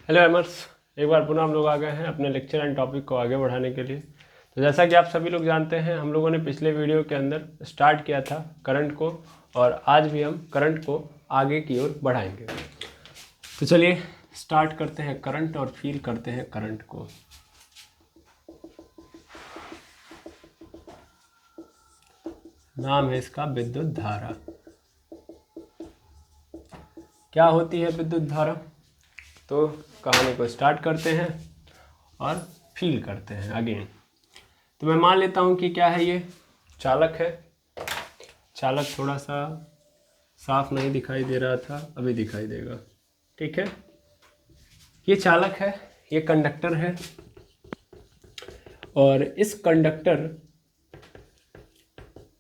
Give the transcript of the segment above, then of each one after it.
Hello एमर्स, एक बार पुनः हम लोग आ गए हैं अपने लेक्चर एंड टॉपिक को आगे बढ़ाने के लिए। तो जैसा कि आप सभी लोग जानते हैं, हम लोगों ने पिछले वीडियो के अंदर स्टार्ट किया था करंट को, और आज भी हम करंट को आगे की ओर बढ़ाएंगे। तो चलिए स्टार्ट करते हैं करंट और फील करते हैं करंट को। नाम है इसका विद्युत धारा। क्या होती है विद्युत धारा? तो कहानी को स्टार्ट करते हैं और फील करते हैं अगेन। तो मैं मान लेता हूँ कि क्या है, ये चालक है। चालक थोड़ा सा साफ नहीं दिखाई दे रहा था, अभी दिखाई देगा, ठीक है। ये चालक है, ये कंडक्टर है, और इस कंडक्टर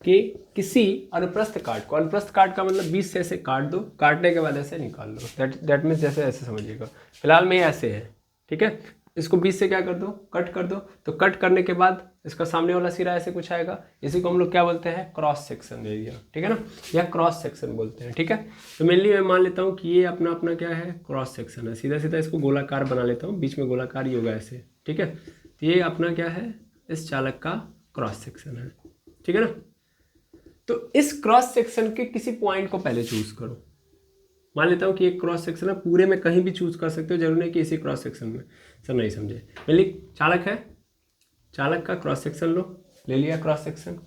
के किसी अनुप्रस्थ काट को, अनुप्रस्थ काट का मतलब 20 से ऐसे काट दो, काटने के बाद ऐसे निकाल लो। दैट मीन्स जैसे ऐसे समझिएगा। फिलहाल में ये ऐसे है, ठीक है। इसको 20 से क्या कर दो, कट कर दो। तो कट करने के बाद इसका सामने वाला सिरा ऐसे कुछ आएगा। इसी को हम लोग क्या बोलते हैं, क्रॉस सेक्शन एरिया, ठीक है ना, या क्रॉस सेक्शन बोलते हैं, ठीक है। तो मेनली मैं मान लेता हूँ कि ये अपना अपना क्या है, क्रॉस सेक्शन है। सीधा सीधा इसको गोलाकार बना लेता हूँ, बीच में गोलाकार ही होगा ऐसे, ठीक है। तो ये अपना क्या है, इस चालक का क्रॉस सेक्शन है, ठीक है ना। तो इस क्रॉस सेक्शन के किसी पॉइंट को पहले चूज करो। मान लेता हूँ कि एक क्रॉस सेक्शन है, पूरे में कहीं भी चूज कर सकते हो, जरूरी नहीं कि इसी क्रॉस सेक्शन में। सर नहीं समझे, मेनली चालक है, चालक का क्रॉस सेक्शन लो, ले लिया क्रॉस सेक्शन,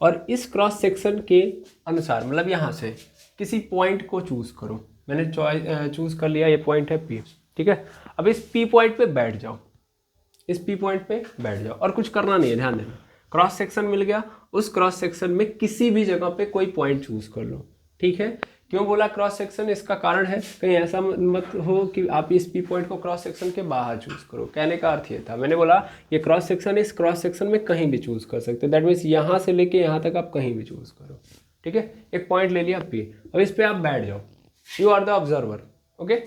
और इस क्रॉस सेक्शन के अनुसार मतलब यहाँ से किसी पॉइंट को चूज करो। मैंने चूज कर लिया, ये पॉइंट है पी, ठीक है। अब इस पी पॉइंट पे बैठ जाओ, इस पी पॉइंट पे बैठ जाओ, और कुछ करना नहीं है, ध्यान देना। क्रॉस सेक्शन मिल गया, उस क्रॉस सेक्शन में किसी भी जगह पे कोई पॉइंट चूज कर लो, ठीक है। क्यों बोला क्रॉस सेक्शन? इसका कारण है कहीं ऐसा मत हो कि आप इस पी पॉइंट को क्रॉस सेक्शन के बाहर चूज करो। कहने का अर्थ ये था, मैंने बोला ये क्रॉस सेक्शन, इस क्रॉस सेक्शन में कहीं भी चूज कर सकते हो। दैट मीन्स यहाँ से लेके यहाँ तक आप कहीं भी चूज करो, ठीक है। एक पॉइंट ले लिया पी, अब इस पर आप बैठ जाओ। You are the observer, okay.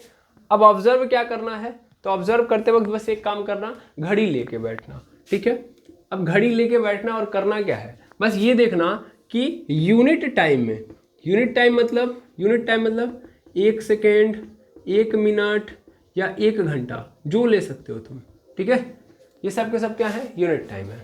अब ऑब्जर्व क्या करना है, तो ऑब्जर्व करते वक्त बस एक काम करना, घड़ी लेके बैठना, ठीक है। अब घड़ी लेके बैठना और करना क्या है, बस ये देखना कि यूनिट टाइम में, यूनिट टाइम मतलब 1 सेकेंड, 1 मिनट या 1 घंटा, जो ले सकते हो तुम, ठीक है। ये सब के सब क्या है, यूनिट टाइम है।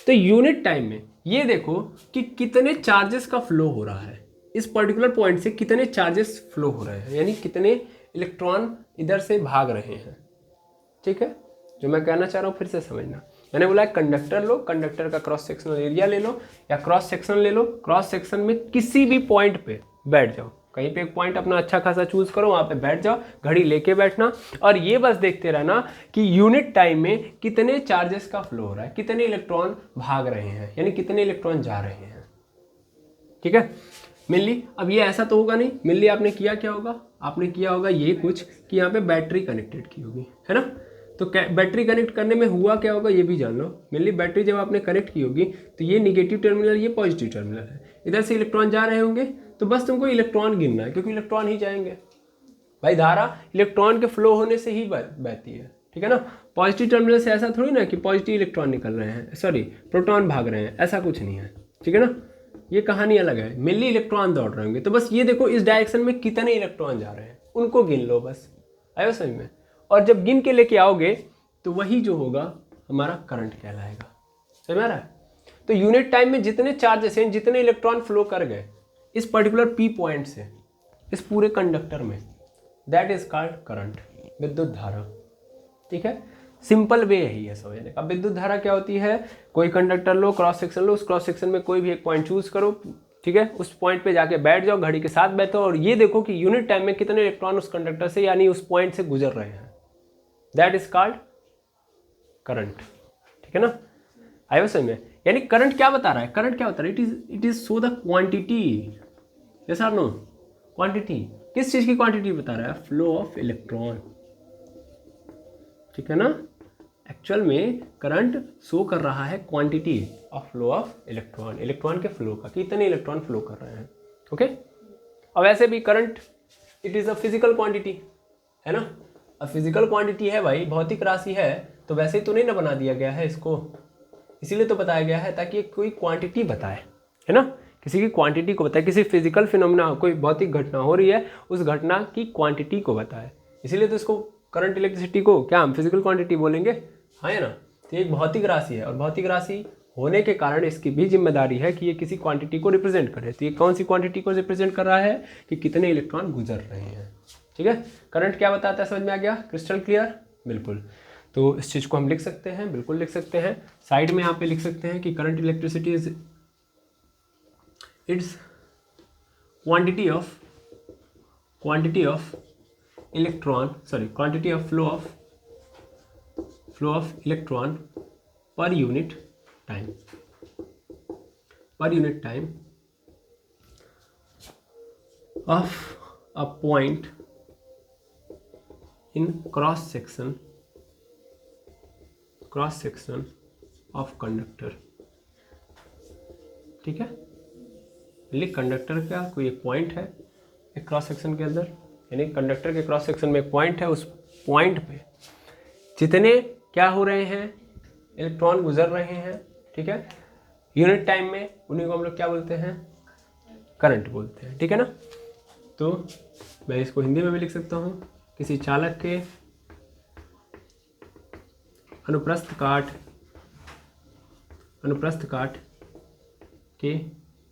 तो यूनिट टाइम में ये देखो कि कितने चार्जेस का फ्लो हो रहा है, इस पर्टिकुलर पॉइंट से कितने चार्जेस फ्लो हो रहे हैं, यानी कितने इलेक्ट्रॉन इधर से भाग रहे हैं, ठीक है। जो मैं कहना चाह रहा हूँ फिर से समझना। मैंने बोला कंडक्टर लो, कंडक्टर का क्रॉस सेक्शनल एरिया ले लो, या क्रॉस सेक्शन ले लो। क्रॉस सेक्शन में किसी भी पॉइंट पे बैठ जाओ, कहीं पे एक पॉइंट अपना अच्छा खासा चूज करो, वहां पे बैठ जाओ, घड़ी लेके बैठना, और ये बस देखते रहना कि यूनिट टाइम में कितने चार्जेस का फ्लो हो रहा है, कितने इलेक्ट्रॉन भाग रहे हैं, यानी कितने इलेक्ट्रॉन जा रहे हैं, ठीक है। मेनली अब ये ऐसा तो होगा नहीं, मेनली आपने किया क्या होगा, आपने किया होगा ये कुछ कि यहाँ पे बैटरी कनेक्टेड की होगी, है ना। तो बैटरी कनेक्ट करने में हुआ क्या होगा ये भी जान लो। मेनली बैटरी जब आपने कनेक्ट की होगी तो ये निगेटिव टर्मिनल, ये पॉजिटिव टर्मिनल है, इधर से इलेक्ट्रॉन जा रहे होंगे, तो बस तुमको इलेक्ट्रॉन गिनना है, क्योंकि इलेक्ट्रॉन ही जाएंगे। भाई धारा इलेक्ट्रॉन के फ्लो होने से ही बहती है, ठीक है ना। पॉजिटिव टर्मिनल से ऐसा थोड़ी ना कि पॉजिटिव इलेक्ट्रॉन निकल रहे हैं, सॉरी प्रोटॉन भाग रहे हैं, ऐसा कुछ नहीं है, ठीक है ना। ये कहानी अलग है, मेनली इलेक्ट्रॉन दौड़ रहे होंगे। तो बस ये देखो इस डायरेक्शन में कितने इलेक्ट्रॉन जा रहे हैं, उनको गिन लो बस, आयो समझ में। और जब गिन के लेके आओगे तो वही जो होगा हमारा करंट कहलाएगा, समझ में आ रहा है। तो यूनिट टाइम में जितने चार्जेस हैं, जितने इलेक्ट्रॉन फ्लो कर गए इस पर्टिकुलर पी पॉइंट से इस पूरे कंडक्टर में, दैट इज कॉल्ड करंट, विद्युत धारा, ठीक है। सिंपल वे यही है समझने का। विद्युत धारा क्या होती है, कोई कंडक्टर लो, क्रॉस सेक्शन लो, उस क्रॉस सेक्शन में कोई भी एक पॉइंट चूज करो, ठीक है। उस पॉइंट पे जाके बैठ जाओ, घड़ी के साथ बैठो, और ये देखो कि यूनिट टाइम में कितने इलेक्ट्रॉन उस कंडक्टर से यानी उस पॉइंट से गुजर रहे हैं, दैट इज कॉल्ड करंट, ठीक है ना। आया समझ में। यानी करंट क्या बता रहा है, करंट क्या बता रहा है, it is show the quantity, yes और नो, क्वांटिटी। किस चीज की क्वांटिटी बता रहा है, फ्लो ऑफ इलेक्ट्रॉन, ठीक है ना। एक्चुअल में करंट शो कर रहा है quantity of flow of electron, electron के फ्लो का, कितने इलेक्ट्रॉन फ्लो कर रहे हैं, ओके। अब वैसे भी current it is a physical quantity, है ना। अब फिजिकल क्वांटिटी है भाई, भौतिक राशि है, तो वैसे ही तो नहीं ना बना दिया गया है इसको, इसीलिए तो बताया गया है ताकि कोई क्वांटिटी बताए, है ना, किसी की क्वांटिटी को बताए, किसी फिजिकल फिनोमेना, कोई भौतिक घटना हो रही है, उस घटना की क्वांटिटी को बताए, इसीलिए तो इसको करंट इलेक्ट्रिसिटी को क्या हम फिजिकल क्वांटिटी बोलेंगे, हाँ है ना। तो ये एक भौतिक राशि है और भौतिक राशि होने के कारण इसकी भी जिम्मेदारी है कि ये किसी क्वांटिटी को रिप्रेजेंट करे। तो ये कौन सी क्वांटिटी को रिप्रेजेंट कर रहा है कि कितने इलेक्ट्रॉन गुजर रहे हैं। ठीक है, करंट क्या बताता है, समझ में आ गया, क्रिस्टल क्लियर, बिल्कुल। तो इस चीज़ को हम लिख सकते हैं, बिल्कुल लिख सकते हैं। साइड में यहाँ पे लिख सकते हैं कि current electricity is it's quantity of electron, sorry quantity of flow of electron per unit time of a point in cross section of conductor। ठीक है, लिख कंडक्टर का कोई एक पॉइंट है एक क्रॉस सेक्शन के अंदर, यानी कंडक्टर के क्रॉस सेक्शन में एक पॉइंट है, उस पॉइंट पे जितने क्या हो रहे हैं, इलेक्ट्रॉन गुजर रहे हैं। ठीक है, यूनिट टाइम में उन्हीं को हम लोग क्या बोलते हैं, करंट बोलते हैं। ठीक है ना। तो मैं इसको हिंदी में भी लिख सकता हूँ, किसी चालक के अनुप्रस्थ काट के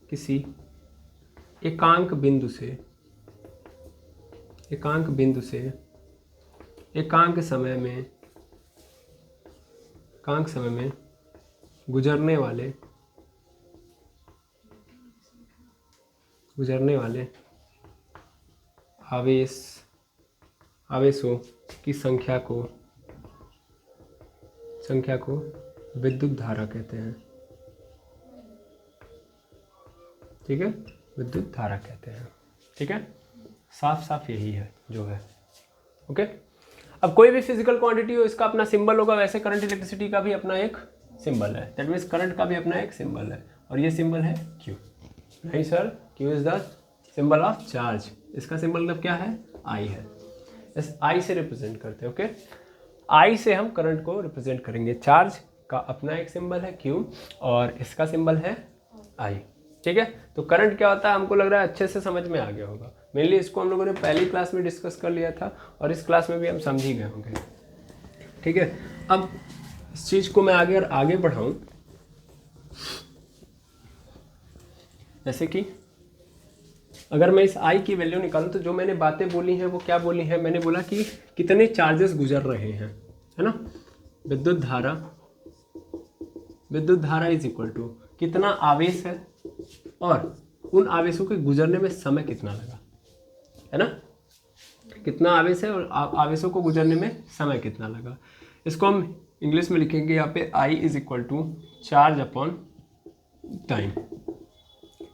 किसी एकांक बिंदु से एकांक समय में गुजरने वाले आवेशों की संख्या को विद्युत धारा कहते हैं। ठीक है, विद्युत धारा कहते हैं। ठीक है, साफ यही है जो है। ओके, अब कोई भी फिजिकल क्वांटिटी हो, इसका अपना सिंबल होगा, वैसे करंट इलेक्ट्रिसिटी का भी अपना एक सिंबल है। दैट मीन्स करंट का भी अपना एक सिंबल है और ये सिंबल है Q। नहीं sir, Q is the symbol of charge. इसका सिंबल मतलब क्या है, I है। इस I से रिप्रेजेंट करते हैं। ओके, I से हम करंट को रिप्रेजेंट करेंगे। चार्ज का अपना एक सिंबल है Q और इसका सिंबल है I। ठीक है, तो करंट क्या होता है हमको लग रहा है अच्छे से समझ में आ गया होगा। मेनली इसको हम लोगों ने पहली क्लास में डिस्कस कर लिया था और इस क्लास में भी हम समझ ही गए होंगे। ठीक है, अब इस चीज़ को मैं आगे बढ़ाऊं, जैसे कि अगर मैं इस I की वैल्यू निकालूं तो जो मैंने बातें बोली हैं वो क्या बोली हैं, मैंने बोला कि कितने चार्जेस गुजर रहे हैं, है ना। विद्युत धारा इज इक्वल टू कितना आवेश है और उन आवेशों के गुजरने में समय कितना लगा, है ना। कितना आवेश है और आवेशों को गुजरने में समय कितना लगा। इसको हम इंग्लिश में लिखेंगे यहाँ पे I is equal to charge upon time.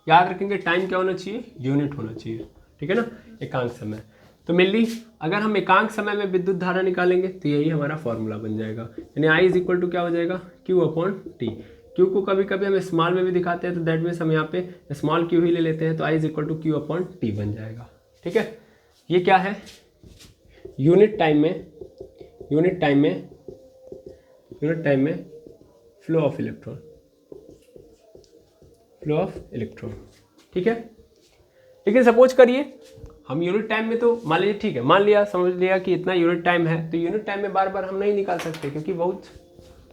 याद रखेंगे टाइम क्या होना चाहिए, यूनिट होना चाहिए। ठीक है ना, एकांक समय। तो मेनली अगर हम एकांक समय में विद्युत धारा निकालेंगे तो यही हमारा फॉर्मूला बन जाएगा, यानी I इज इक्वल टू क्या हो जाएगा, Q अपॉन टी। Q को कभी कभी हम स्मॉल में भी दिखाते हैं, तो दैट मीन्स हम यहाँ पे स्मॉल Q ही ले लेते हैं, तो I is equal to Q upon T बन जाएगा। ठीक है, ये क्या है, यूनिट टाइम में फ्लो ऑफ इलेक्ट्रॉन। ठीक है, लेकिन सपोज करिए हम यूनिट टाइम में, तो मान लीजिए, ठीक है, मान लिया, समझ लिया कि इतना यूनिट टाइम है, तो यूनिट टाइम में बार बार हम नहीं निकाल सकते क्योंकि बहुत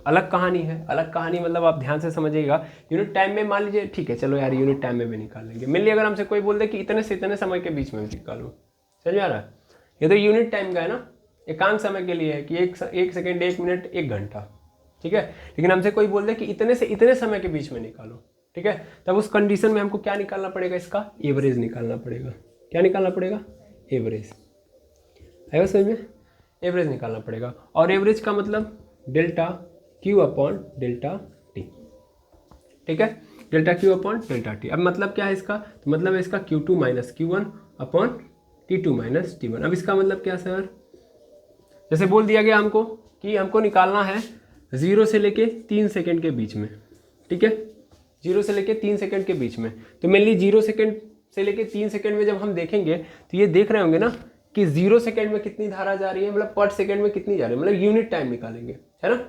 अलग कहानी है। अलग कहानी मतलब आप ध्यान से समझिएगा। यूनिट टाइम में मान लीजिए, ठीक है, चलो यार यूनिट टाइम में भी निकाल लेंगे। मेनली अगर हमसे कोई बोल दे कि इतने से इतने समय के बीच में भी निकालो, समझ आ रहा है, ये तो यूनिट टाइम का है ना, एकांक समय के लिए है कि एक सेकेंड, 1 मिनट, 1 घंटा। ठीक है, लेकिन हमसे कोई बोल दे कि इतने से इतने समय के बीच में निकालो, ठीक है, तब उस कंडीशन में हमको क्या निकालना पड़ेगा, इसका एवरेज निकालना पड़ेगा। क्या निकालना पड़ेगा, एवरेज। आएगा समझ में, एवरेज निकालना पड़ेगा। और एवरेज का मतलब delta Q upon delta T. ठीक है, delta Q upon delta T. अब मतलब क्या है इसका, तो मतलब है इसका Q2 minus Q1 upon T2 minus T1। अब इसका मतलब क्या सर, जैसे बोल दिया गया हमको कि हमको निकालना है 0 से लेके 3 सेकेंड के बीच में। ठीक है, 0 से लेके 3 सेकेंड के बीच में। तो मेनली 0 सेकेंड से लेके 3 सेकेंड में जब हम देखेंगे तो ये देख रहे होंगे ना कि 0 सेकेंड में कितनी धारा जा रही है, मतलब पर सेकेंड में कितनी जा रही है, मतलब यूनिट टाइम निकालेंगे, है ना।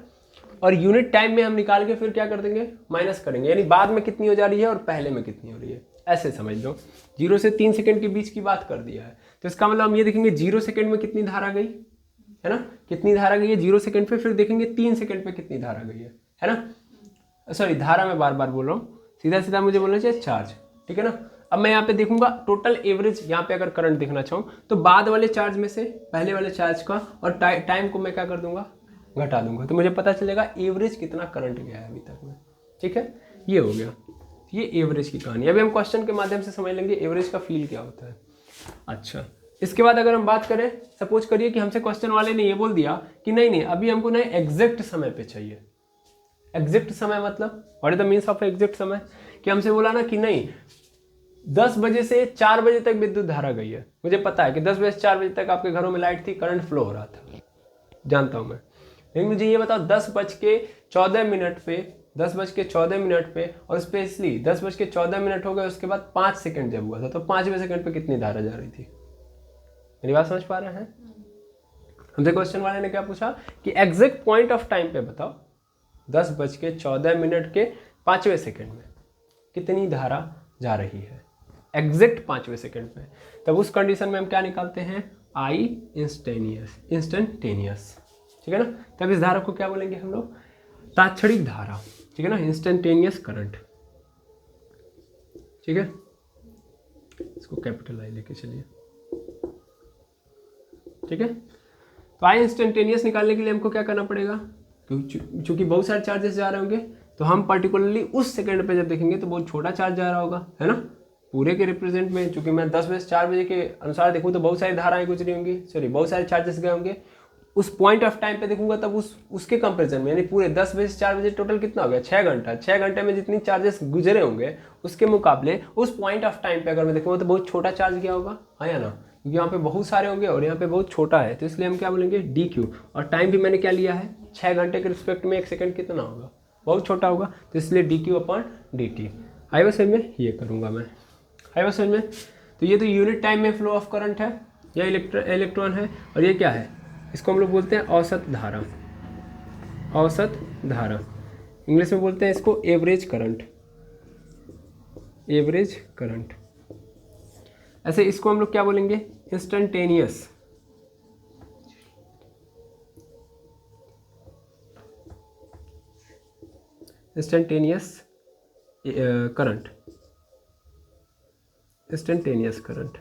और यूनिट टाइम में हम निकाल के फिर क्या कर देंगे, माइनस करेंगे, यानी बाद में कितनी हो जा रही है और पहले में कितनी हो रही है, ऐसे समझ लो। 0 से 3 सेकेंड के बीच की बात कर दिया है, तो इसका मतलब हम ये देखेंगे 0 सेकेंड में कितनी धारा गई, है ना, कितनी धारा गई है 0 सेकंड पे, फिर देखेंगे 3 सेकंड पे कितनी धारा गई है ना। सॉरी, धारा मैं बार बार बोल रहा हूँ, सीधा सीधा मुझे बोलना चाहिए चार्ज, ठीक है ना। अब मैं यहाँ पे देखूंगा टोटल एवरेज, यहाँ पे अगर करंट देखना चाहूँ तो बाद वाले चार्ज में से पहले वाले चार्ज का और टाइम को मैं क्या कर दूंगा, घटा दूंगा, तो मुझे पता चलेगा एवरेज कितना करंट गया है अभी तक में, ठीक है। ये हो गया, ये एवरेज की कहानी। अभी हम क्वेश्चन के माध्यम से समझ लेंगे एवरेज का फील क्या होता है। अच्छा, इसके बाद अगर हम बात करें, सपोज करिए कि हमसे क्वेश्चन वाले ने ये बोल दिया कि नहीं नहीं अभी हमको नहीं एग्जैक्ट समय पे चाहिए। एग्जैक्ट समय मतलब what is the means of exact समय, कि हमसे बोला ना कि नहीं 10 बजे से 4 बजे तक विद्युत धारा गई है, मुझे पता है कि 10 बजे से 4 बजे तक आपके घरों में लाइट थी, करंट फ्लो हो रहा था, जानता हूं मैं, लेकिन मुझे ये बताओ 10:14 पे 10:14 पे और स्पेशली 10:14 हो गए, उसके बाद 5 सेकंड जब हुआ था तो 5वें सेकंड पे कितनी धारा जा रही थी। मेरी बात समझ पा रहे हैं। हमसे क्वेश्चन वाले ने क्या पूछा कि एग्जैक्ट पॉइंट ऑफ टाइम पे बताओ 10:14 के 5वें सेकंड में कितनी धारा जा रही है, एग्जैक्ट 5वें सेकंड में। तब उस कंडीशन में हम क्या निकालते हैं, आई इंस्टेंटेनियस, ठीक है ना। तब इस धारा को क्या बोलेंगे हम लोग, तात्क्षणिक धारा, ठीक है ना, इंस्टेंटेनियस करंट, ठीक है। इसको कैपिटल आई लेके चलिए, ठीक है। तो आई इंस्टेंटेनियस निकालने के लिए हमको क्या करना पड़ेगा, क्योंकि बहुत सारे चार्जेस जा रहे होंगे तो हम पर्टिकुलरली उस सेकंड पे जब देखेंगे तो बहुत छोटा चार्ज जा रहा होगा, है ना। पूरे के रिप्रेजेंट में चूंकि मैं 10 बजे से 4 बजे के अनुसार देखूँ तो बहुत सारी धाराएं गुजरी होंगी, सॉरी बहुत सारे चार्जेस गए होंगे। उस पॉइंट ऑफ टाइम पे देखूंगा तब उसके कंपेरिजन में, यानी पूरे 10 बजे से 4 बजे टोटल कितना हो गया 6 घंटा, 6 घंटे में जितनी चार्जेस गुजरे होंगे उसके मुकाबले उस पॉइंट ऑफ टाइम पे अगर मैं देखूंगा तो बहुत छोटा चार्ज गया होगा, हाँ या ना, क्योंकि यहाँ पे बहुत सारे होंगे और यहाँ पे बहुत छोटा है, तो इसलिए हम क्या बोलेंगे डी क्यू। और टाइम भी मैंने क्या लिया है 6 घंटे के रिस्पेक्ट में 1 सेकंड कितना होगा, बहुत छोटा होगा, तो इसलिए D Q upon D T. I बस में ये करूँगा मैं, आई बस में। तो ये तो यूनिट टाइम में फ्लो ऑफ करंट है, या इलेक्ट्रॉन है, और ये क्या है, इसको हम लोग बोलते हैं औसत धारा, औसत धारा, इंग्लिश में बोलते हैं इसको एवरेज करंट, एवरेज करंट। ऐसे इसको हम लोग क्या बोलेंगे, instantaneous, instantaneous current, instantaneous current,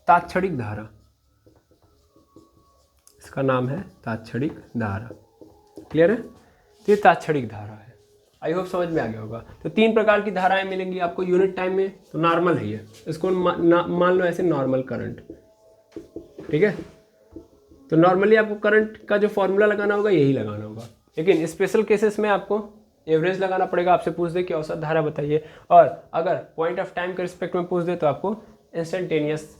तात्क्षणिक धारा, इसका नाम है तात्क्षणिक धारा। क्लियर है, तो ये तात्क्षणिक धारा है। आई होप समझ में आ गया होगा। तो 3 प्रकार की धाराएं मिलेंगी आपको यूनिट टाइम में, तो नॉर्मल है ये, इसको मान लो ऐसे नॉर्मल करंट, ठीक है। तो नॉर्मली आपको करंट का जो फॉर्मूला लगाना होगा यही लगाना होगा, लेकिन स्पेशल केसेस में आपको एवरेज लगाना पड़ेगा। आपसे पूछ दे कि औसत धारा बताइए, और अगर पॉइंट ऑफ टाइम के रिस्पेक्ट में पूछ दे तो आपको इंस्टेंटेनियस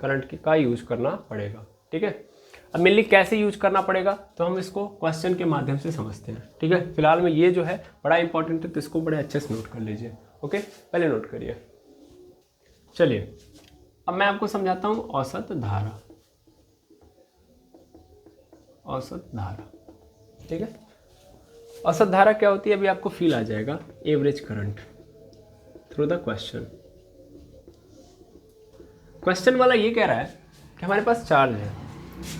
करंट का यूज करना पड़ेगा, ठीक है। अब मेनली कैसे यूज करना पड़ेगा तो हम इसको क्वेश्चन के माध्यम से समझते हैं, ठीक है। फिलहाल में ये जो है बड़ा इंपॉर्टेंट है, तो इसको बड़े अच्छे से नोट कर लीजिए, ओके, पहले नोट करिए। चलिए अब मैं आपको समझाता हूँ औसत धारा, औसत धारा, ठीक है। औसत धारा क्या होती है अभी आपको फील आ जाएगा, average current through the question. Question वाला ये कह रहा है कि हमारे पास चार्ज है,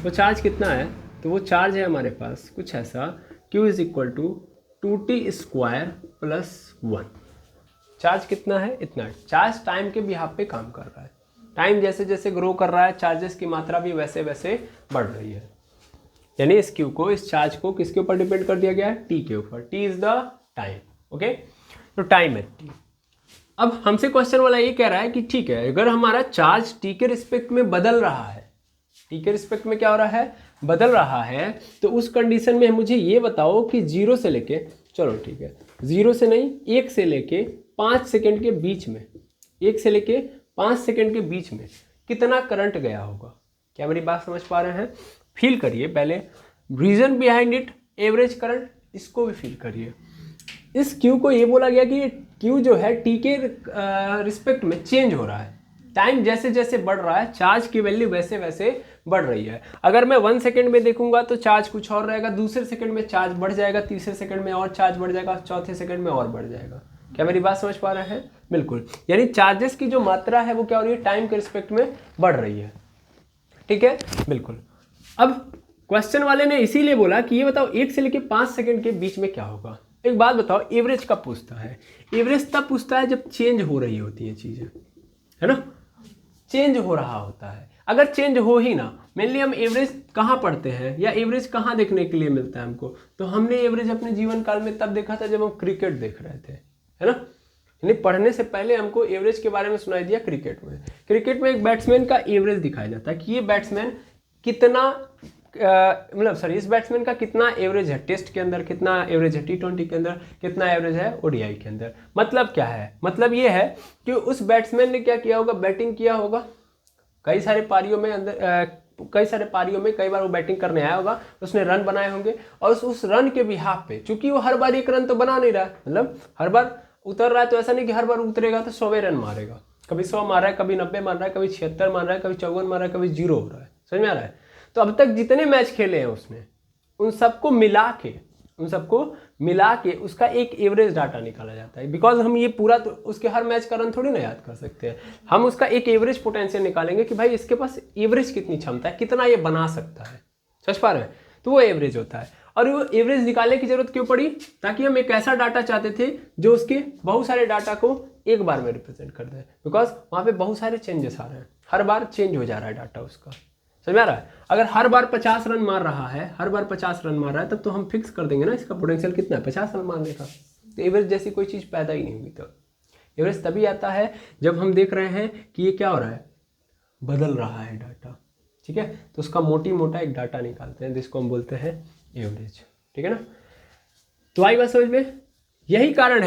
वो चार्ज कितना है, तो वो चार्ज है हमारे पास कुछ ऐसा, Q is equal to 2t square plus 1। Charge कितना है, इतना। चार्ज टाइम के बिहाफ पे काम कर रहा है, टाइम जैसे जैसे ग्रो कर रहा है चार्जेस की मात्रा भी वैसे वैसे बढ़ रही है, यानी इस Q को, इस चार्ज को किसके ऊपर डिपेंड कर दिया गया है, T के ऊपर। T is the time, okay, तो टाइम है T। अब हमसे क्वेश्चन वाला ये कह रहा है कि ठीक है, अगर हमारा चार्ज T के रिस्पेक्ट में बदल रहा है, T के रिस्पेक्ट में क्या हो रहा है, बदल रहा है, तो उस कंडीशन में मुझे ये बताओ कि 0 से लेके, चलो ठीक है 0 से नहीं 1 से लेके 5 सेकंड के बीच में, 1 से लेके 5 सेकंड के बीच में कितना करंट गया होगा। क्या मेरी बात समझ पा रहे हैं, फील करिए पहले, reason behind it average current, इसको भी फील करिए। इस Q को ये बोला गया कि Q जो है T के रिस्पेक्ट में चेंज हो रहा है, टाइम जैसे जैसे बढ़ रहा है चार्ज की वैल्यू वैसे वैसे बढ़ रही है। अगर मैं 1 सेकंड में देखूंगा तो चार्ज कुछ और रहेगा, दूसरे सेकंड में चार्ज बढ़ जाएगा, तीसरे सेकंड में और चार्ज बढ़ जाएगा, चौथे सेकंड में और बढ़ जाएगा। क्या मेरी बात समझ पा रहे हैं, बिल्कुल, यानी चार्जेस की जो मात्रा है वो क्या हो रही है, टाइम के रिस्पेक्ट में बढ़ रही है, ठीक है, बिल्कुल। अब क्वेश्चन वाले ने इसीलिए बोला कि ये बताओ 1 से लेके 5 सेकंड के बीच में क्या होगा। एक बात बताओ, एवरेज कब पूछता है? एवरेज तब पूछता है जब चेंज हो रही होती है चीज़ें, है ना, चेंज हो रहा होता है। अगर चेंज हो ही ना, मेनली हम एवरेज कहाँ पढ़ते हैं या एवरेज कहाँ देखने के लिए मिलता है हमको? तो हमने एवरेज अपने जीवन काल में तब देखा था जब हम क्रिकेट देख रहे थे, है ना। यानी पढ़ने से पहले हमको एवरेज के बारे में सुनाई दिया क्रिकेट में। क्रिकेट में एक बैट्समैन का एवरेज दिखाया जाता है कि ये बैट्समैन कितना इस बैट्समैन का कितना एवरेज है टेस्ट के अंदर, कितना एवरेज है T20 के अंदर, कितना एवरेज है ODI के अंदर। मतलब क्या है? मतलब ये है कि उस बैट्समैन ने क्या किया होगा, बैटिंग किया होगा कई सारे पारियों में कई बार वो बैटिंग करने आया होगा, उसने रन बनाए होंगे और उस रन के बिहाफ पे, चूंकि वो हर बार एक रन तो बना नहीं रहा है, मतलब हर बार उतर रहा है, तो ऐसा नहीं कि हर बार उतरेगा तो 100 रन मारेगा, कभी 100 मार रहा है, कभी 90 मार रहा है, कभी 76 मार रहा है, कभी 54 मार रहा है, कभी 0 हो रहा है। समझ में आ रहा है? तो अब तक जितने मैच खेले हैं उसने, उन सबको मिला के उसका एक एवरेज डाटा निकाला जाता है। बिकॉज हम ये पूरा तो उसके हर मैच का रन थोड़ी ना याद कर सकते हैं, हम उसका एक एवरेज पोटेंशियल निकालेंगे कि भाई इसके पास एवरेज कितनी क्षमता है, कितना ये बना सकता है। समझ पा रहे हैं? तो वो एवरेज होता है। और वो एवरेज निकालने की जरूरत क्यों पड़ी? ताकि हम एक ऐसा डाटा चाहते थे जो उसके बहुत सारे डाटा को एक बार में रिप्रेजेंट कर दे, बिकॉज वहाँ पे बहुत सारे चेंजेस आ रहे हैं, हर बार चेंज हो जा रहा है डाटा उसका। समझ में आ रहा है? अगर हर बार 50 रन मार रहा है, तब तो हम फिक्स कर देंगे ना इसका पोटेंशियल कितना है, 50 रन मारने का। तो एवरेज जैसी कोई चीज़ पैदा ही नहीं हुई। तो एवरेज तभी आता है जब हम देख रहे हैं कि ये क्या हो रहा है, बदल रहा है डाटा। ठीक है, तो उसका मोटा एक डाटा निकालते हैं जिसको हम बोलते हैं एवरेज। ठीक है ना। तो आई बात समझ में? यही कारण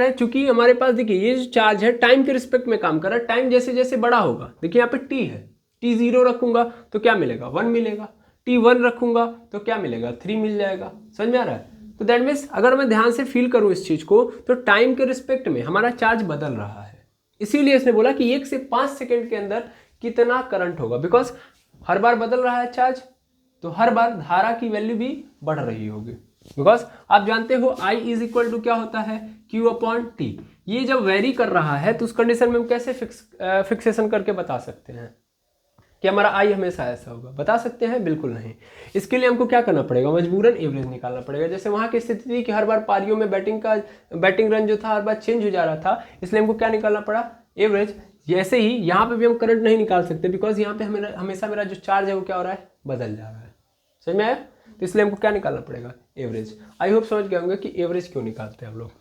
है चूंकि हमारे पास देखिए ये जो चार्ज है टाइम के रिस्पेक्ट में काम कर रहा है। टाइम जैसे जैसे बड़ा होगा, देखिए यहाँ पे T है, T0 रखूंगा तो क्या मिलेगा, 1 मिलेगा। T1 रखूंगा तो क्या मिलेगा, 3 मिल जाएगा। समझ में आ रहा है? तो दैट मीन्स अगर मैं ध्यान से फील करूं इस चीज को, तो टाइम के रिस्पेक्ट में हमारा चार्ज बदल रहा है। इसीलिए इसने बोला कि 1 से 5 सेकेंड के अंदर कितना करंट होगा, बिकॉज हर बार बदल रहा है चार्ज, तो हर बार धारा की वैल्यू भी बढ़ रही होगी। बिकॉज आप जानते हो I इज इक्वल टू क्या होता है, Q/T। ये जब वेरी कर रहा है तो उस कंडीशन में हम कैसे फिक्सेशन करके बता सकते हैं कि हमारा I हमेशा ऐसा होगा? बता सकते हैं? बिल्कुल नहीं। इसके लिए हमको क्या करना पड़ेगा, मजबूरन एवरेज निकालना पड़ेगा। जैसे वहाँ की स्थिति थी कि हर बार पारियों में बैटिंग रन जो था हर बार चेंज हो जा रहा था, इसलिए हमको क्या निकालना पड़ा, एवरेज। जैसे ही यहाँ पे भी हम करंट नहीं निकाल सकते, बिकॉज यहाँ पे हमेशा मेरा जो चार्ज है वो क्या हो रहा है, बदल जा रहा है। समझ में आया? तो इसलिए हमको क्या निकालना पड़ेगा, एवरेज। आई होप समझ गए होंगे कि एवरेज क्यों निकालते हैं हम लोग।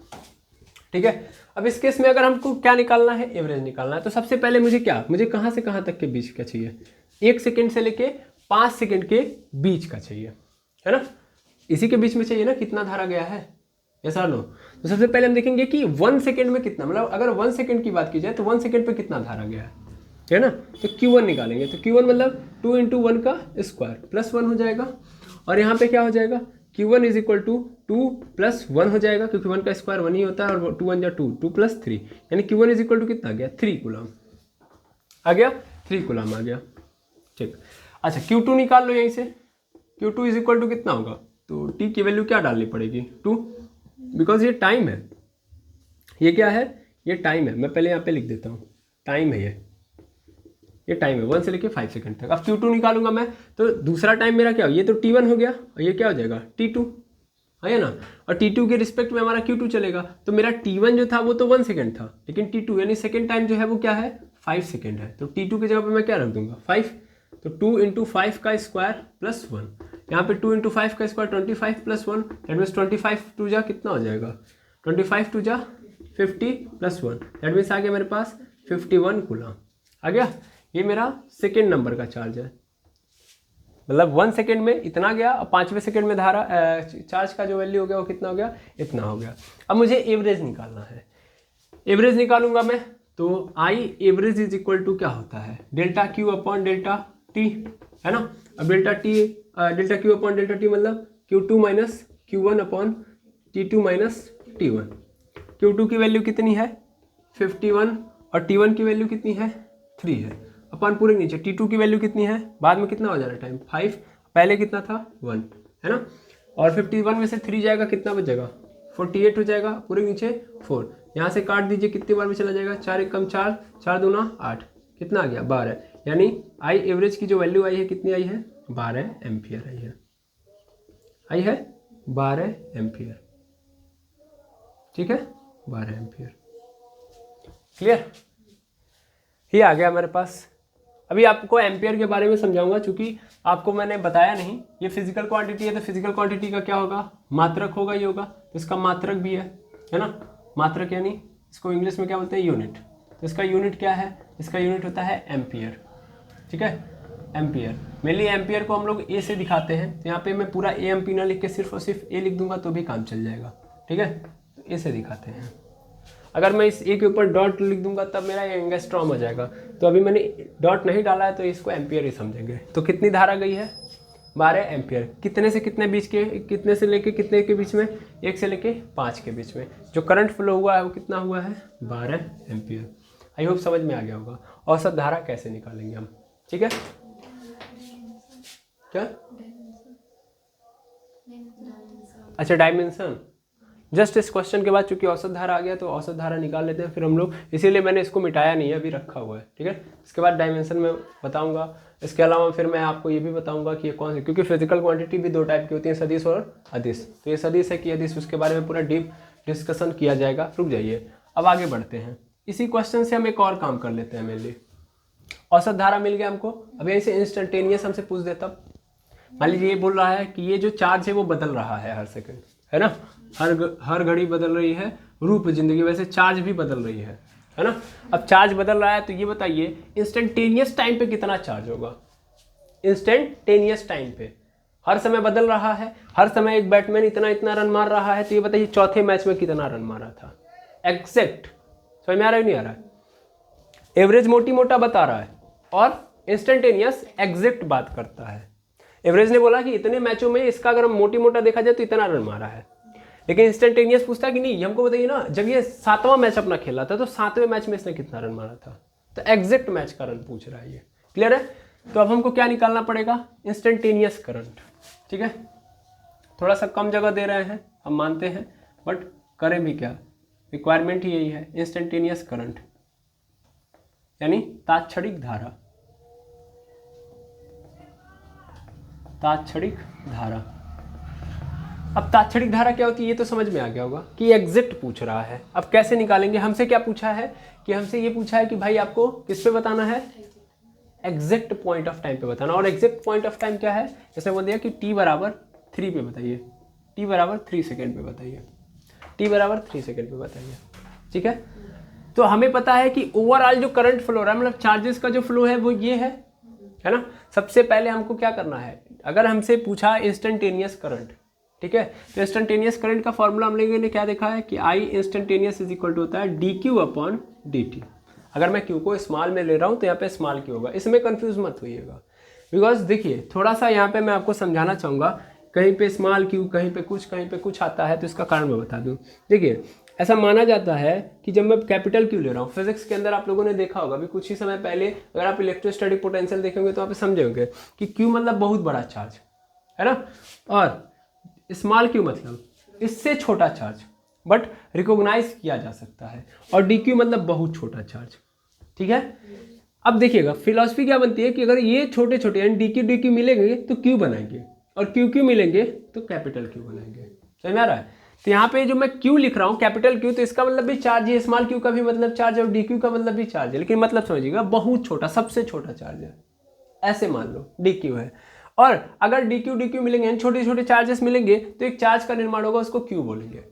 ठीक है, अब इस केस में अगर हमको क्या निकालना है, एवरेज निकालना है, तो सबसे पहले मुझे कहाँ से कहाँ तक के बीच का चाहिए, 1 सेकेंड से लेके 5 सेकेंड के बीच का चाहिए, है ना। इसी के बीच में चाहिए ना, कितना धारा गया है, ऐसा लो। तो सबसे पहले हम देखेंगे कि 1 सेकेंड में कितना, मतलब अगर 1 सेकेंड की बात की जाए तो 1 सेकेंड पे कितना धारा गया है ना। तो Q1 निकालेंगे, तो Q1 मतलब 2 × 1 का स्क्वायर प्लस 1 हो जाएगा। और यहाँ पे क्या हो जाएगा, Q1 इज इक्वल टू 2 + 1 हो जाएगा, क्योंकि 1 का स्क्वायर 1 ही होता है, और 2 × 1 = 2, 2 + 3, यानी Q1 इज इक्वल टू कितना आ गया, 3 कूलम आ गया, 3 कूलम आ गया। ठीक, अच्छा Q2 निकाल लो यहीं से। Q2 इज इक्वल टू कितना होगा, तो T की वैल्यू क्या डालनी पड़ेगी, 2, बिकॉज ये टाइम है। ये क्या है, ये टाइम है। मैं पहले यहाँ पे लिख देता हूँ, टाइम है ये टाइम है 1 से लेके 5 सेकंड तक। अब Q2 निकालूंगा मैं, तो दूसरा टाइम मेरा क्या हो, ये तो T1 हो गया, और ये क्या हो जाएगा, T2 है ना। और T2 के रिस्पेक्ट में हमारा Q2 चलेगा, तो मेरा T1 जो था वो तो 1 सेकंड था, लेकिन T2 यानी सेकंड टाइम जो है वो क्या है, 5 सेकंड है। तो T2 की जगह पे मैं क्या रख दूंगा, 5। तो 2 × 5 का स्क्वायर प्लस 1, यहाँ पे 2 × 5 का स्क्वायर 25 + 1, दैट मीन्स 25 2 जा कितना हो जाएगा, 25 2 जा 50 + 1, दैट मीन्स आ गया मेरे पास 51 कूलम आ गया। ये मेरा सेकेंड नंबर का चार्ज है, मतलब 1 सेकेंड में इतना गया, और 5वें सेकेंड में धारा चार्ज का जो वैल्यू हो गया वो कितना हो गया, इतना हो गया। अब मुझे एवरेज निकालना है, एवरेज निकालूंगा मैं, तो I average is equal to क्या होता है, ΔQ/ΔT, है ना। अब ΔQ/ΔT मतलब Q2 - Q1/T2 - T1। Q2 की वैल्यू कितनी है, 51, और T1 की वैल्यू कितनी है, 3 है, अपन पूरे नीचे। T2 की वैल्यू कितनी है, बाद में कितना हो जा रहा है टाइम, 5, पहले कितना था 1, है ना। और 51 में से 3 जाएगा, कितना बचेगा, 48 हो जाएगा, पूरे नीचे 4, यहाँ से काट दीजिए, कितनी बार में चला जाएगा, 4 × 1 = 4, 4 × 2 = 8, कितना आ गया, 12। यानी I एवरेज की जो वैल्यू आई है कितनी आई है, 12 एम्पियर आई है 12 एम्पियर, ठीक है 12 एम्पियर। क्लियर, ये आ गया हमारे पास। अभी आपको एम्पियर के बारे में समझाऊंगा, चूंकि आपको मैंने बताया नहीं, ये फिजिकल क्वांटिटी है तो फिजिकल क्वांटिटी का क्या होगा, मात्रक होगा ही होगा, तो इसका मात्रक भी है ना। मात्रक यानी इसको इंग्लिश में क्या बोलते हैं, यूनिट। तो इसका यूनिट क्या है, इसका यूनिट होता है एम्पियर, ठीक है एम्पियर। मेनली एम्पियर को हम लोग ए से दिखाते हैं, तो यहाँ पे मैं पूरा ए एम पी ना लिख के सिर्फ और सिर्फ ए लिख दूंगा तो भी काम चल जाएगा, ठीक है। तो ए से दिखाते हैं। अगर मैं इस ए के ऊपर डॉट लिख दूंगा तब मेरा एंगस्ट्रॉम हो जाएगा, तो अभी मैंने डॉट नहीं डाला है तो इसको एम्पियर ही समझेंगे। तो कितनी धारा गई है, 12 एम्पियर। कितने से कितने बीच के, कितने से लेके कितने के बीच में, 1 से लेके 5 के बीच में जो करंट फ्लो हुआ है वो कितना हुआ है, 12 एम्पियर। आई होप समझ में आ गया होगा। औसत धारा कैसे निकालेंगे हम, ठीक है। क्या, अच्छा डायमेंशन, जस्ट इस क्वेश्चन के बाद चूंकि औसत धारा आ गया तो औसत धारा निकाल लेते हैं फिर हम लोग, इसीलिए मैंने इसको मिटाया नहीं है, अभी रखा हुआ है, ठीक है। इसके बाद डायमेंशन में बताऊंगा। इसके अलावा फिर मैं आपको ये भी बताऊंगा कि ये कौन सी, क्योंकि फिजिकल क्वांटिटी भी 2 टाइप की होती है, सदिश और अदिश। तो ये सदिश है कि अदिश, उसके बारे में पूरा डीप डिस्कशन किया जाएगा। रुक जाइए, अब आगे बढ़ते हैं। इसी क्वेश्चन से हम एक और काम कर लेते हैं। मेनली औसत धारा मिल गया हमको। अब यहीं से इंस्टेंटेनियस हमसे पूछ देता, मान लीजिए ये बोल रहा है कि ये जो चार्ज है वो बदल रहा है हर सेकंड, है ना, हर घड़ी बदल रही है रूप जिंदगी, वैसे चार्ज भी बदल रही है ना। अब चार्ज बदल रहा है तो ये बताइए इंस्टेंटेनियस टाइम पे कितना चार्ज होगा। इंस्टेंटेनियस टाइम पे हर समय बदल रहा है, हर समय एक बैट्समैन इतना इतना रन मार रहा है, तो ये बताइए चौथे मैच में कितना रन मारा था एग्जैक्ट। समझ में आ रहा है नहीं आ रहा है, एवरेज मोटी मोटा बता रहा है और इंस्टेंटेनियस एग्जैक्ट बात करता है। एवरेज ने बोला कि इतने मैचों में इसका अगर हम मोटी मोटा देखा जाए तो इतना रन मारा है, लेकिन इंस्टेंटेनियस पूछता है कि नहीं हमको बताइए ना, जब ये 7वां मैच अपना खेला था तो 7वें मैच में इसने कितना रन मारा था, तो एग्जैक्ट मैच का रन पूछ रहा है ये। क्लियर है। तो अब हमको क्या निकालना पड़ेगा, इंस्टेंटेनियस करंट, ठीक है। थोड़ा सा कम जगह दे रहे हैं हम मानते हैं, बट करें भी क्या, रिक्वायरमेंट ही यही है, इंस्टेंटेनियस करंट यानी तात्क्षणिक धारा। तात्क्षणिक धारा, अब तात्क्षणिक धारा क्या होती है ये तो समझ में आ गया होगा कि एग्जैक्ट पूछ रहा है। अब कैसे निकालेंगे, हमसे क्या पूछा है कि हमसे ये पूछा है कि भाई आपको किस पे बताना है, एग्जैक्ट पॉइंट ऑफ टाइम पे बताना। और एग्जैक्ट पॉइंट ऑफ टाइम क्या है, जैसे बोल दिया कि t बराबर 3 पे बताइए, t बराबर 3 सेकेंड पे बताइए, t बराबर 3 सेकेंड पे बताइए, ठीक है। तो हमें पता है कि ओवरऑल जो करंट फ्लो हो रहा है, मतलब चार्जेस का जो फ्लो है वो ये है ना। सबसे पहले हमको क्या करना है, अगर हमसे पूछा इंस्टेंटेनियस करंट, ठीक है, तो इंस्टेंटेनियस करंट का फॉर्मूला हम लोगों ने क्या देखा है कि आई इंस्टेंटेनियस इज इक्वल टू होता है D Q upon D T. अगर मैं क्यू को स्मॉल में ले रहा हूँ तो यहाँ पे स्मॉल क्यू होगा, इसमें कंफ्यूज मत होइएगा, बिकॉज देखिए थोड़ा सा यहाँ पे मैं आपको समझाना चाहूँगा, कहीं पे स्मॉल क्यू कहीं पे कुछ आता है, तो इसका कारण मैं बता दूँ। देखिए ऐसा माना जाता है कि जब मैं कैपिटल क्यू ले रहा हूँ, फिजिक्स के अंदर आप लोगों ने देखा होगा अभी कुछ ही समय पहले, अगर आप इलेक्ट्रोस्टैटिक पोटेंशियल देखेंगे तो आप समझेंगे कि क्यू मतलब बहुत बड़ा चार्ज है ना, और स्मॉल क्यू मतलब इससे छोटा चार्ज बट रिकॉग्नाइज किया जा सकता है, और डी क्यू मतलब बहुत छोटा चार्ज, ठीक है। अब देखिएगा फिलॉसफी क्या बनती है कि अगर ये छोटे छोटे यानी डी क्यू मिलेंगे तो क्यू बनाएंगे, और क्यू मिलेंगे तो कैपिटल क्यू बनाएंगे। समझ में आ रहा है। तो यहाँ पे जो मैं क्यू लिख रहा हूँ कैपिटल क्यू, तो इसका मतलब भी चार्ज है, स्मॉल क्यू का भी मतलब चार्ज है, और डी क्यू का मतलब भी चार्ज है, लेकिन मतलब समझिएगा बहुत छोटा, सबसे छोटा चार्ज है, ऐसे मान लो डी क्यू है। और अगर डी क्यू मिलेंगे, छोटे छोटे चार्जेस मिलेंगे तो एक चार्ज का निर्माण होगा, उसको क्यू बोलेंगे,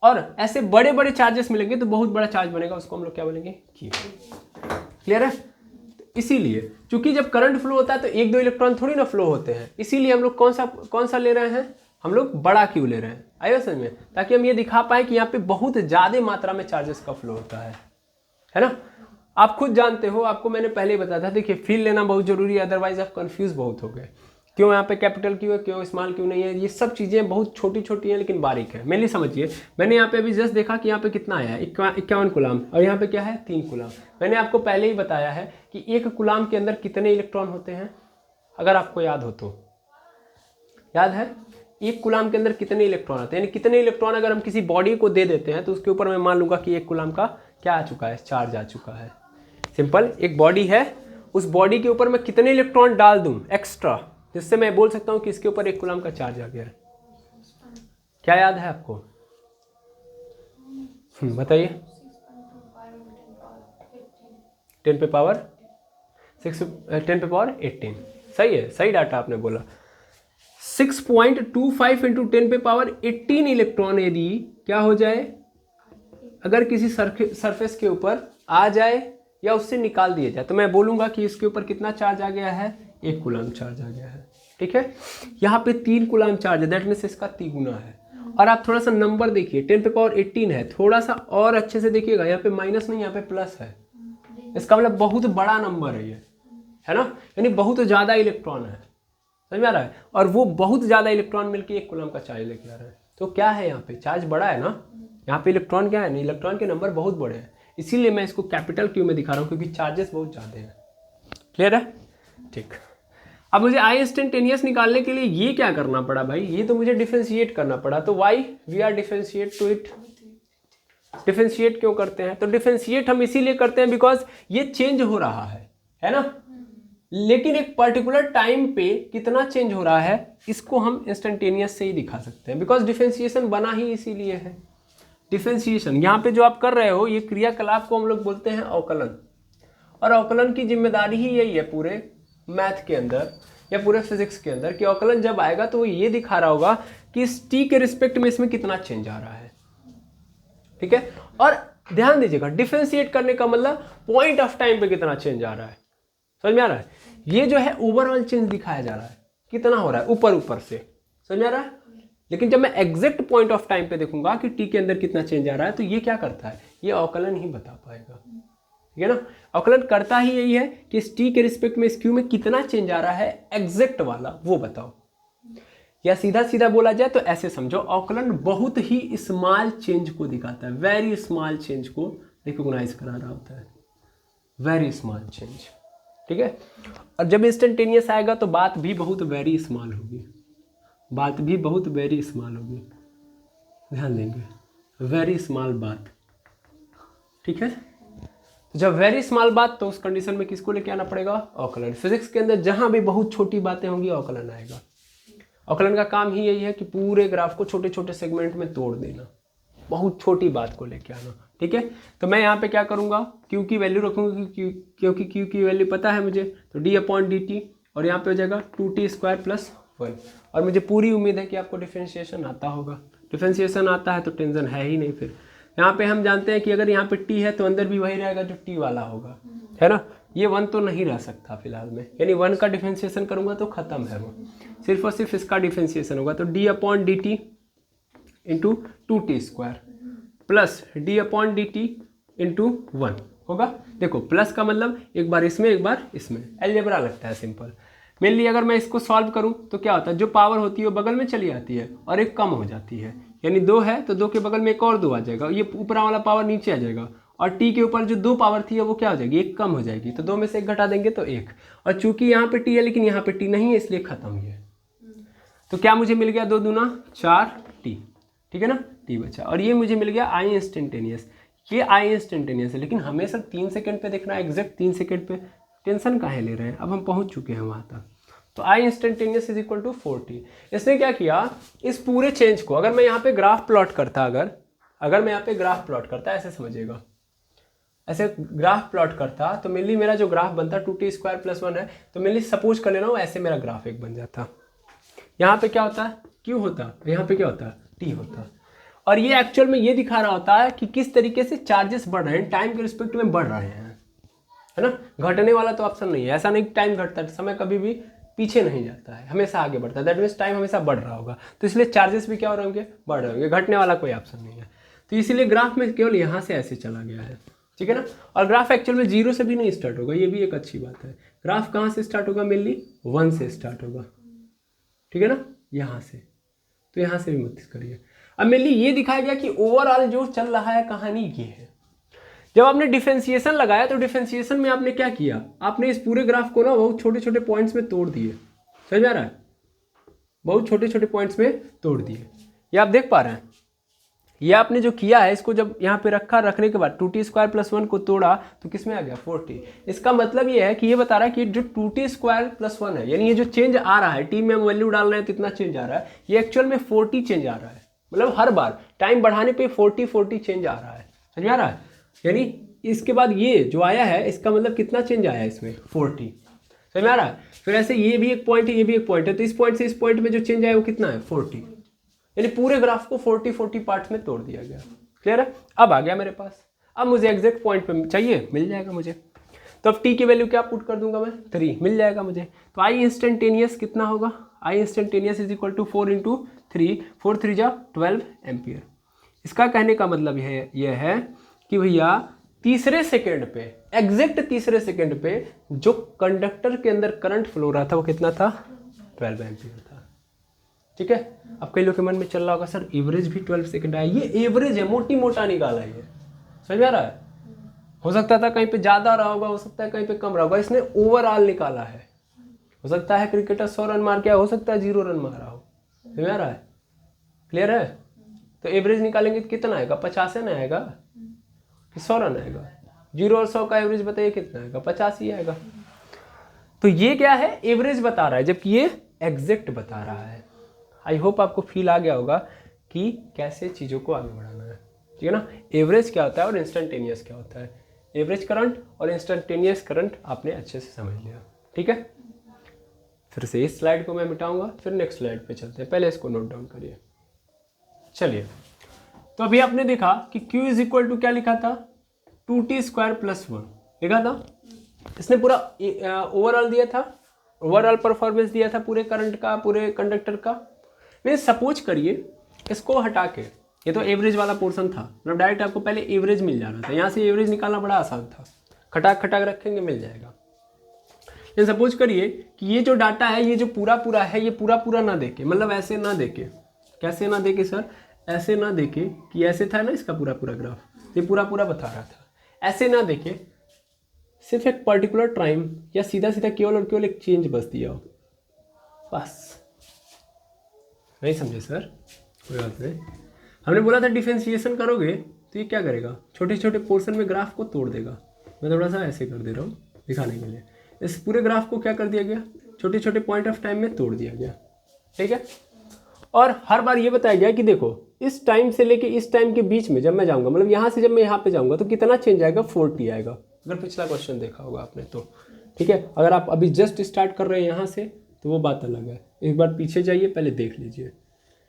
और ऐसे बड़े बड़े चार्जेस मिलेंगे तो बहुत बड़ा चार्ज बनेगा, उसको हम लोग क्या बोलेंगे, क्यू। क्लियर है। इसीलिए चूंकि जब करंट फ्लो होता है तो 1-2 इलेक्ट्रॉन थोड़ी ना फ्लो होते हैं, इसीलिए हम लोग कौन सा ले रहे हैं, हम लोग बड़ा क्यू ले रहे हैं। आइए समझ में, ताकि हम ये दिखा पाए कि यहाँ पे बहुत ज़्यादा मात्रा में चार्जेस का फ्लो होता है ना। आप खुद जानते हो, आपको मैंने पहले ही बताया था, देखिए फील लेना बहुत जरूरी है, अदरवाइज आप कंफ्यूज बहुत हो गए, क्यों यहाँ पे कैपिटल क्यू है, क्यों स्मॉल क्यू नहीं है। ये सब चीज़ें बहुत छोटी छोटी हैं लेकिन बारीक है। मेनली समझिए, मैंने यहाँ पे अभी जस्ट देखा कि यहाँ पे कितना आया है 51 कूलाम, और यहाँ पे क्या है 3 कूलाम। मैंने आपको पहले ही बताया है कि 1 कूलाम के अंदर कितने इलेक्ट्रॉन होते हैं, अगर आपको याद हो तो, याद है 1 कूलाम के अंदर कितने इलेक्ट्रॉन आते हैं, यानी कितने इलेक्ट्रॉन अगर हम किसी बॉडी को दे देते हैं तो उसके ऊपर मैं मान लूंगा कि 1 कूलाम का क्या आ चुका है, चार्ज आ चुका है। सिंपल, एक बॉडी है, उस बॉडी के ऊपर मैं कितने इलेक्ट्रॉन डाल दूं एक्स्ट्रा, जिससे मैं बोल सकता हूँ कि इसके ऊपर 1 कूलम का चार्ज आ गया है। क्या याद है आपको? बताइए। 10 पे पावर 18। सही है, सही डाटा आपने बोला। 6.25 इंटू 10 पे पावर 18 इलेक्ट्रॉन यदि क्या हो जाए, अगर किसी सरफेस के ऊपर आ जाए या उससे निकाल दिया जाए, तो मैं बोलूंगा कि इसके ऊपर कितना चार्ज आ गया है, 1 कूलम चार्ज आ गया है। ठीक है, यहाँ पे 3 कूलम चार्ज है, दैट मीन्स इसका 3 गुना है। और आप थोड़ा सा नंबर देखिए, 10 पे पावर 18 है, थोड़ा सा और अच्छे से देखिएगा, यहाँ पे माइनस नहीं, यहाँ पे प्लस है। इसका मतलब बहुत बड़ा नंबर है ये, है ना, यानी बहुत ज़्यादा इलेक्ट्रॉन है। समझ में आ रहा है? और वो बहुत ज़्यादा इलेक्ट्रॉन मिलकर 1 कूलम का चार्ज लेके आ रहा है। तो क्या है, यहाँ पे चार्ज बड़ा है ना, यहाँ पे इलेक्ट्रॉन क्या है, इलेक्ट्रॉन के नंबर बहुत बड़े हैं, इसीलिए मैं इसको कैपिटल क्यू में दिखा रहा हूँ, क्योंकि चार्जेस बहुत ज़्यादा हैं। क्लियर है? ठीक। अब मुझे आई इंस्टेंटेनियस निकालने के लिए ये क्या करना पड़ा भाई, ये तो मुझे डिफरेंशिएट करना पड़ा। तो why we are differentiate to it. Differentiate क्यों करते हैं? तो डिफरेंशिएट हम इसीलिए करते हैं बिकॉज ये चेंज हो रहा है ना, लेकिन एक पर्टिकुलर टाइम पे कितना चेंज हो रहा है इसको हम इंस्टेंटेनियस से ही दिखा सकते हैं, बिकॉज डिफरेंशिएशन बना ही इसीलिए है। डिफरेंशिएशन यहाँ पे जो आप कर रहे हो, ये क्रियाकलाप को हम लोग बोलते हैं अवकलन, और अवकलन की जिम्मेदारी ही यही है पूरे मैथ के अंदर या पूरे फिजिक्स के अंदर, कि अवकलन जब आएगा तो वो ये दिखा रहा होगा कि इस टी के रिस्पेक्ट में इसमें कितना चेंज आ रहा है। ठीक है, और ध्यान दीजिएगा, डिफरेंशिएट करने का मतलब पॉइंट ऑफ टाइम पे कितना चेंज आ रहा है। समझ में आ रहा है? ये जो है ओवरऑल चेंज दिखाया जा रहा है, कितना हो रहा है ऊपर ऊपर से। समझ में आ रहा है? लेकिन जब मैं एग्जैक्ट पॉइंट ऑफ टाइम पे देखूंगा कि टी के अंदर कितना चेंज आ रहा है, तो ये क्या करता है, ये अवकलन ही बता पाएगा। ठीक है ना, अवकलन करता ही यही है कि इस टी के रिस्पेक्ट में इस क्यू में कितना चेंज आ रहा है, एग्जैक्ट वाला वो बताओ। या सीधा सीधा बोला जाए तो ऐसे समझो, अवकलन बहुत ही स्मॉल चेंज को दिखाता है, वेरी स्मॉल चेंज को रिकॉग्नाइज करा रहा होता है, वेरी स्मॉल चेंज। ठीक है, और जब इंस्टेंटेनियस आएगा तो बात भी बहुत वेरी स्मॉल होगी, बात भी बहुत वेरी स्मॉल होगी, ध्यान देंगे, वेरी स्मॉल बात। ठीक है, तो जब वेरी स्मॉल बात, तो उस कंडीशन में किसको लेके आना पड़ेगा, अवकलन। फिजिक्स के अंदर जहां भी बहुत छोटी बातें होंगी अवकलन आएगा। अवकलन का काम ही यही है कि पूरे ग्राफ को छोटे छोटे सेगमेंट में तोड़ देना, बहुत छोटी बात को लेके आना। ठीक है, तो मैं यहाँ पे क्या करूँगा, क्यू की वैल्यू रखूँगा, क्योंकि क्यू की वैल्यू पता है मुझे, तो डी अपॉन डी टी, और यहाँ पे हो जाएगा 2t² + 1। और मुझे पूरी उम्मीद है कि आपको डिफरेंशिएशन आता होगा। डिफरेंशिएशन आता है तो टेंशन है ही नहीं। फिर यहाँ पे हम जानते हैं कि अगर यहाँ पे t है तो अंदर भी वही रहेगा जो t वाला होगा, है ना। ये 1 तो नहीं रह सकता फिलहाल में, यानी 1 का डिफरेंशिएशन करूँगा तो ख़त्म है वो, सिर्फ और सिर्फ इसका डिफरेंशिएशन होगा। तो D upon D T into 2t² plus D upon D T into 1 होगा। देखो प्लस का मतलब एक बार इसमें एक बार इसमें, अलजेब्रा लगता है सिंपल। मेनली अगर मैं इसको सॉल्व करूं तो क्या होता है, जो पावर होती है वो बगल में चली आती है और एक कम हो जाती है, यानी 2 है तो 2 के बगल में एक और 2 आ जाएगा, ये ऊपर वाला पावर नीचे आ जाएगा, और टी के ऊपर जो 2 पावर थी वो क्या हो जाएगी, एक कम हो जाएगी, तो 2 में से 1 घटा देंगे तो 1। और चूंकि यहाँ पे टी है लेकिन यहाँ पे टी नहीं है, इसलिए खत्म ही है। तो क्या मुझे मिल गया, 2 दूना 4t, ठीक है ना, टी बचा। और ये मुझे मिल गया आई इंस्टेंटेनियस। ये आई इंस्टेंटेनियस है, लेकिन हमें सर 3 सेकंड पे देखना है, एग्जैक्ट 3 सेकंड पे, टेंशन काहे ले रहे हैं, अब हम पहुंच चुके हैं वहां तक। तो I instantaneous is equal to 4t। इसने क्या किया, इस पूरे चेंज को अगर मैं यहाँ पे ग्राफ प्लॉट करता, अगर मैं यहाँ पे ग्राफ प्लॉट करता, ऐसे समझिएगा, ऐसे ग्राफ प्लॉट करता तो मेनली मेरा जो ग्राफ बनता 2t² + 1 है, तो मेनली सपोज कर लेना ऐसे मेरा ग्राफ एक बन जाता। यहाँ पे क्या होता है, q होता, यहाँ पे क्या होता है, t होता। और ये एक्चुअल में ये दिखा रहा होता है कि किस तरीके से चार्जेस बढ़ रहे हैं, टाइम के रिस्पेक्ट में बढ़ रहे हैं, है ना। घटने वाला तो ऑप्शन नहीं है, ऐसा नहीं टाइम घटता है, समय कभी भी पीछे नहीं जाता है, हमेशा आगे बढ़ता है, दैट मीन्स टाइम हमेशा बढ़ रहा होगा, तो इसलिए चार्जेस भी क्या हो रहे होंगे, बढ़ रहे होंगे, घटने वाला कोई ऑप्शन नहीं है। तो इसीलिए ग्राफ में केवल यहाँ से ऐसे चला गया है, ठीक है ना। और ग्राफ एक्चुअल में 0 से भी नहीं स्टार्ट होगा, ये भी एक अच्छी बात है। ग्राफ कहाँ से स्टार्ट होगा, मेनली 1 से स्टार्ट होगा, ठीक है ना, यहाँ से। तो यहाँ से भी मत करिए। अब मेनली ये दिखाया गया कि ओवरऑल जो चल रहा है कहानी ये है। जब आपने डिफरेंशिएशन लगाया तो डिफरेंशिएशन में आपने क्या किया, आपने इस पूरे ग्राफ को ना बहुत छोटे छोटे पॉइंट्स में तोड़ दिए, समझ आ रहा है, बहुत छोटे छोटे पॉइंट्स में तोड़ दिए। ये आप देख पा रहे हैं, ये आपने जो किया है इसको जब यहाँ पे रखा, रखने के बाद 2t² + 1 को तोड़ा तो किस में आ गया 40। इसका मतलब ये है कि ये बता रहा है कि जो 2t² + 1 है, यानी ये जो चेंज आ रहा है, टी में हम वैल्यू डाल रहे हैं तो इतना चेंज आ रहा है, ये एक्चुअल में 40 चेंज आ रहा है। मतलब हर बार टाइम बढ़ाने पे 40 चेंज आ रहा है, समझ में आ रहा है। यानी इसके बाद ये जो आया है इसका मतलब कितना चेंज आया है इसमें 40, समझ में आ रहा है। फिर ऐसे ये भी एक पॉइंट है, ये भी एक पॉइंट है, तो इस पॉइंट से इस पॉइंट में जो चेंज आया वो कितना है 40, यानी पूरे ग्राफ को 40 पार्ट्स में तोड़ दिया गया। क्लियर है। अब आ गया मेरे पास, अब मुझे एग्जैक्ट पॉइंट पे चाहिए, मिल जाएगा मुझे। तो अब t की वैल्यू क्या पुट कर दूंगा मैं 3, मिल जाएगा मुझे। तो आई इंस्टेंटेनियस कितना होगा, I instantaneous is equal to 4 × 3, 4 3 जा 12 एम्पियर। इसका कहने का मतलब यह है कि भैया तीसरे सेकंड पे, एग्जैक्ट तीसरे सेकंड पे जो कंडक्टर के अंदर करंट फ्लो रहा था वो कितना था 12 एम्पियर था। ठीक है। अब कई लोग के मन में चल रहा होगा सर एवरेज भी 12 सेकंड आया, ये एवरेज है, मोटी मोटा निकाला है, समझ में आ रहा है। हो सकता था कहीं पे ज़्यादा रहा होगा, हो सकता है कहीं पे कम रहा होगा, इसने ओवरऑल निकाला है। हो सकता है क्रिकेटर 100 रन मार के, हो सकता है 0 रन मारा हो, समझ में आ रहा है। क्लियर है। तो एवरेज निकालेंगे तो कितना आएगा 50 ना आएगा कि 100 रन आएगा। 0 और 100 का एवरेज बताइए कितना आएगा 50 ही आएगा। तो ये क्या है एवरेज बता रहा है, जबकि ये एग्जैक्ट बता रहा है। आई होप आपको फील आ गया होगा कि कैसे चीज़ों को आगे बढ़ाना है, ठीक है ना। एवरेज क्या होता है और इंस्टेंटेनियस क्या होता है, एवरेज करंट और इंस्टेंटेनियस करंट आपने अच्छे से समझ लिया, ठीक है। फिर से इस स्लाइड को मैं मिटाऊंगा, फिर नेक्स्ट स्लाइड पे चलते हैं, पहले इसको नोट डाउन करिए। चलिए, तो अभी आपने देखा कि Q इज इक्वल टू क्या लिखा था 2t² + 1 लिखा था। इसने पूरा ओवरऑल दिया था, ओवरऑल परफॉर्मेंस दिया था पूरे करंट का, पूरे कंडक्टर का। मैं सपोज करिए इसको हटा के, ये तो एवरेज वाला पोर्शन था, मतलब डायरेक्ट आपको पहले एवरेज मिल जाना था, यहाँ से एवरेज निकालना बड़ा आसान था, खटाक खटाक रखेंगे मिल जाएगा। लेकिन सपोज करिए कि ये जो डाटा है ये जो पूरा पूरा है, ये पूरा पूरा ना देके, मतलब ऐसे ना देके, कैसे ना देके सर, ऐसे ना देके कि ऐसे था ना इसका पूरा पूरा ग्राफ, ये पूरा पूरा बता रहा था, ऐसे ना देके सिर्फ एक पर्टिकुलर टाइम या सीधा सीधा केवल और केवल एक चेंज बस दिया हो, बस। नहीं समझे सर, कोई बात नहीं। हमने बोला था डिफरेंशिएशन करोगे तो ये क्या करेगा, छोटे छोटे पोर्शन में ग्राफ को तोड़ देगा। मैं थोड़ा सा ऐसे कर दे रहा हूँ दिखाने के लिए। इस पूरे ग्राफ को क्या कर दिया गया, छोटे छोटे पॉइंट ऑफ टाइम में तोड़ दिया गया, ठीक है। और हर बार ये बताया गया कि देखो इस टाइम से लेके इस टाइम के बीच में जब मैं जाऊँगा, मतलब यहाँ से जब मैं यहाँ पे जाऊँगा तो कितना चेंज आएगा 40 आएगा, अगर पिछला क्वेश्चन देखा होगा आपने तो, ठीक है। अगर आप अभी जस्ट स्टार्ट कर रहे हैं यहाँ से तो वो बात अलग है, एक बार पीछे जाइए पहले देख लीजिए,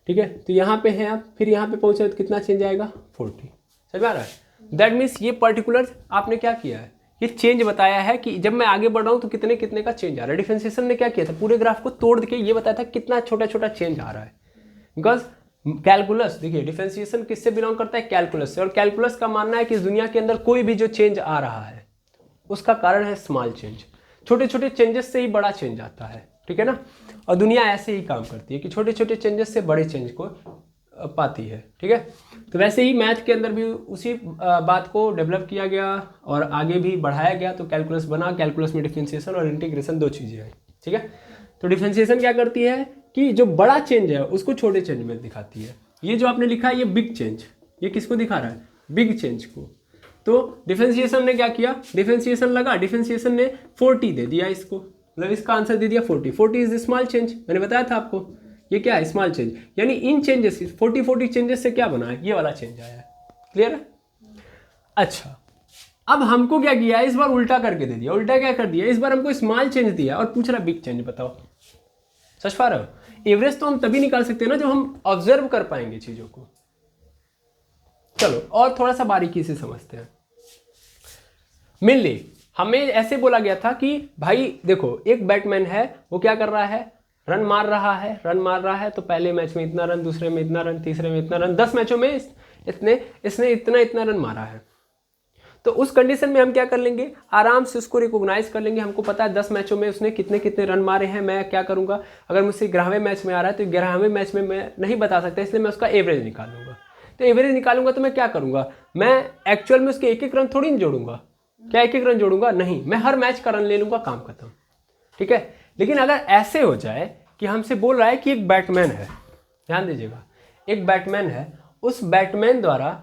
ठीक है। तो यहाँ पे हैं आप, फिर यहाँ पे पहुँचे तो कितना चेंज आएगा 40, समझ आ रहा है। दैट मीन्स ये पर्टिकुलर आपने क्या किया है, ये चेंज बताया है कि जब मैं आगे बढ़ रहा हूँ तो कितने कितने का चेंज आ रहा है। डिफरेंशिएशन ने क्या किया था, पूरे ग्राफ को तोड़ के ये बताया था कितना छोटा छोटा चेंज आ रहा है। बिकॉज कैलकुलस, देखिए डिफरेंशिएशन किससे बिलोंग करता है, कैलकुलस से, और कैलकुलस का मानना है कि इस दुनिया के अंदर कोई भी जो चेंज आ रहा है उसका कारण है स्मॉल चेंज, छोटे छोटे चेंजेस से ही बड़ा चेंज आता है, ठीक है ना। और दुनिया ऐसे ही काम करती है कि छोटे छोटे चेंजेस से बड़े चेंज को पाती है, ठीक है। तो वैसे ही मैथ के अंदर भी उसी बात को डेवलप किया गया और आगे भी बढ़ाया गया, तो कैलकुलस बना। कैलकुलस में डिफरेंशिएशन और इंटीग्रेशन दो चीज़ें हैं, ठीक है। तो डिफरेंशिएशन क्या करती है कि जो बड़ा चेंज है उसको छोटे चेंज में दिखाती है। ये जो आपने लिखा है ये बिग चेंज, ये किसको दिखा रहा है, बिग चेंज को। तो डिफरेंशिएशन ने क्या किया, डिफरेंशिएशन लगा, डिफरेंशिएशन ने 40 दे दिया इसको, मतलब इसका आंसर दे दिया 40। 40 इज स्मॉल चेंज, मैंने बताया था आपको ये क्या है स्मॉल चेंज, यानी इन चेंजेस 40 चेंजेस से क्या बना है, ये वाला चेंज आया है। क्लियर है। अच्छा, अब हमको क्या किया है, इस बार उल्टा करके दे दिया। उल्टा क्या कर दिया, इस बार हमको स्मॉल चेंज दिया और पूछ रहा बिग चेंज बताओ। सच पा रहे हो, एवरेज तो हम तभी निकाल सकते हैं ना जब हम ऑब्जर्व कर पाएंगे चीजों को। चलो और थोड़ा सा बारीकी से समझते हैं। मेनली हमें ऐसे बोला गया था कि भाई देखो एक बैटमैन है, वो क्या कर रहा है, रन मार रहा है। तो पहले मैच में इतना रन, दूसरे में इतना रन, तीसरे में इतना रन, 10 मैचों में इसने इतना रन मारा है। तो उस कंडीशन में हम क्या कर लेंगे, आराम से उसको रिकॉग्नाइज कर लेंगे। हमको पता है 10 मैचों में उसने कितने कितने रन मारे हैं। मैं क्या करूंगा, अगर मुझसे 11वें मैच में आ रहा है तो 11वें मैच में मैं नहीं बता सकता, इसलिए मैं उसका एवरेज निकालूंगा। तो एवरेज निकालूंगा तो मैं क्या करूंगा, मैं एक्चुअल में उसके एक एक रन थोड़ी नहीं जोड़ूंगा। क्या एक एक रन जोड़ूंगा, नहीं, मैं हर मैच का रन ले लूंगा, काम खत्म, ठीक है। लेकिन अगर ऐसे हो जाए कि हमसे बोल रहा है कि एक बैटमैन है, ध्यान दीजिएगा, एक बैटमैन है उस बैट्समैन द्वारा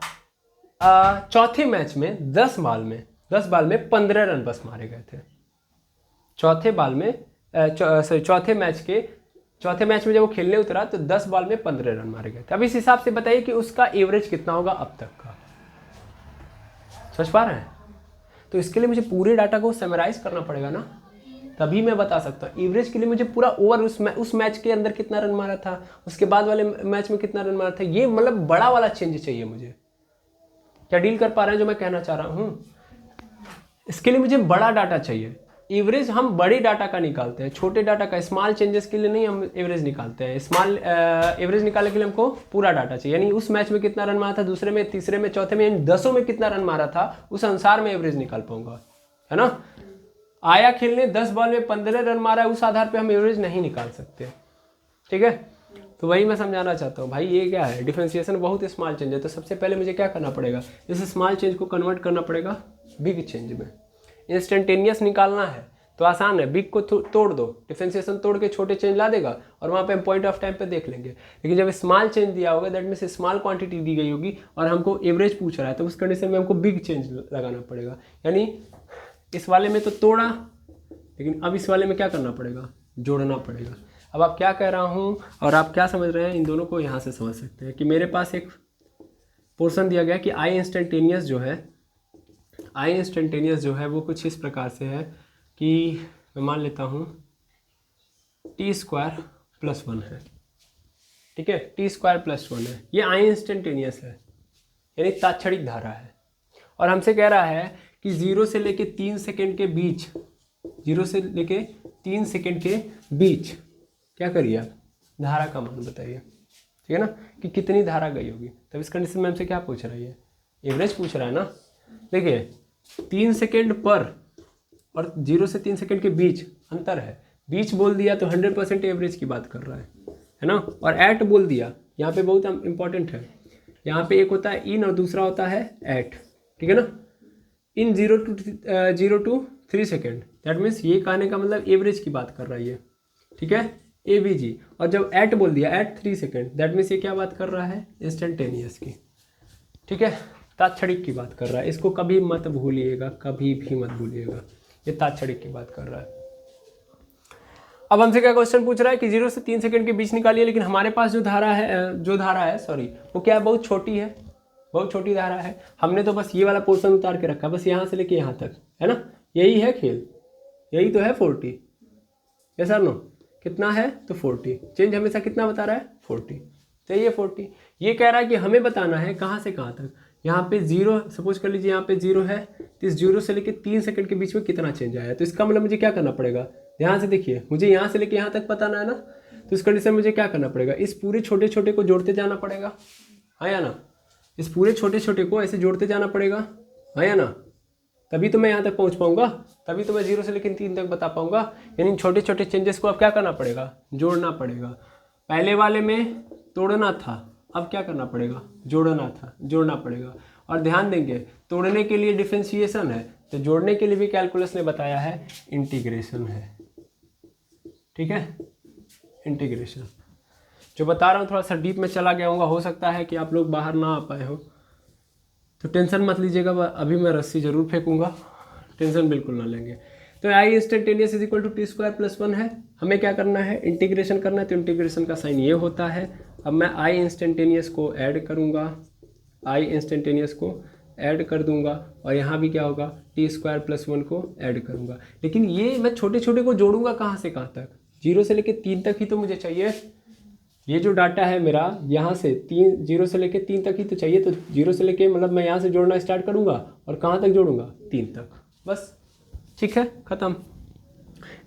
चौथे मैच में 10 बॉल में 15 रन बस मारे गए थे। चौथे मैच में जब वो खेलने उतरा तो 10 बॉल में 15 रन मारे गए थे। अब इस हिसाब से बताइए कि उसका एवरेज कितना होगा अब तक का। समझ पा रहे हैं? तो इसके लिए मुझे पूरे डाटा को समराइज करना पड़ेगा ना, तभी मैं बता सकता हूँ। एवरेज के लिए मुझे पूरा ओवर उस मैच के अंदर कितना रन मारा था, उसके बाद वाले मैच में कितना रन मारा था, ये मतलब बड़ा वाला चेंज चाहिए मुझे। क्या डील कर पा रहे हैं जो मैं कहना चाह रहा हूँ? इसके लिए मुझे बड़ा डाटा चाहिए। एवरेज हम बड़ी डाटा का निकालते हैं, छोटे डाटा का, स्मॉल चेंजेस के लिए नहीं हम एवरेज निकालते हैं। स्मॉल एवरेज निकालने के लिए हमको पूरा डाटा चाहिए, यानी उस मैच में कितना रन मारा था, दूसरे में, तीसरे में, चौथे में, इन 10 में कितना रन मारा था, उस अनुसार मैं एवरेज निकाल पाऊंगा, है ना। आया खेलने 10 बॉल में 15 रन मारा है, उस आधार पे हम एवरेज नहीं निकाल सकते। ठीक है, तो वही मैं समझाना चाहता हूँ भाई। ये क्या है, डिफरेंशिएशन बहुत स्मॉल चेंज है। तो सबसे पहले मुझे क्या करना पड़ेगा, इस स्मॉल चेंज को कन्वर्ट करना पड़ेगा बिग चेंज में। इंस्टेंटेनियस निकालना है तो आसान है, बिग को तोड़ दो, डिफरेंशिएशन तोड़ के छोटे चेंज ला देगा और वहाँ पे हम पॉइंट ऑफ टाइम पे देख लेंगे। लेकिन जब स्मॉल चेंज दिया होगा, दैट मीन्स स्मॉल क्वांटिटी दी गई होगी और हमको एवरेज पूछ रहा है, तो उस कंडीशन में हमको बिग चेंज लगाना पड़ेगा। यानी इस वाले में तो तोड़ा, लेकिन अब इस वाले में क्या करना पड़ेगा, जोड़ना पड़ेगा। अब आप क्या कह रहा हूँ और आप क्या समझ रहे हैं, इन दोनों को यहाँ से समझ सकते हैं कि मेरे पास एक पोर्शन दिया गया कि आई इंस्टेंटेनियस जो है वो कुछ इस प्रकार से है कि मैं मान लेता हूँ t² + 1 है। ठीक है, t² + 1 है, ये आई इंस्टेंटेनियस है, यानी तात्क्षणिक धारा है। और हमसे कह रहा है कि 0 से लेके 3 सेकेंड के बीच, 0 से लेके 3 सेकेंड के बीच क्या करिए आप, धारा का मान बताइए। ठीक है ना, कि कितनी धारा गई होगी। तब इस कंडीशन में हमसे क्या पूछ रहा है, एवरेज पूछ रहा है ना। देखिए 3 सेकेंड पर और 0 से 3 सेकेंड के बीच अंतर है, बीच बोल दिया तो 100% एवरेज की बात कर रहा है ना। और एट बोल दिया, यहाँ पे बहुत इंपॉर्टेंट है, यहाँ पे एक होता है इन और दूसरा होता है एट। ठीक है ना, इन 0 to 3 सेकेंड, दैट मीन्स ये कहने का मतलब एवरेज की बात कर रहा है ये। ठीक है, AVG। और जब एट बोल दिया, एट 3 सेकेंड, दैट मीन्स ये क्या बात कर रहा है, इंस्टेंटेनियस की। ठीक है, तात्क्षणिक की बात कर रहा है। इसको कभी मत भूलिएगा, कभी भी मत भूलिएगा, ये तात्क्षणिक की बात कर रहा है। अब हमसे क्या क्वेश्चन पूछ रहा है कि 0 से 3 सेकेंड के बीच निकालिए, लेकिन हमारे पास जो धारा है वो क्या है, बहुत छोटी है, बहुत छोटी धारा है। हमने तो बस ये वाला पोर्शन उतार के रखा है, बस यहाँ से लेके यहाँ तक, है ना। यही है खेल, यही तो है 40। यस और नो, कितना है तो 40। चेंज हमेशा कितना बता रहा है, 40। तो ये 40, ये कह रहा है कि हमें बताना है कहाँ से कहाँ तक। यहाँ पे 0, सपोज कर लीजिए यहाँ पे 0 है, तो इस 0 से लेके 3 सेकंड के बीच में कितना चेंज आया। तो इसका मतलब मुझे क्या करना पड़ेगा, ध्यान से देखिए, मुझे यहाँ से लेके यहाँ तक बताना है ना। तो इस कंडीशन में मुझे क्या करना पड़ेगा, इस पूरे छोटे छोटे को जोड़ते जाना पड़ेगा, हाँ या ना। इस पूरे छोटे छोटे को ऐसे जोड़ते जाना पड़ेगा, हाँ या ना। तभी तो मैं यहाँ तक पहुँच पाऊँगा, तभी तो मैं 0 से लेकर 3 तक बता पाऊँगा। यानी छोटे छोटे चेंजेस को अब क्या करना पड़ेगा, जोड़ना पड़ेगा। पहले वाले में तोड़ना था, अब क्या करना पड़ेगा, जोड़ना पड़ेगा। और ध्यान देंगे, तोड़ने के लिए डिफरेंशिएशन है, तो जोड़ने के लिए भी कैलकुलस ने बताया है इंटीग्रेशन है। ठीक है, इंटीग्रेशन जो बता रहा हूँ थोड़ा सा डीप में चला गया हूँ, हो सकता है कि आप लोग बाहर ना आ पाए हो, तो टेंशन मत लीजिएगा। अभी मैं रस्सी जरूर फेंकूंगा, टेंशन बिल्कुल ना लेंगे। तो I instantaneous is equal to t² + 1 है। हमें क्या करना है, इंटीग्रेशन करना है, तो इंटीग्रेशन का साइन ये होता है। अब मैं आई इंस्टेंटेनियस को ऐड करूँगा, आई इंस्टेंटेनियस को ऐड कर दूंगा, और यहाँ भी क्या होगा, t² + 1 को ऐड करूँगा। लेकिन ये मैं छोटे छोटे को जोड़ूंगा कहाँ से कहाँ तक, 0 से लेके 3 तक ही तो मुझे चाहिए। ये जो डाटा है मेरा, यहाँ से 0 से लेके 3 तक ही तो चाहिए। तो 0 से लेके मतलब मैं यहाँ से जोड़ना स्टार्ट करूँगा और कहाँ तक जोड़ूंगा, 3 तक, बस। ठीक है, ख़त्म।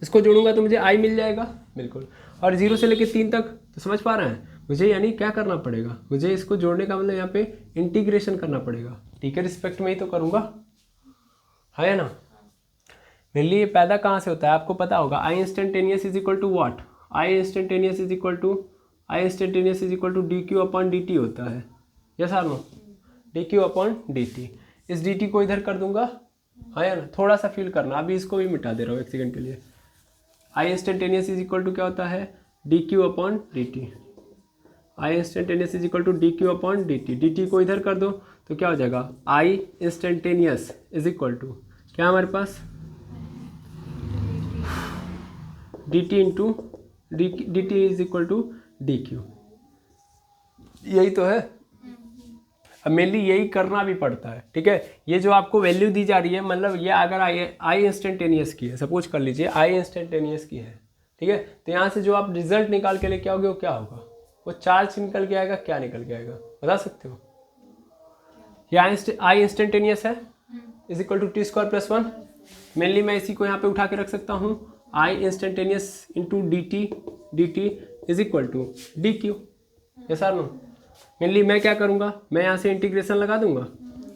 इसको जोड़ूंगा तो मुझे आई मिल जाएगा, बिल्कुल। और 0 से लेके 3 तक, तो समझ पा रहे हैं मुझे, यानी क्या करना पड़ेगा, मुझे इसको जोड़ने का मतलब यहाँ पे इंटीग्रेशन करना पड़ेगा। टी के रिस्पेक्ट में ही तो करूँगा, है ना। मेरे लिए पैदा कहाँ से होता है आपको पता होगा, I instantaneous is equal to what, I instantaneous is equal to dq/dt होता है। यस और नो, dq/dt। इस dt को इधर कर दूंगा, है ना। थोड़ा सा फील करना, अभी इसको भी मिटा दे रहा हूँ 1 सेकंड के लिए। I instantaneous is equal to क्या होता है, dq/dt। I instantaneous is equal to D Q upon D T. D T को इधर कर दो तो क्या हो जाएगा, I instantaneous is equal to क्या हमारे पास D T into D T is equal to D Q. यही तो है। अब मेनली यही करना भी पड़ता है, ठीक है। ये जो आपको वैल्यू दी जा रही है, मतलब ये अगर आई इंस्टेंटेनियस की है, सपोज कर लीजिए आई इंस्टेंटेनियस की है, ठीक है, तो यहाँ से जो आप रिजल्ट निकाल के लेके आओगे वो क्या होगा, वो चार्ज निकल के आएगा, क्या निकल के आएगा बता सकते हो? ये आई इंस्टेंटेनियस है is equal to T square plus 1। Mainly मैं इसी को यहाँ पे उठा के रख सकता हूँ, I instantaneous into D T is equal to D Q. Yes और नो? मेनली मैं क्या करूँगा, मैं यहाँ से इंटीग्रेशन लगा दूंगा,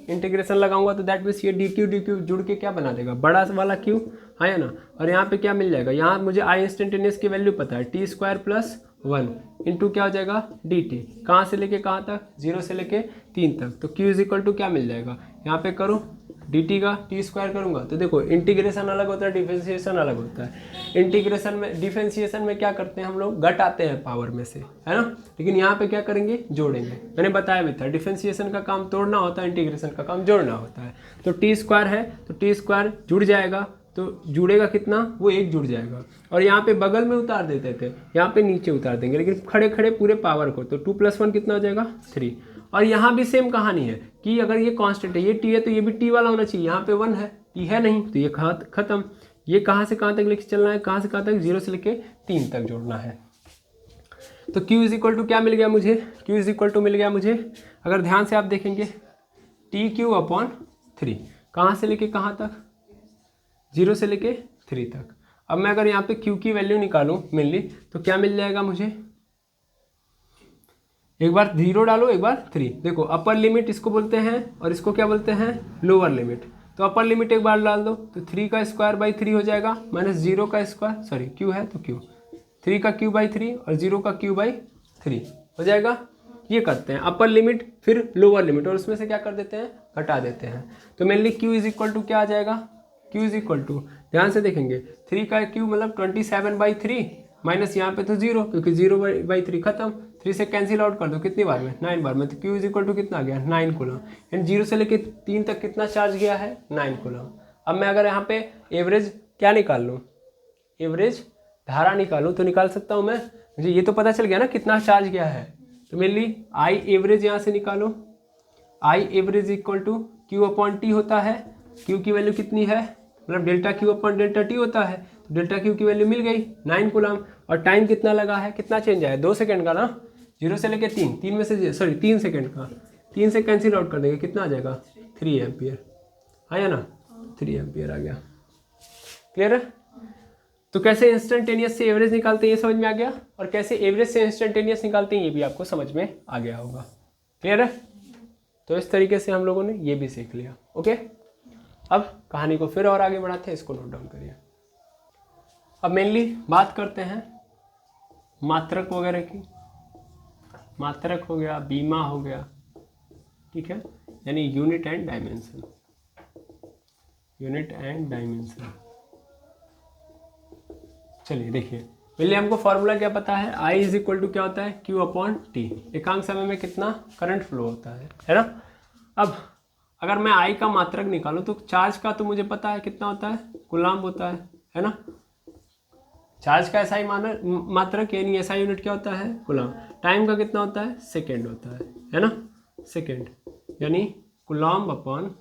इंटीग्रेशन लगाऊंगा तो दैट मीन्स ये डी क्यू जुड़ के क्या बना देगा, बड़ा वाला क्यू, है ना। और यहाँ पे क्या मिल जाएगा, यहाँ मुझे आई इंस्टेंटेनियस की वैल्यू पता है, टी स्क्वायर प्लस 1 इंटू क्या हो जाएगा डी टी, कहाँ से लेके कहाँ तक, 0 से लेके 3 तक। तो क्यू इज इक्वल टू क्या मिल जाएगा, यहाँ पे करो डी टी का टी स्क्वायर करूँगा तो देखो इंटीग्रेशन अलग होता है, डिफरेंशिएशन अलग होता है। इंटीग्रेशन में डिफरेंशिएशन में क्या करते हैं हम लोग, घटाते हैं पावर में से, है ना, लेकिन यहाँ पे क्या करेंगे, जोड़ेंगे। मैंने बताया भी था डिफरेंशिएशन का काम तोड़ना होता है, इंटीग्रेशन का काम जोड़ना होता है। तो टी स्क्वायर है तो टी स्क्वायर जुड़ जाएगा, तो जुड़ेगा कितना, वो 1 जुड़ जाएगा। और यहाँ पे बगल में उतार देते थे, यहाँ पे नीचे उतार देंगे, लेकिन खड़े खड़े पूरे पावर को, तो 2 + 1 कितना हो जाएगा 3। और यहाँ भी सेम कहानी है कि अगर ये कांस्टेंट है, ये टी है तो ये भी टी वाला होना चाहिए, यहाँ पे 1 है, टी है नहीं तो ये खत्म। ये कहाँ से कहाँ तक लेके चलना है, कहाँ से कहाँ तक, 0 से लेके 3 तक जोड़ना है। तो Q इज इक्वल टू क्या मिल गया मुझे, Q इज इक्वल टू मिल गया मुझे, अगर ध्यान से आप देखेंगे टी क्यू अपॉन 3, कहाँ से लेके कहाँ तक, 0 से लेके 3 तक। अब मैं अगर यहाँ पे Q की वैल्यू निकालूं मेनली तो क्या मिल जाएगा मुझे, एक बार 0 डालो एक बार 3। देखो अपर लिमिट इसको बोलते हैं और इसको क्या बोलते हैं, लोअर लिमिट। तो अपर लिमिट एक बार डाल दो तो 3 का स्क्वायर बाई 3 हो जाएगा, माइनस 0 का स्क्वायर, सॉरी Q है तो Q, 3 का Q बाई 3 और 0 का Q बाई 3 हो जाएगा। ये करते हैं अपर लिमिट फिर लोअर लिमिट और उसमें से क्या कर देते हैं, घटा देते हैं। तो mainly Q is equal to क्या आ जाएगा, Q इज इक्वल टू, ध्यान से देखेंगे 3 का Q मतलब 27/3 माइनस यहाँ पे तो 0 क्योंकि 0/3 खत्म, 3 से कैंसिल आउट कर दो कितनी बार में, 9 बार में। तो Q इज इक्वल टू कितना आ गया, 9 कूलम। एंड 0 से लेके 3 तक कितना चार्ज गया है, 9 कूलम। अब मैं अगर यहाँ पे एवरेज क्या निकाल लूँ, एवरेज धारा निकालूँ तो निकाल सकता हूँ मैं, मुझे ये तो पता चल गया ना कितना चार्ज गया है। तो मेनली आई एवरेज यहाँ से निकालो, I average equal to Q upon T होता है। Q की वैल्यू कितनी है, मतलब delta Q upon delta T होता है। तो डेल्टा Q की वैल्यू मिल गई 9 कूलम। और टाइम कितना लगा है, कितना चेंज आया, 2 सेकंड का ना, 0 से लेके 3 में से सॉरी 3 सेकंड का, 3 से कैंसिल आउट कर देंगे कितना आ जाएगा, 3 एम्पियर आया ना, 3 एम्पियर आ गया। क्लियर है? तो कैसे इंस्टेंटेनियस से एवरेज निकालते हैं ये समझ में आ गया, और कैसे एवरेज से इंस्टेंटेनियस निकालते हैं ये भी आपको समझ में आ गया होगा। क्लियर है? तो इस तरीके से हम लोगों ने ये भी सीख लिया। ओके, अब कहानी को फिर और आगे बढ़ाते हैं, इसको नोट डाउन करिए। अब मेनली बात करते हैं मात्रक वगैरह की। मात्रक हो गया, बीमा हो गया, ठीक है, यानी unit and dimension, unit and dimension. चलिए देखिए, पहले हमको फॉर्मूला क्या पता है, I इज इक्वल टू क्या होता है, Q अपॉन टी। एकांक समय में कितना करंट फ्लो होता है ना। अब अगर मैं I का मात्रक निकालूं तो चार्ज का तो मुझे पता है कितना होता है, कूलम्ब होता है ना। चार्ज का SI मात्रक यानी SI यूनिट क्या होता है, कूलम्ब। टाइम का कितना होता है, सेकेंड होता है ना, सेकेंड यानी coulomb upon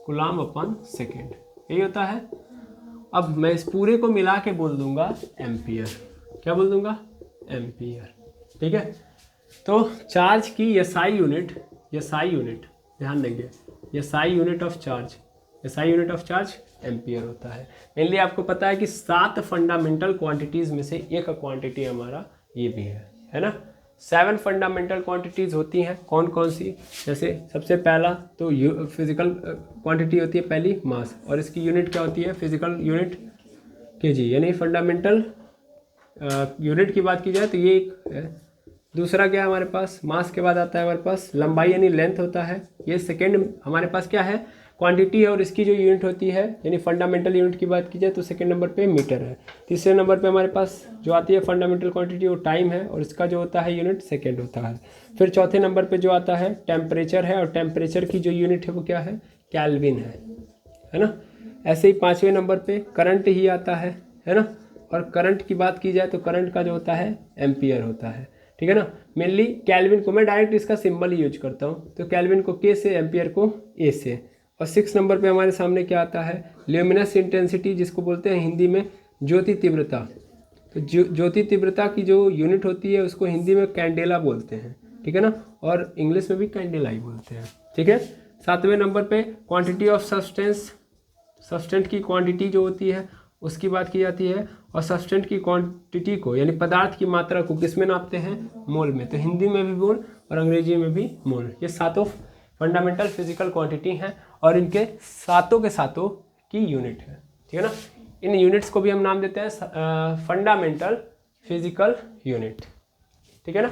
coulomb upon second, यही होता है। अब मैं इस पूरे को मिला के बोल दूंगा एम्पियर, क्या बोल दूंगा, एम्पियर, ठीक है। तो चार्ज की SI यूनिट, ध्यान देंगे, SI unit of charge, SI unit of charge ampere होता है। मेनली आपको पता है कि 7 फंडामेंटल क्वांटिटीज़ में से एक क्वांटिटी हमारा ये भी है ना। 7 फंडामेंटल क्वांटिटीज़ होती हैं, कौन कौन सी, जैसे सबसे पहला तो फिजिकल क्वांटिटी होती है पहली, मास, और इसकी यूनिट क्या होती है, फिजिकल यूनिट केजी, यानी फंडामेंटल यूनिट की बात की जाए तो ये एक है। दूसरा क्या है हमारे पास, मास के बाद आता है हमारे पास लंबाई यानी लेंथ होता है। ये सेकेंड हमारे पास क्या है, क्वांटिटी है और इसकी जो यूनिट होती है यानी फंडामेंटल यूनिट की बात की जाए तो सेकंड नंबर पे मीटर है। तीसरे नंबर पे हमारे पास जो आती है फंडामेंटल क्वांटिटी वो टाइम है और इसका जो होता है यूनिट सेकंड होता है। फिर चौथे नंबर पे जो आता है टेम्परेचर है और टेम्परेचर की जो यूनिट है वो क्या है, केल्विन है ना। ऐसे ही पाँचवें नंबर पे करंट ही आता है ना। और करंट की बात की जाए तो करंट का जो होता है एम्पियर होता है, ठीक है ना। मेनली केल्विन को मैं डायरेक्ट इसका सिंबल ही यूज करता हूँ, तो केल्विन को के से, एम्पियर को ए से। और 6 नंबर पे हमारे सामने क्या आता है, ल्यूमिनस इंटेंसिटी, जिसको बोलते हैं हिंदी में ज्योति तीव्रता। तो ज्योति तीव्रता की जो यूनिट होती है उसको हिंदी में कैंडेला बोलते हैं, ठीक है ना, और इंग्लिश में भी कैंडेला ही बोलते हैं, ठीक है। 7वें नंबर पे क्वांटिटी ऑफ सब्सटेंस, सब्सटेंट की क्वांटिटी जो होती है उसकी बात की जाती है। और सब्सटेंट की क्वांटिटी को यानी पदार्थ की मात्रा को किस में नापते हैं, मोल में। तो हिंदी में भी मोल और अंग्रेजी में भी मोल। ये सातों फंडामेंटल फिजिकल क्वांटिटी हैं और इनके सातों के सातों की यूनिट है, ठीक है ना। इन यूनिट्स को भी हम नाम देते हैं फंडामेंटल फिजिकल यूनिट, ठीक है ना।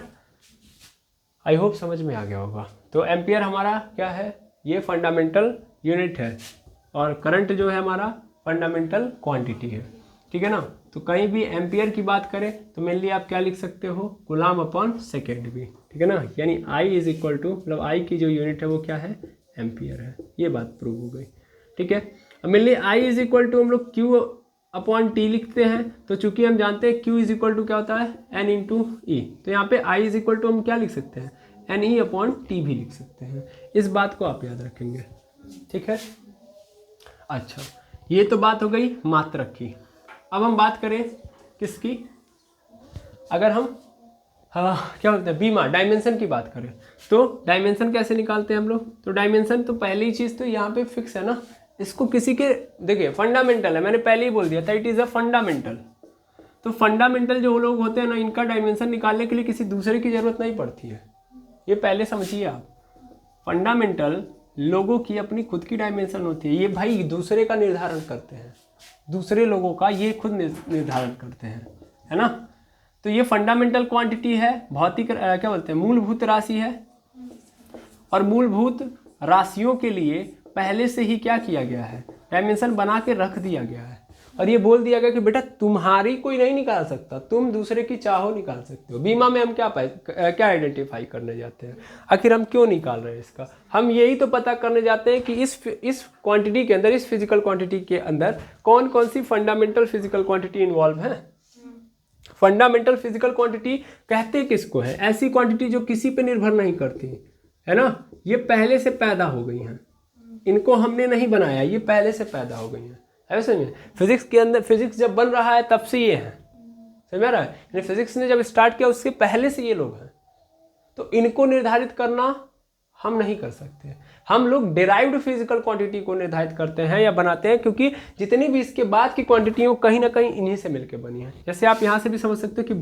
आई होप समझ में आ गया होगा। तो एम्पियर हमारा क्या है, ये फंडामेंटल यूनिट है और करंट जो है हमारा फंडामेंटल क्वांटिटी है, ठीक है ना। तो कहीं भी एम्पियर की बात करें तो मेनली आप क्या लिख सकते हो, कूलम अपॉन सेकेंड भी, ठीक है ना। यानी आई इज इक्वल टू, मतलब आई की जो यूनिट है वो क्या है, एम्पियर है। ये बात प्रूव हो गई, ठीक है। अब mainly I is equal to हम लोग क्यू अपॉन टी लिखते हैं, तो चूंकि हम जानते हैं क्यू इज इक्वल टू क्या होता है, एन इंटू ई, तो यहाँ पे आई इज इक्वल टू हम क्या लिख सकते हैं, एन ई अपॉन टी भी लिख सकते हैं। इस बात को आप याद रखेंगे, ठीक है। अच्छा, ये तो बात हो गई मात्रक की। अब हम बात करें किसकी, अगर हम क्या बोलते हैं, बीमा डायमेंशन की बात करें तो डायमेंशन कैसे निकालते हैं हम लोग। तो डायमेंशन तो पहली चीज़ तो यहाँ पे फिक्स है ना, इसको किसी के, देखिए फंडामेंटल है, मैंने पहले ही बोल दिया था इट इज़ अ फंडामेंटल। तो फंडामेंटल जो लोग होते हैं ना, इनका डायमेंशन निकालने के लिए किसी दूसरे की ज़रूरत नहीं पड़ती है, ये पहले समझिए आप। फंडामेंटल लोगों की अपनी खुद की डायमेंशन होती है, ये भाई दूसरे का निर्धारण करते हैं, दूसरे लोगों का ये खुद निर्धारण करते हैं, है ना। तो ये फंडामेंटल क्वांटिटी है, भौतिक क्या बोलते हैं, मूलभूत राशि है। और मूलभूत राशियों के लिए पहले से ही क्या किया गया है, डायमेंशन बना के रख दिया गया है और ये बोल दिया गया कि बेटा तुम्हारी कोई नहीं निकाल सकता, तुम दूसरे की चाहो निकाल सकते हो। बीमा में हम क्या आइडेंटिफाई करने जाते हैं, आखिर हम क्यों निकाल रहे हैं इसका, हम यही तो पता करने जाते हैं कि इस क्वांटिटी के अंदर, इस फिजिकल क्वांटिटी के अंदर कौन कौन सी फंडामेंटल फिजिकल क्वांटिटी इन्वॉल्व है। फंडामेंटल फिजिकल क्वांटिटी कहते किसको है, ऐसी क्वांटिटी जो किसी पे निर्भर नहीं करती, है ना। ये पहले से पैदा हो गई हैं, इनको हमने नहीं बनाया, ये पहले से पैदा हो गई हैं, ऐसे में। फिजिक्स के अंदर, फिजिक्स जब बन रहा है तब से ये है, समझ में आ रहा है। यानी फिजिक्स ने जब स्टार्ट किया उससे पहले से ये लोग हैं, तो इनको निर्धारित करना हम नहीं कर सकते। हम लोग डिराइव्ड फिजिकल क्वांटिटी को निर्धारित करते हैं या बनाते हैं, क्योंकि जितनी भी इसके बाद की क्वांटिटी है वो कहीं ना कहीं इन्हीं से मिलकर बनी है। जैसे आप यहाँ से भी समझ सकते हो कि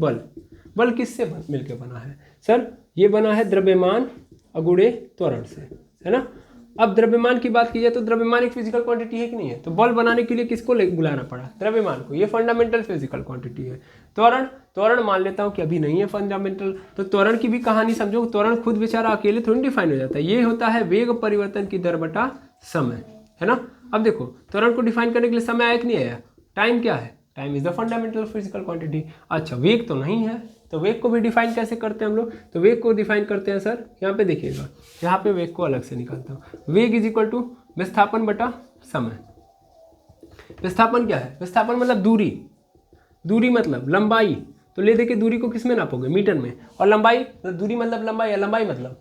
बल किससे मिलकर बना है, सर ये बना है द्रव्यमान अगुणे त्वरण से, है ना। अब द्रव्यमान की बात की जाए तो द्रव्यमान एक फिजिकल क्वांटिटी है कि नहीं है, तो बल बनाने के लिए किसको बुलाना पड़ा, द्रव्यमान को, ये फंडामेंटल फिजिकल क्वांटिटी है। त्वरण मान लेता हूँ कि अभी नहीं है फंडामेंटल, तो त्वरण की भी कहानी समझो, त्वरण खुद बेचारा अकेले थोड़ी डिफाइन हो जाता है, ये होता है वेग परिवर्तन की दर बटा समय, है ना। अब देखो त्वरण को डिफाइन करने के लिए समय आया कि नहीं आया, टाइम क्या है, time is the fundamental physical quantity. अच्छा, वेग तो नहीं है, तो वेग को भी डिफाइन कैसे करते हैं हम लोग, तो वेग को डिफाइन करते हैं सर, यहाँ पे देखिएगा, यहाँ पे वेग को अलग से निकालता हूँ। वेग इज इक्वल टू विस्थापन बटा समय। विस्थापन क्या है, विस्थापन मतलब दूरी मतलब लंबाई, तो ले दे के दूरी को किस में नापोगे, मीटर में, और लंबाई दूरी मतलब लंबाई, या लंबाई मतलब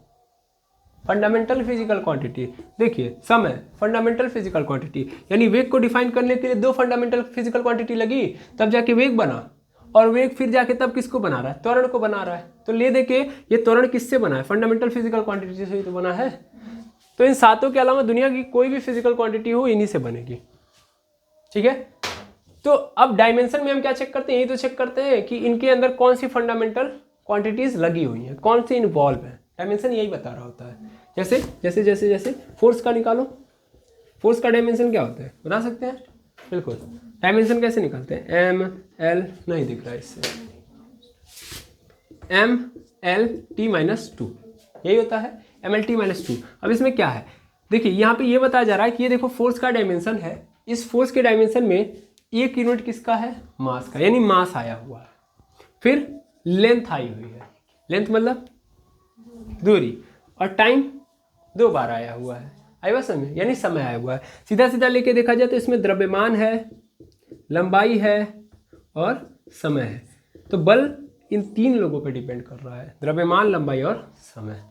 फंडामेंटल फिजिकल क्वांटिटी। देखिए समय फंडामेंटल फिजिकल क्वांटिटी, यानी वेग को डिफाइन करने के लिए दो फंडामेंटल फिजिकल क्वांटिटी लगी, तब जाके वेग बना, और वेग फिर जाके तब किसको बना रहा है, त्वरण को बना रहा है। तो ले दे के ये त्वरण किससे बना है, फंडामेंटल फिजिकल क्वांटिटी से ही तो बना है। तो इन सातों के अलावा दुनिया की कोई भी फिजिकल क्वांटिटी हो इन्हीं से बनेगी, ठीक है। तो अब डायमेंशन में हम क्या चेक करते हैं, यही तो चेक करते हैं कि इनके अंदर कौन सी फंडामेंटल क्वांटिटीज लगी हुई हैं, कौन सी इन्वॉल्व है। डायमेंशन यही बता रहा होता है। जैसे फोर्स का निकालो, फोर्स का डायमेंशन क्या होता है बता सकते हैं, बिल्कुल। डायमेंशन कैसे निकालते हैं, एम एल नहीं दिख रहा है इससे, M L T minus two, यही होता है, M L T minus two. अब इसमें क्या है, देखिए यहाँ पे ये बताया जा रहा है कि ये देखो फोर्स का डायमेंशन है, इस फोर्स के डायमेंशन में एक यूनिट किसका है, मास का, यानी मास आया हुआ है। फिर लेंथ आई हुई है, लेंथ मतलब दूरी, और टाइम 2 बार आया हुआ है, आई बात समझ में, यानी समय आया हुआ है। सीधा सीधा लेके देखा जाए तो इसमें द्रव्यमान है, लंबाई है और समय है। तो बल इन 3 लोगों पे डिपेंड कर रहा है, द्रव्यमान, लंबाई और समय।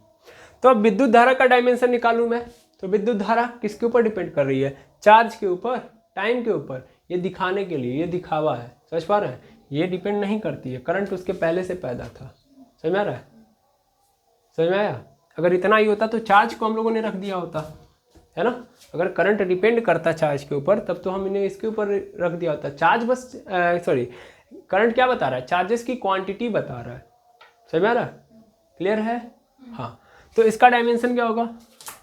तो अब विद्युत धारा का डायमेंशन निकालूं मैं, तो विद्युत धारा किसके ऊपर डिपेंड कर रही है, चार्ज के ऊपर, टाइम के ऊपर। ये दिखाने के लिए, ये दिखावा है, समझ पा रहे हैं, ये डिपेंड नहीं करती है, करंट उसके पहले से पैदा था। समझ में आ रहा है, समझ में आया। अगर इतना ही होता तो चार्ज को हम लोगों ने रख दिया होता, है ना। अगर करंट डिपेंड करता चार्ज के ऊपर तब तो हम इन्हें इसके ऊपर रख दिया होता। चार्ज बस सॉरी करंट क्या बता रहा है, चार्जेस की क्वांटिटी बता रहा है। समझ में आ रहा है, क्लियर है। हाँ, तो इसका डायमेंशन क्या होगा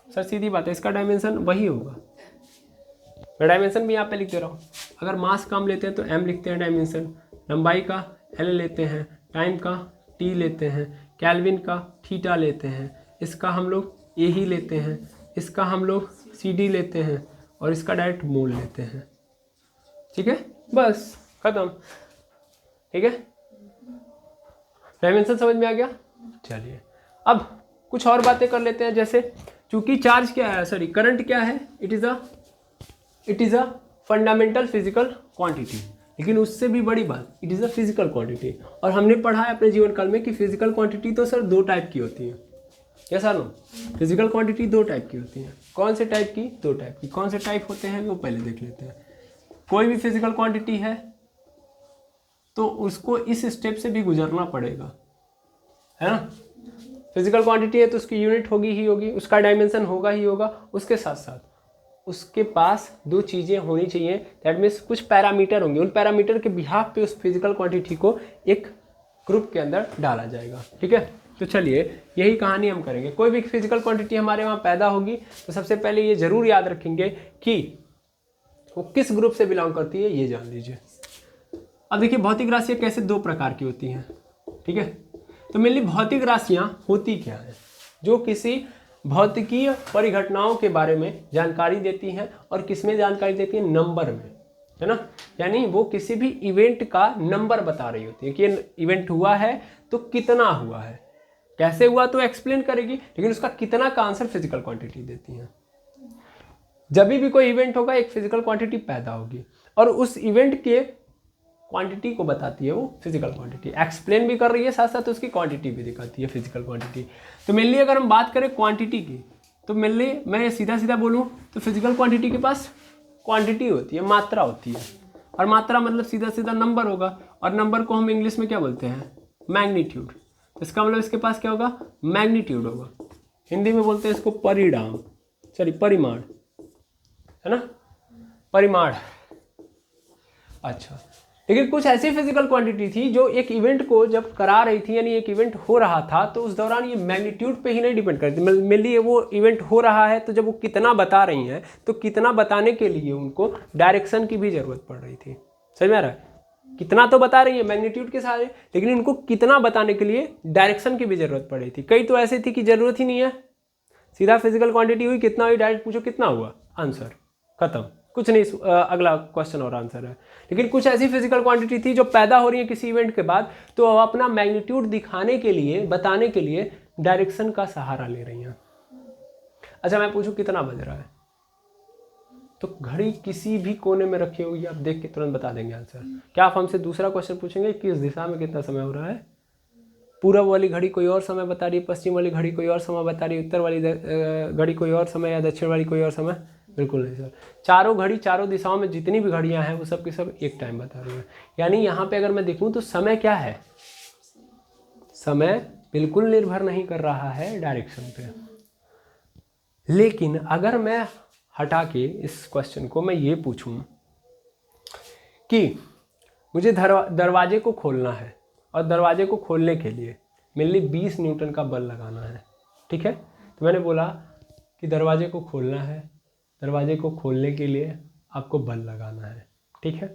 सर, सीधी बात है, इसका डायमेंशन वही होगा, मैं डायमेंशन भी यहाँ पे लिख दे रहा हूँ। अगर मास का हम लेते हैं तो m लिखते हैं डायमेंशन, लंबाई का l लेते हैं, टाइम का t लेते हैं, केल्विन का थीटा लेते हैं, इसका हम लोग a ही लेते हैं, इसका हम लोग CD लेते हैं और इसका डायरेक्ट मोल लेते हैं। ठीक है, बस खत्म। ठीक है, डायमेंशन समझ में आ गया। चलिए अब कुछ और बातें कर लेते हैं, जैसे चूंकि चार्ज क्या है, सॉरी करंट क्या है, it is a fundamental physical quantity. लेकिन उससे भी बड़ी बात, it is a physical quantity. और हमने पढ़ा है अपने जीवन काल में कि फिजिकल क्वांटिटी तो सर 2 टाइप की होती है, यस और नो। फिजिकल क्वांटिटी 2 टाइप की होती है। कौन से टाइप की, 2 टाइप की। कौन से टाइप होते हैं वो पहले देख लेते हैं। कोई भी फिजिकल क्वांटिटी है तो उसको इस स्टेप से भी गुजरना पड़ेगा, है ना। फिजिकल क्वांटिटी है तो उसकी यूनिट होगी ही होगी, उसका डायमेंशन होगा ही होगा, उसके साथ साथ उसके पास 2 चीज़ें होनी चाहिए, दैट मीन्स कुछ पैरामीटर होंगे। उन पैरामीटर के बिहाफ पे उस फिजिकल क्वांटिटी को एक ग्रुप के अंदर डाला जाएगा। ठीक है, तो चलिए यही कहानी हम करेंगे। कोई भी फिजिकल क्वांटिटी हमारे वहाँ पैदा होगी तो सबसे पहले ये जरूर याद रखेंगे कि वो किस ग्रुप से बिलोंग करती है, ये जान लीजिए। अब देखिए भौतिक राशियाँ कैसे 2 प्रकार की होती हैं। ठीक है, तो मेनली भौतिक राशियाँ होती क्या है, जो किसी भौतिकीय परिघटनाओं के बारे में जानकारी देती हैं, और किस में जानकारी देती है, नंबर में, है ना। यानी वो किसी भी इवेंट का नंबर बता रही होती है कि ये इवेंट हुआ है तो कितना हुआ है, कैसे हुआ तो एक्सप्लेन करेगी, लेकिन उसका कितना का आंसर फिजिकल क्वांटिटी देती हैं। जब भी कोई इवेंट होगा एक फिजिकल क्वांटिटी पैदा होगी, और उस इवेंट के क्वांटिटी को बताती है वो फिजिकल क्वांटिटी, एक्सप्लेन भी कर रही है, साथ साथ उसकी क्वांटिटी भी दिखाती है फिजिकल क्वांटिटी। तो मेनली अगर हम बात करें क्वांटिटी की, तो मेनली मैं सीधा सीधा बोलूँ तो फिजिकल क्वांटिटी के पास क्वांटिटी होती है, मात्रा होती है, और मात्रा मतलब सीधा सीधा नंबर होगा, और नंबर को हम इंग्लिश में क्या बोलते हैं, मैग्नीट्यूड। इसका मतलब इसके पास क्या होगा, मैग्नीट्यूड होगा। हिंदी में बोलते हैं इसको परिणाम, सॉरी परिमाण, है ना, परिमाण। अच्छा, लेकिन कुछ ऐसी फिजिकल क्वांटिटी थी जो एक इवेंट को जब करा रही थी, यानी एक इवेंट हो रहा था, तो उस दौरान ये मैग्नीट्यूड पे ही नहीं डिपेंड करती। मेनली वो इवेंट हो रहा है तो जब वो कितना बता रही हैं तो कितना बताने के लिए उनको डायरेक्शन की भी जरूरत पड़ रही थी। समझ में आ रहा है, कितना तो बता रही है मैग्नीट्यूड के साथ, लेकिन इनको कितना बताने के लिए डायरेक्शन की भी जरूरत पड़ रही थी। कई तो ऐसी थी कि जरूरत ही नहीं है, सीधा फिजिकल क्वांटिटी हुई, कितना हुई, डायरेक्ट पूछो कितना हुआ, आंसर खत्म, कुछ नहीं, अगला क्वेश्चन और आंसर है। लेकिन कुछ ऐसी फिजिकल क्वांटिटी थी जो पैदा हो रही है किसी इवेंट के बाद, तो अपना मैग्नीट्यूड दिखाने के लिए, बताने के लिए डायरेक्शन का सहारा ले रही हैं। अच्छा, मैं पूछूं कितना बज रहा है, तो घड़ी किसी भी कोने में रखी होगी, आप देख के तुरंत बता देंगे आंसर। क्या आप हमसे दूसरा क्वेश्चन पूछेंगे, किस दिशा में कितना समय हो रहा है, पूरब वाली घड़ी कोई और समय बता रही है, पश्चिम वाली घड़ी कोई और समय बता रही है, उत्तर वाली घड़ी कोई और समय, या दक्षिण वाली कोई और समय, बिल्कुल नहीं सर। चारों घड़ी, चारों दिशाओं में जितनी भी घड़ियां हैं वो सब की सब एक टाइम बता रही है। यानी यहाँ पे अगर मैं देखूँ तो समय क्या है, समय बिल्कुल निर्भर नहीं कर रहा है डायरेक्शन पे। लेकिन अगर मैं हटा के इस क्वेश्चन को मैं ये पूछूं कि मुझे दरवाजे को खोलना है, और दरवाजे को खोलने के लिए मेनली 20 न्यूटन का बल लगाना है। ठीक है, तो मैंने बोला कि दरवाजे को खोलना है, दरवाजे को खोलने के लिए आपको बल लगाना है। ठीक है,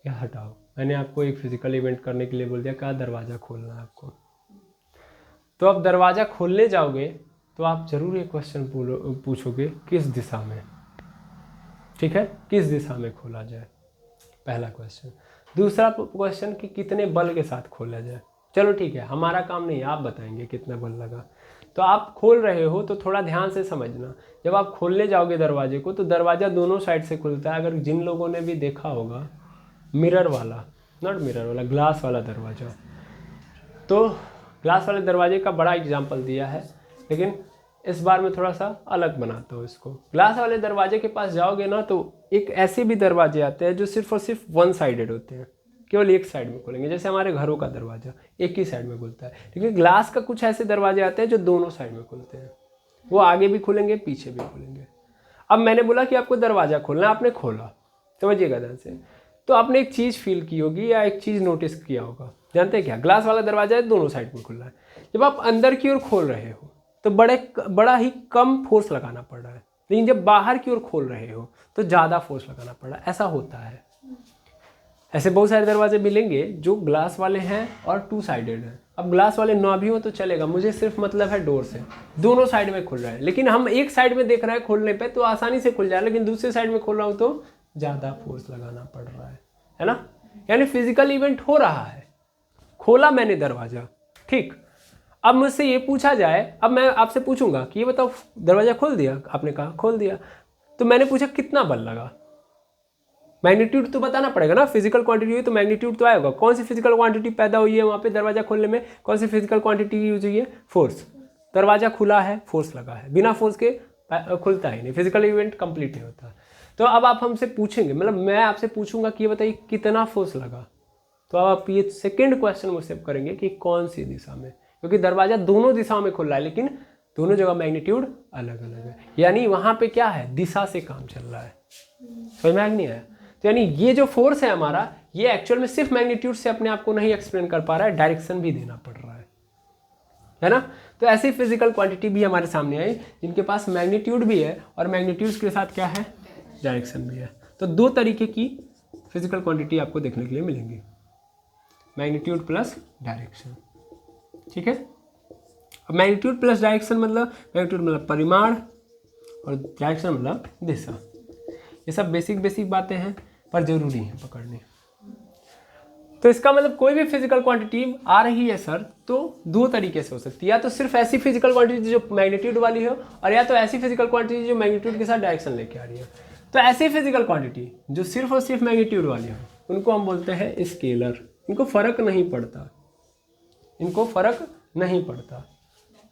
यह हटाओ, मैंने आपको एक फिजिकल इवेंट करने के लिए बोल दिया, क्या दरवाज़ा खोलना है आपको। तो अब दरवाज़ा खोलने जाओगे तो आप जरूर एक क्वेश्चन पूछोगे किस दिशा में, ठीक है, किस दिशा में खोला जाए, पहला क्वेश्चन। दूसरा क्वेश्चन कि कितने बल के साथ खोला जाए। चलो ठीक है, हमारा काम नहीं है, आप बताएंगे कितना बल लगा। तो आप खोल रहे हो तो थोड़ा ध्यान से समझना, जब आप खोलने जाओगे दरवाजे को तो दरवाज़ा दोनों साइड से खुलता है। अगर जिन लोगों ने भी देखा होगा मिरर वाला, नॉट मिरर वाला, ग्लास वाला दरवाज़ा, तो ग्लास वाले दरवाजे का बड़ा एग्जाम्पल दिया है, लेकिन इस बार मैं थोड़ा सा अलग बनाता हूँ इसको। ग्लास वाले दरवाजे के पास जाओगे ना तो एक ऐसे भी दरवाजे आते हैं जो सिर्फ और सिर्फ वन साइडेड होते हैं, केवल एक साइड में खुलेंगे, जैसे हमारे घरों का दरवाज़ा एक ही साइड में खुलता है। लेकिन ग्लास का कुछ ऐसे दरवाजे आते हैं जो दोनों साइड में खुलते हैं, वो आगे भी खुलेंगे पीछे भी खुलेंगे। अब मैंने बोला कि आपको दरवाज़ा खोलना, आपने खोला, समझिएगा ध्यान से, तो आपने एक चीज़ फील की होगी या एक चीज़ नोटिस किया होगा। जानते हैं क्या, ग्लास वाला दरवाजा है, दोनों साइड में खुल रहा है। जब आप अंदर की ओर खोल रहे हो तो बड़ा ही कम फोर्स लगाना पड़ रहा है, लेकिन जब बाहर की ओर खोल रहे हो तो ज़्यादा फोर्स लगाना पड़ रहा है। ऐसा होता है। ऐसे बहुत सारे दरवाजे मिलेंगे जो ग्लास वाले हैं और टू साइडेड हैं। अब ग्लास वाले ना भी हो तो चलेगा, मुझे सिर्फ मतलब है डोर से, दोनों साइड में खुल रहा है, लेकिन हम एक साइड में देख रहे हैं खोलने पे तो आसानी से खुल जाए, लेकिन दूसरे साइड में खोल रहा हूँ तो ज़्यादा फोर्स लगाना पड़ रहा है ना। यानी फिजिकल इवेंट हो रहा है, खोला मैंने दरवाज़ा, ठीक। अब मुझसे ये पूछा जाए, अब मैं आपसे पूछूंगा कि ये बताओ दरवाज़ा खोल दिया, आपने कहा खोल दिया, तो मैंने पूछा कितना बल लगा, मैग्नीट्यूड तो बताना पड़ेगा ना, फिजिकल क्वांटिटी हुई तो मैग्नीट्यूड तो आएगा। कौन सी फिजिकल क्वांटिटी पैदा हुई है वहाँ पे दरवाज़ा खोलने में, कौन सी फिजिकल क्वांटिटी यूज हुई है, फोर्स। दरवाज़ा खुला है, फोर्स लगा है, बिना फोर्स के खुलता ही नहीं, फिजिकल इवेंट कंप्लीट नहीं होता। तो अब आप हमसे पूछेंगे, मतलब मैं आपसे पूछूंगा कि ये बताइए कितना फोर्स लगा, तो अब आप ये सेकेंड क्वेश्चन मुझसे करेंगे कि कौन सी दिशा में, क्योंकि दरवाज़ा दोनों दिशाओं में खुल रहा है लेकिन दोनों जगह मैग्नीट्यूड अलग अलग है, यानी वहाँ पे क्या है, दिशा से काम चल रहा है। समझ में नहीं आया? तो यानी ये जो फोर्स है हमारा, ये एक्चुअल में सिर्फ मैग्नीट्यूड से अपने आप को नहीं एक्सप्लेन कर पा रहा है, डायरेक्शन भी देना पड़ रहा है ना। तो ऐसी फिजिकल क्वांटिटी भी हमारे सामने आई जिनके पास मैग्नीट्यूड भी है और मैग्नीट्यूड के साथ क्या है, डायरेक्शन भी है। तो दो तरीके की फिजिकल क्वांटिटी आपको देखने के लिए मिलेंगी, मैग्नीट्यूड प्लस डायरेक्शन, ठीक है। अब मैग्नीट्यूड प्लस डायरेक्शन मतलब, मैग्नीट्यूड मतलब परिमाण और डायरेक्शन मतलब दिशा। ये सब बेसिक बातें हैं पर जरूरी हैं पकड़नी। तो इसका मतलब कोई भी फिजिकल क्वांटिटी आ रही है सर तो दो तरीके से हो सकती है, या तो सिर्फ ऐसी फिजिकल क्वांटिटी जो मैग्नीट्यूड वाली हो, और या तो ऐसी फिजिकल क्वांटिटी जो मैग्नीट्यूड के साथ डायरेक्शन लेके आ रही है। तो ऐसी फिजिकल क्वांटिटी जो सिर्फ और सिर्फ मैग्नीट्यूड वाली हो उनको हम बोलते हैं स्केलर। इनको फर्क नहीं पड़ता, इनको फर्क नहीं पड़ता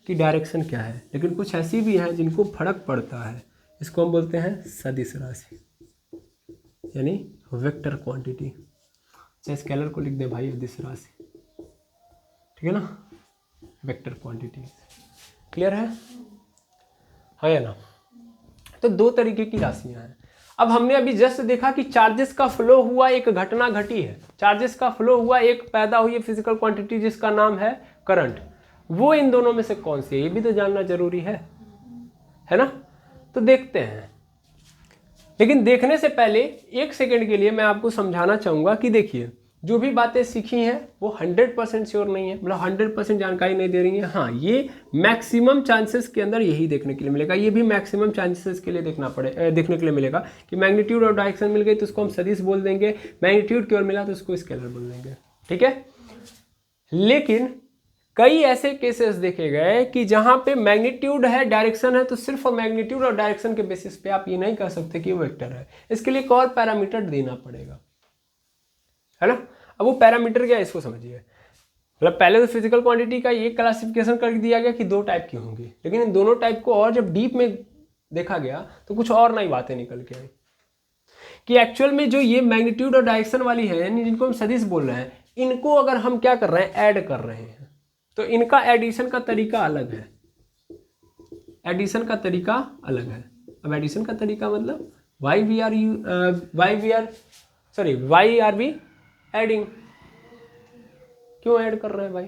कि डायरेक्शन क्या है, लेकिन कुछ ऐसी भी हैं जिनको फर्क पड़ता है, इसको हम बोलते हैं सदिश राशि, यानी वेक्टर क्वांटिटी। चाहे स्केलर को लिख दे भाई सदिश राशि, ठीक है ना, वेक्टर क्वांटिटी। क्लियर है, हाँ या ना। तो दो तरीके की राशियां हैं। अब हमने अभी जस्ट देखा कि चार्जेस का फ्लो हुआ, एक घटना घटी है, चार्जेस का फ्लो हुआ, एक पैदा हुई है फिजिकल क्वांटिटी जिसका नाम है करंट। वो इन दोनों में से कौन सी है ये भी तो जानना जरूरी है ना। तो देखते हैं, लेकिन देखने से पहले एक सेकंड के लिए मैं आपको समझाना चाहूंगा कि देखिए जो भी बातें सीखी हैं वो 100% श्योर नहीं है, मतलब 100% जानकारी नहीं दे रही है। हाँ, ये मैक्सिमम चांसेस के अंदर यही देखने के लिए मिलेगा, ये भी मैक्सिमम चांसेस के लिए देखने के लिए मिलेगा कि मैग्नीट्यूड और डायरेक्शन मिल गई तो उसको हम सदिश बोल देंगे, मैग्नीट्यूड की ओर मिला तो उसको स्केलर बोल देंगे, ठीक है। लेकिन कई ऐसे केसेस देखे गए कि जहां पे मैग्नीट्यूड है डायरेक्शन है, तो सिर्फ मैग्नीट्यूड और डायरेक्शन के बेसिस पे आप ये नहीं कह सकते कि वो वेक्टर है, इसके लिए एक और पैरामीटर देना पड़ेगा, है ना। अब वो पैरामीटर क्या है इसको समझिए। मतलब पहले तो फिजिकल क्वांटिटी का ये क्लासिफिकेशन कर दिया गया कि दो टाइप की होंगी, लेकिन इन दोनों टाइप को और जब डीप में देखा गया तो कुछ और नई बातें निकल के आई कि एक्चुअल में जो ये मैग्नीट्यूड और डायरेक्शन वाली है, यानी जिनको हम सदिश बोल रहे हैं, इनको अगर हम क्या कर रहे हैं, ऐड कर रहे हैं, तो इनका एडिशन का तरीका अलग है, एडिशन का तरीका अलग है। अब एडिशन का तरीका मतलब वाई आर वी एडिंग, क्यों ऐड कर रहे हैं भाई,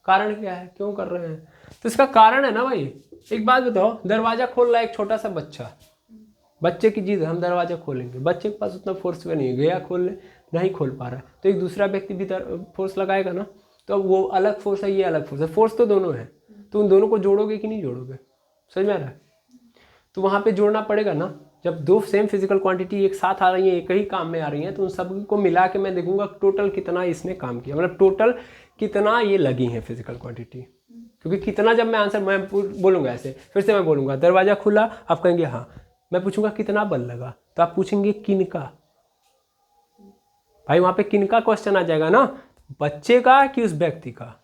कारण क्या है, क्यों कर रहे हैं? तो इसका कारण है ना भाई, एक बात बताओ, दरवाजा खोल रहा है एक छोटा सा बच्चा, बच्चे की जिद, हम दरवाजा खोलेंगे, बच्चे के पास उतना फोर्स भी नहीं है, गया खोलने नहीं खोल पा रहा है, तो एक दूसरा व्यक्ति भी फोर्स लगाएगा ना, तो वो अलग फोर्स है, ये अलग फोर्स है, फोर्स तो दोनों है, तो उन दोनों को जोड़ोगे कि नहीं जोड़ोगे? समझ में आ रहा है? तो वहाँ पे जोड़ना पड़ेगा ना। जब दो सेम फिजिकल क्वांटिटी एक साथ आ रही है, एक ही काम में आ रही हैं, तो उन सब को मिला के मैं देखूंगा टोटल कितना इसने काम किया, मतलब टोटल कितना ये लगी है फिजिकल क्वांटिटी। क्योंकि कितना जब मैं आंसर मैं बोलूँगा ऐसे, फिर से मैं बोलूँगा दरवाज़ा खुला, आप कहेंगे हाँ, मैं पूछूंगा कितना बल लगा, तो आप पूछेंगे किन का। भाई वहाँ पे किन का क्वेश्चन आ जाएगा ना, बच्चे का कि उस व्यक्ति का।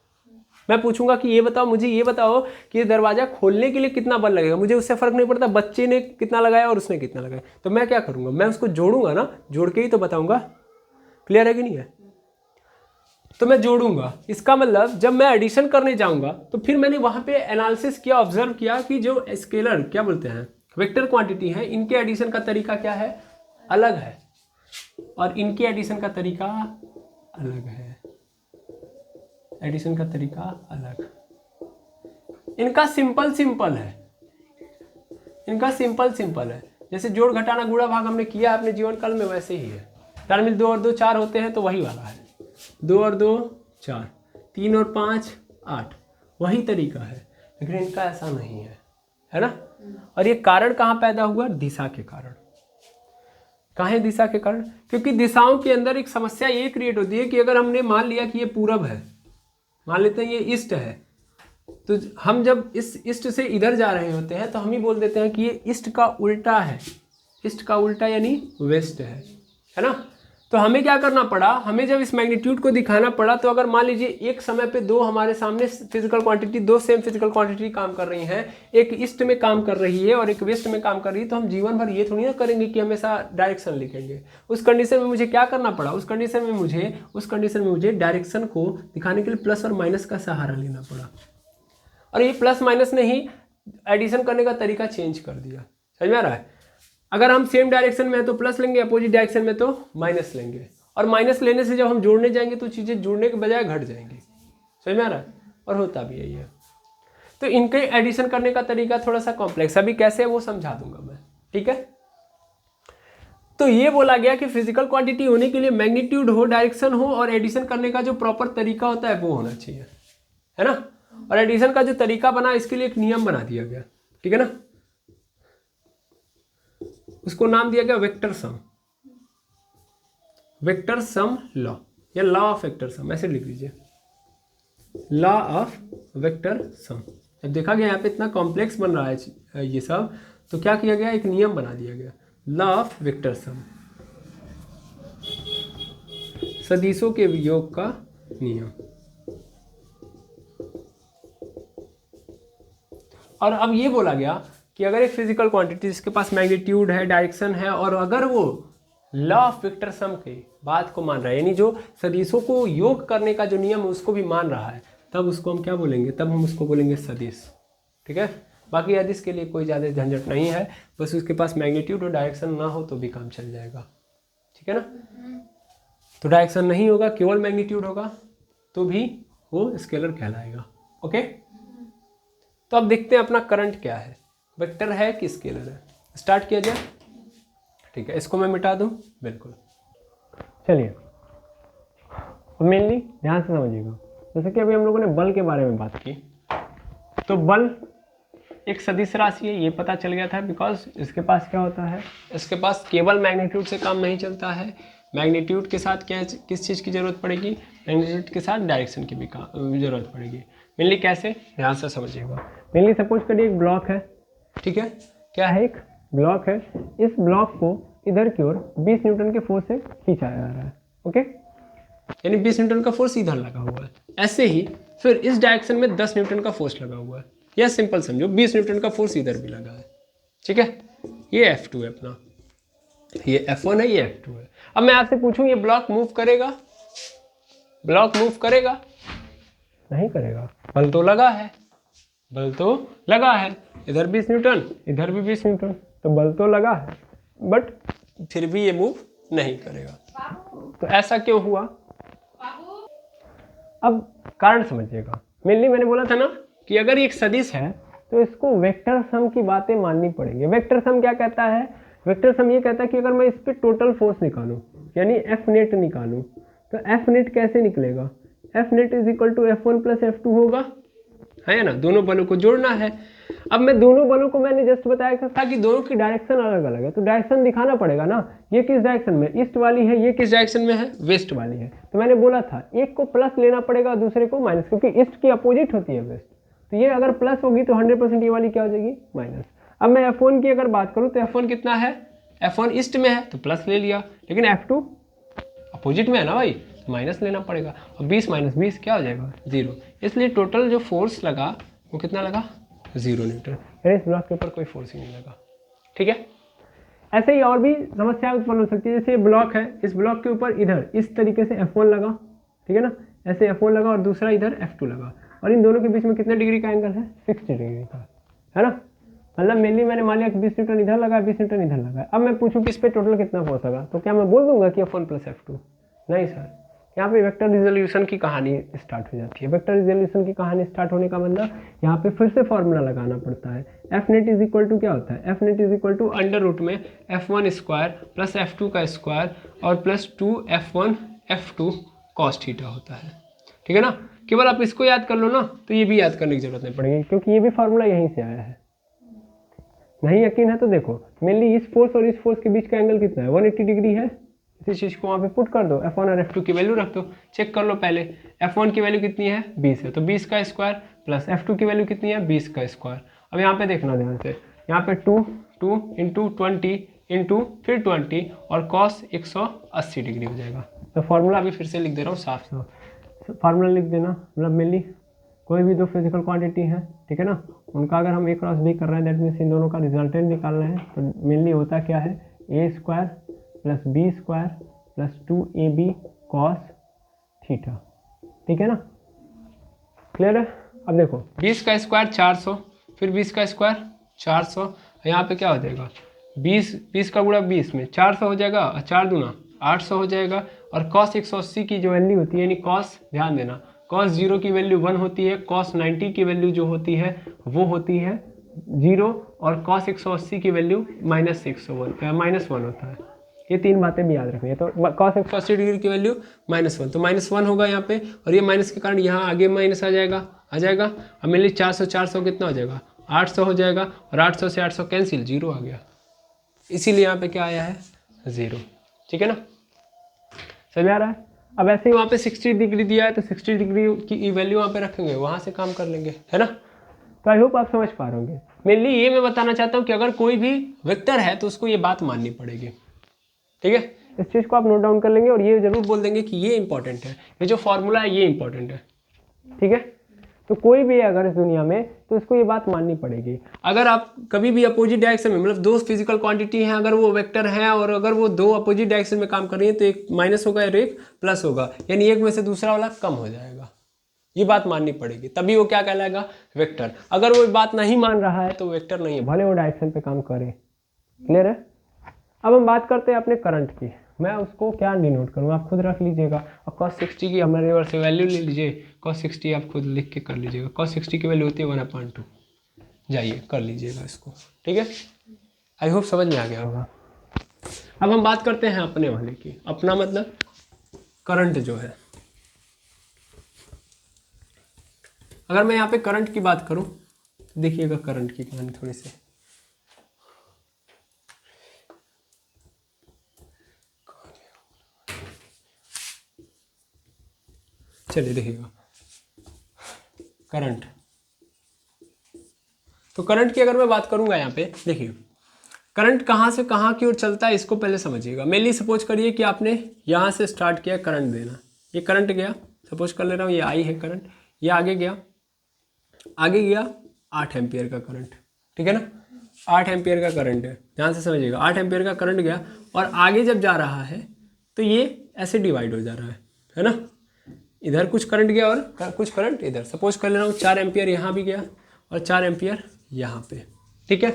मैं पूछूंगा कि ये बताओ, मुझे ये बताओ कि दरवाजा खोलने के लिए कितना बल लगेगा, मुझे उससे फर्क नहीं पड़ता बच्चे ने कितना लगाया और उसने कितना लगाया। तो मैं क्या करूंगा, मैं उसको जोड़ूंगा ना, जोड़ के ही तो बताऊंगा। क्लियर है कि नहीं है? तो मैं जोड़ूंगा, इसका मतलब जब मैं एडिशन करने जाऊंगा तो फिर मैंने वहां पे एनालिसिस किया, ऑब्जर्व किया कि जो स्केलर क्या बोलते हैं वेक्टर क्वांटिटी है, इनके एडिशन का तरीका क्या है, अलग है, और इनके एडिशन का तरीका अलग है। एडिशन का तरीका अलग, इनका सिंपल है, इनका सिंपल है। जैसे जोड़ घटाना गुणा भाग हमने किया अपने जीवन काल में, वैसे ही है। 4 मिल 2 और 2 4 होते हैं तो वही वाला है, 2 और 2 4, 3 और 5 8, वही तरीका है। लेकिन इनका ऐसा नहीं है ना। और ये कारण कहाँ पैदा हुआ, दिशा के कारण। कहाँ है दिशा के कारण? क्योंकि दिशाओं के अंदर एक समस्या ये क्रिएट होती है कि अगर हमने मान लिया कि ये पूरब है, मान लेते हैं ये ईस्ट है, तो हम जब इस ईस्ट से इधर जा रहे होते हैं तो हम ही बोल देते हैं कि ये ईस्ट का उल्टा है। ईस्ट का उल्टा यानी वेस्ट है ना। तो हमें क्या करना पड़ा, हमें जब इस मैग्नीट्यूड को दिखाना पड़ा, तो अगर मान लीजिए एक समय पे दो हमारे सामने फिजिकल क्वांटिटी, दो सेम फिजिकल क्वांटिटी काम कर रही हैं, एक ईस्ट में काम कर रही है और एक वेस्ट में काम कर रही है, तो हम जीवन भर ये थोड़ी ना करेंगे कि हमेशा डायरेक्शन लिखेंगे। उस कंडीशन में मुझे क्या करना पड़ा, उस कंडीशन में मुझे डायरेक्शन को दिखाने के लिए प्लस और माइनस का सहारा लेना पड़ा। और ये प्लस माइनस ने ही एडिशन करने का तरीका चेंज कर दिया। समझ में आ रहा है? अगर हम सेम डायरेक्शन में है तो प्लस लेंगे, अपोजिट डायरेक्शन में तो माइनस लेंगे, और माइनस लेने से जब हम जोड़ने जाएंगे तो चीज़ें जुड़ने के बजाय घट जाएंगी। समझ में आ रहा है? और होता भी यही है। तो इनके एडिशन करने का तरीका थोड़ा सा कॉम्प्लेक्स, अभी कैसे है वो समझा दूंगा मैं, ठीक है। तो ये बोला गया कि फिजिकल क्वांटिटी होने के लिए मैग्नीट्यूड हो, डायरेक्शन हो, और एडिशन करने का जो प्रॉपर तरीका होता है वो होना चाहिए, है ना। और एडिशन का जो तरीका बना, इसके लिए एक नियम बना दिया गया, ठीक है ना। उसको नाम दिया गया vector sum, vector sum law, या लॉ ऑफ वेक्टर सम, ऐसे लिख लीजिए, लॉ ऑफ वेक्टर सम। अब देखा गया यहाँ पे इतना कॉम्प्लेक्स बन रहा है ये सब, तो क्या किया गया, एक नियम बना दिया गया, लॉ ऑफ वेक्टर सम, सदिशों के वियोग का नियम। और अब ये बोला गया कि अगर एक फिजिकल क्वांटिटी जिसके पास मैग्नीट्यूड है, डायरेक्शन है, और अगर वो लॉ ऑफ वेक्टर सम की बात को मान रहा है, यानी जो सदिशों को योग करने का जो नियम है उसको भी मान रहा है, तब उसको हम क्या बोलेंगे, तब हम उसको बोलेंगे सदिश, ठीक है। बाकी अदिश के लिए कोई ज़्यादा झंझट नहीं है, बस उसके पास मैग्नीट्यूड और डायरेक्शन ना हो तो भी काम चल जाएगा, ठीक है ना। तो डायरेक्शन नहीं होगा, केवल मैग्नीट्यूड होगा, तो भी वो स्केलर कहलाएगा। ओके, तो अब देखते हैं अपना करंट क्या है, वेक्टर है कि स्केलर है। स्टार्ट किया जाए, ठीक है। इसको मैं मिटा दूं, बिल्कुल। चलिए, मेनली ध्यान से समझिएगा। जैसे कि अभी हम लोगों ने बल के बारे में बात की, तो बल एक सदिश राशि है, ये पता चल गया था, बिकॉज इसके पास क्या होता है, इसके पास केवल मैग्नीट्यूड से काम नहीं चलता है, मैग्नीट्यूड के साथ क्या किस चीज़ की ज़रूरत पड़ेगी, मैग्नीट्यूड के साथ डायरेक्शन की भी ज़रूरत पड़ेगी। मेनली कैसे, ध्यान से समझिएगा। मेनली सपोज करिए एक ब्लॉक है, ठीक है, क्या है, एक ब्लॉक है, इस ब्लॉक को इधर की ओर 20 न्यूटन के फोर्स से खींचा जा रहा है, ओके, यानी 20 न्यूटन का फोर्स इधर लगा हुआ है। ऐसे ही फिर इस डायरेक्शन में 10 न्यूटन का फोर्स लगा हुआ है, या सिंपल समझो 20 न्यूटन का फोर्स इधर भी लगा है, ठीक है। ये F2 है अपना, ये F1 है, ये F2 है। अब मैं आपसे पूछूं ये ब्लॉक मूव करेगा, ब्लॉक मूव करेगा, नहीं करेगा, बल तो लगा है, बल तो लगा है, इधर 20 न्यूटन, इधर भी 20 न्यूटन, तो बल तो लगा है, बट फिर भी ये मूव नहीं करेगा। तो ऐसा क्यों हुआ? अब कारण समझिएगा। मेनली मैंने बोला था ना कि अगर एक सदिश है तो इसको वेक्टर सम की बातें माननी पड़ेंगी। वेक्टर सम क्या कहता है, वेक्टर सम ये कहता है कि अगर मैं इस पर टोटल फोर्स निकालूं, यानी एफ नेट निकालूं, तो एफ नेट कैसे निकलेगा, F net is equal to F1 plus F2 होगा, है ना, दोनों बलों को जोड़ना है। अब मैं दोनों बलों को मैंने जस्ट बताया था कि दोनों की डायरेक्शन अलग अलग है, तो डायरेक्शन दिखाना पड़ेगा ना, ये किस डायरेक्शन में, ईस्ट वाली है, ये किस डायरेक्शन में है, वेस्ट वाली है। तो मैंने बोला था एक को प्लस लेना पड़ेगा और दूसरे को माइनस, क्योंकि ईस्ट की अपोजिट होती है वेस्ट। तो ये अगर प्लस होगी तो 100% ये वाली क्या हो जाएगी, माइनस। अब मैं F1 की अगर बात करूँ तो F1 कितना है, F1 ईस्ट में है तो प्लस ले लिया, लेकिन F2 अपोजिट में है ना भाई, तो माइनस लेना पड़ेगा। और 20 माइनस 20 क्या हो जाएगा, 0। इसलिए टोटल जो फोर्स लगा वो कितना लगा, 0 न्यूटन। यानी इस ब्लॉक के ऊपर कोई फोर्स ही नहीं लगा। ठीक है, ऐसे ही और भी समस्या उत्पन्न हो सकती है। जैसे ये ब्लॉक है, इस ब्लॉक के ऊपर इधर इस तरीके से F1 लगा, ठीक है ना, ऐसे F1 लगा और दूसरा इधर F2 लगा, और इन दोनों के बीच में कितने डिग्री का एंगल है, 60 डिग्री का, है ना। मतलब मेनली मैंने मान लिया कि 20 न्यूटन इधर लगा, 20 न्यूटन इधर लगा। अब मैं पूछूं कि इस पे टोटल कितना फोर्स लगा, तो क्या मैं बोल दूंगा कि F1 + F2? नहीं सर, यहाँ पे वेक्टर रिजोल्यूशन की कहानी स्टार्ट हो जाती है। वेक्टर रिजोल्यूशन की कहानी स्टार्ट होने का मतलब यहाँ पे फिर से फॉर्मूला लगाना पड़ता है। F net is equal to क्या होता है, F net is equal to under root में F1 स्क्वायर प्लस F2 का स्क्वायर और plus 2F1 F2 cos theta होता है। ठीक है ना, केवल आप इसको याद कर लो ना, तो ये भी याद करने की जरूरत नहीं पड़ेगी, क्योंकि ये भी फार्मूला यहीं से आया है। नहीं यकीन है तो देखो, मेनली इस फोर्स और इस फोर्स के बीच का एंगल कितना है, 180 डिग्री है। इसी चीज़ को वहाँ पे पुट कर दो, F1 और F2 की वैल्यू रख दो, चेक कर लो पहले। F1 की वैल्यू कितनी है, 20 है, तो 20 का स्क्वायर प्लस F2 की वैल्यू कितनी है, 20 का स्क्वायर। अब यहाँ पे देखना ध्यान से, यहाँ पे 2 इंटू 20 इंटू फिर 20 और कॉस 180 डिग्री हो जाएगा। तो फॉर्मूला अभी फिर से लिख दे रहा हूँ साफ साफ, फार्मूला लिख देना। मतलब मेनली कोई भी दो फिजिकल क्वांटिटी है, ठीक है ना, उनका अगर हम A क्रॉस B कर रहे हैं, दैट मीन्स इन दोनों का रिजल्टेंट निकालना है। तो मेनली होता क्या है, A square plus B square plus 2AB cos theta, ठीक है ना, क्लियर है। अब देखो 20 का स्क्वायर 400, फिर 20 का स्क्वायर 400, यहाँ पे क्या हो जाएगा, 20 का गुणा 20 में 400 हो जाएगा, और 4 दूना 800 हो जाएगा। और कॉस 180 की जो वैल्यू होती है, यानी कॉस, ध्यान देना, कॉस 0 की वैल्यू 1 होती है, कॉस 90 की वैल्यू जो होती है वो होती है 0, और कॉस 180 की वैल्यू -1 होता है। ये तीन बातें भी याद रखनी है। तो कॉस 180 डिग्री की वैल्यू -1, तो -1 होगा यहाँ पे, और ये माइनस के कारण यहाँ आगे माइनस आ जाएगा। अब मेरे लिए 400 कितना हो जाएगा, 800 हो जाएगा, और 800 से 800 कैंसिल, 0 आ गया, इसीलिए यहाँ पे क्या आया है, 0। ठीक है ना, समझ आ रहा है। अब ऐसे ही वहाँ पे 60 डिग्री दिया है, तो 60 डिग्री की वैल्यू वहाँ पे रखेंगे, वहाँ से काम कर लेंगे, है ना। तो आई होप आप समझ पा रहे होंगे। मेनली ये मैं बताना चाहता हूँ कि अगर कोई भी वेक्टर है तो उसको ये बात माननी पड़ेगी, ठीक है। इस चीज़ को आप नोट डाउन कर लेंगे और ये जरूर बोल देंगे कि ये इंपॉर्टेंट है, ये जो फॉर्मूला है ये इंपॉर्टेंट है, ठीक है। तो कोई भी है अगर इस दुनिया में, तो इसको ये बात माननी पड़ेगी। अगर आप कभी भी अपोजिट डायरेक्शन में, मतलब दो फिजिकल क्वांटिटी हैं, अगर वो वेक्टर हैं और अगर वो दो अपोजिट डायरेक्शन में काम कर रही है, तो एक माइनस होगा और एक प्लस होगा, यानी एक में से दूसरा वाला कम हो जाएगा। ये बात माननी पड़ेगी, तभी वो क्या कहलाएगा, वेक्टर। अगर वो बात नहीं मान रहा है तो वेक्टर नहीं है, भले वो डायरेक्शन पे काम करे। क्लियर है। अब हम बात करते हैं अपने करंट की। मैं उसको क्या डिनोट करूँ, आप खुद रख लीजिएगा। और cos 60 की हमारे रिवर्स से वैल्यू ले लीजिए, cos 60 आप खुद लिख के कर लीजिएगा। cos 60 की वैल्यू होती है 1/2, जाइए कर लीजिएगा इसको, ठीक है। आई होप समझ में आ गया होगा। अब हम बात करते हैं अपने वाले की। अपना मतलब करंट जो है, अगर मैं यहाँ पे करंट की बात करूँ, देखिएगा करंट की कहानी थोड़ी सी। चलिए देखिएगा करंट। तो करंट की अगर मैं बात करूंगा यहाँ पे, देखिए करंट कहाँ से कहाँ की ओर चलता है, इसको पहले समझिएगा। मेनली सपोज करिए कि आपने यहाँ से स्टार्ट किया करंट देना, ये करंट गया, सपोज कर ले रहा हूँ ये आई है करंट, ये आगे गया 8 एम्पियर का करंट, ठीक है ना, 8 एम्पियर का करंट है, ध्यान से समझिएगा। 8 एम्पियर का करंट गया और आगे जब जा रहा है तो ये ऐसे डिवाइड हो जा रहा है ना। इधर कुछ करंट गया और कुछ करंट इधर, सपोज कर ले रहा हूँ 4 एम्पियर यहाँ भी गया और 4 एम्पियर यहाँ पे, ठीक है।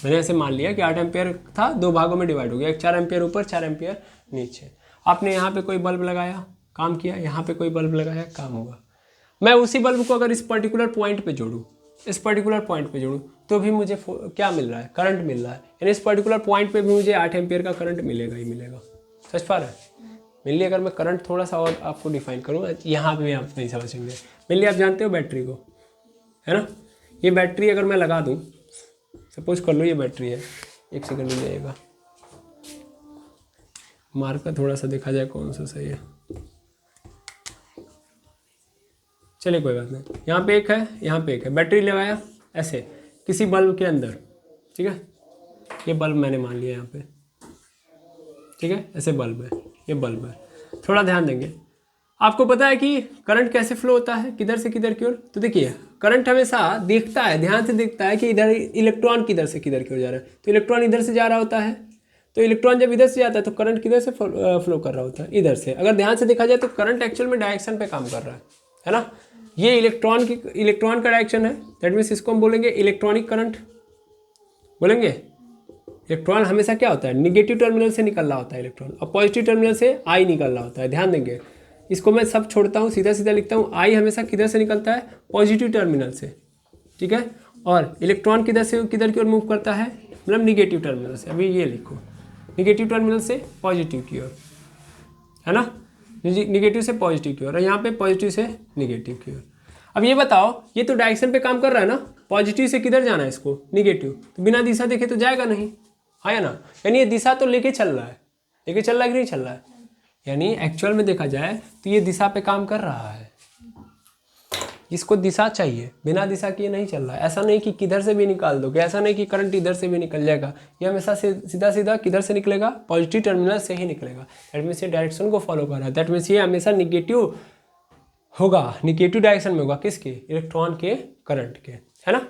मैंने ऐसे मान लिया कि 8 एम्पियर था, दो भागों में डिवाइड हो गया, एक 4 एम्पियर ऊपर 4 एम्पियर नीचे। आपने यहाँ पे कोई बल्ब लगाया, काम किया, यहाँ पे कोई बल्ब लगाया, काम हुआ। मैं उसी बल्ब को अगर इस पर्टिकुलर पॉइंट पे जोड़ूँ, इस पर्टिकुलर पॉइंट पे जोड़ूँ, तो भी मुझे क्या मिल रहा है, करंट मिल रहा है। यानी इस पर्टिकुलर पॉइंट पे भी मुझे 8 एम्पियर का करंट मिलेगा ही मिलेगा। समझ पा रहे हैं। मेनली अगर मैं करंट थोड़ा सा और आपको डिफाइन करूँ, यहाँ पे भी आप नहीं समझेंगे। मेनली आप जानते हो बैटरी को, है ना, ये बैटरी अगर मैं लगा दूँ, सपोज कर लो ये बैटरी है, एक सेकंड में जाएगा, मार्कर थोड़ा सा देखा जाए कौन सा सही है, चलिए कोई बात नहीं, यहाँ पे एक है, यहाँ पे एक है, बैटरी लगाया ऐसे किसी बल्ब के अंदर, ठीक है, ये बल्ब मैंने मान लिया यहाँ पे, ठीक है, ऐसे बल्ब है, ये बल्ब है। थोड़ा ध्यान देंगे, आपको पता है कि करंट कैसे फ्लो होता है, किधर से किधर की ओर। तो देखिए करंट हमेशा देखता है, ध्यान से देखता है कि इधर इलेक्ट्रॉन किधर से किधर की ओर जा रहा है, तो इलेक्ट्रॉन इधर से जा रहा होता है, तो इलेक्ट्रॉन जब इधर से जाता है तो करंट किधर से फ्लो कर रहा होता है, इधर से। अगर ध्यान से देखा जाए तो करंट एक्चुअल में डायरेक्शन पे काम कर रहा है ना, ये इलेक्ट्रॉन का डायरेक्शन है, दैट मीन्स इसको हम बोलेंगे इलेक्ट्रॉनिक करंट बोलेंगे। इलेक्ट्रॉन हमेशा क्या होता है, निगेटिव टर्मिनल से निकल रहा होता है इलेक्ट्रॉन, और पॉजिटिव टर्मिनल से आई निकल रहा होता है। ध्यान देंगे, इसको मैं सब छोड़ता हूँ, सीधा सीधा लिखता हूँ, आई हमेशा किधर से निकलता है, पॉजिटिव टर्मिनल से, ठीक है, और इलेक्ट्रॉन किधर से किधर की ओर मूव करता है, मतलब निगेटिव टर्मिनल से। अभी ये लिखो, निगेटिव टर्मिनल से पॉजिटिव की ओर, है ना, निगेटिव से पॉजिटिव की ओर, और यहाँ पे पॉजिटिव से निगेटिव की ओर। अब ये बताओ, ये तो डायरेक्शन पे काम कर रहा है ना, पॉजिटिव से किधर जाना है इसको, निगेटिव, तो बिना दिशा देखे तो जाएगा नहीं, है ना, यानी ये दिशा तो लेके चल रहा है, लेके चल रहा है कि नहीं चल रहा है, यानी एक्चुअल में देखा जाए तो ये दिशा पे काम कर रहा है, इसको दिशा चाहिए, बिना दिशा के नहीं चल रहा है। ऐसा नहीं कि किधर से भी निकाल दोगे, ऐसा नहीं कि करंट इधर से भी निकल जाएगा, ये हमेशा सीधा सीधा किधर से निकलेगा, पॉजिटिव टर्मिनल से ही निकलेगा। दैट मीन्स ये डायरेक्शन को फॉलो कर रहा है, दैट मीन्स ये हमेशा निगेटिव होगा, निगेटिव डायरेक्शन में होगा, किसके, इलेक्ट्रॉन के, करंट के, है ना।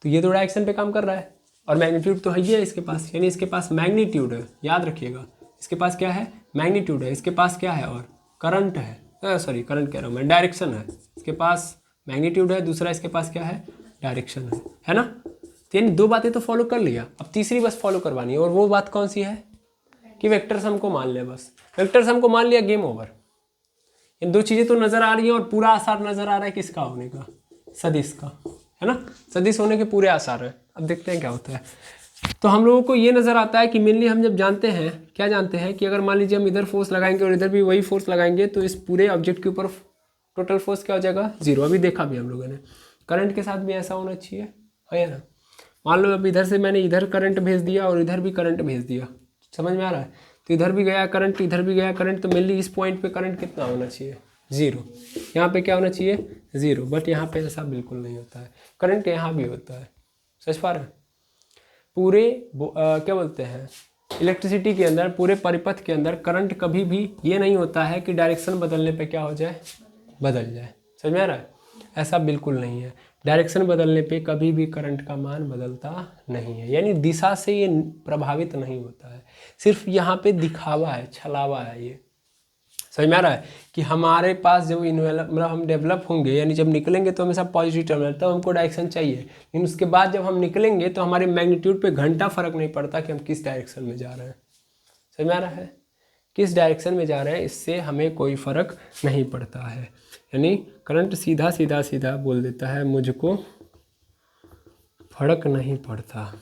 तो ये तो डायरेक्शन पे काम कर रहा है, और मैग्नीट्यूड तो है ही है इसके पास, यानी इसके पास मैग्नीट्यूड है, याद रखिएगा, इसके पास क्या है, मैग्नीट्यूड है, इसके पास क्या है, और करंट है, सॉरी करंट कह रहा हूँ मैं, डायरेक्शन है, इसके पास मैग्नीट्यूड है, दूसरा इसके पास क्या है, डायरेक्शन है ना। तो यानी दो बातें तो फॉलो कर लिया, अब तीसरी बस फॉलो करवानी है, और वो बात कौन सी है कि वेक्टर सम को मान लिया, बस वेक्टर सम को मान लिया, गेम ओवर। इन दो चीज़ें तो नज़र आ रही हैं, और पूरा आसार नज़र आ रहा है किसका होने का, सदिश का, है ना, सदिश होने के पूरे आसार है। अब देखते हैं क्या होता है। तो हम लोगों को ये नज़र आता है कि मेनली हम जब जानते हैं, क्या जानते हैं कि अगर मान लीजिए हम इधर फोर्स लगाएंगे और इधर भी वही फोर्स लगाएंगे, तो इस पूरे ऑब्जेक्ट के ऊपर टोटल फोर्स क्या हो जाएगा, जीरो। अभी देखा भी हम लोगों ने, करंट के साथ भी ऐसा होना चाहिए, है ना। मान लो अब इधर से मैंने इधर करंट भेज दिया और इधर भी करंट भेज दिया, समझ में आ रहा है, तो इधर भी गया करंट, इधर भी गया करंट, तो मेनली इस पॉइंट पे करंट कितना होना चाहिए, जीरो। यहाँ पे क्या होना चाहिए, जीरो, बट यहाँ पे ऐसा बिल्कुल नहीं होता है, करंट यहाँ भी होता है, समझ पा रहे हैं। पूरे क्या बोलते हैं, इलेक्ट्रिसिटी के अंदर, पूरे परिपथ के अंदर करंट कभी भी ये नहीं होता है कि डायरेक्शन बदलने पे क्या हो जाए, बदल जाए, समझ में आ रहा है, ऐसा बिल्कुल नहीं है। डायरेक्शन बदलने पे कभी भी करंट का मान बदलता नहीं है, यानी दिशा से ये प्रभावित नहीं होता है, सिर्फ यहाँ पे दिखावा है, छलावा है, ये समझ में आ रहा है कि हमारे पास जब मतलब हम डेवलप होंगे, यानी जब निकलेंगे तो हमेशा पॉजिटिव टर्मिनल, तब हमको डायरेक्शन चाहिए, लेकिन उसके बाद जब हम निकलेंगे तो हमारे मैग्नीट्यूड पे घंटा फर्क नहीं पड़ता कि हम किस डायरेक्शन में जा रहे हैं, समझ में आ रहा है, किस डायरेक्शन में जा रहे हैं इससे हमें कोई फर्क नहीं पड़ता है। यानी करंट सीधा सीधा सीधा बोल देता है, मुझको फर्क नहीं पड़ता,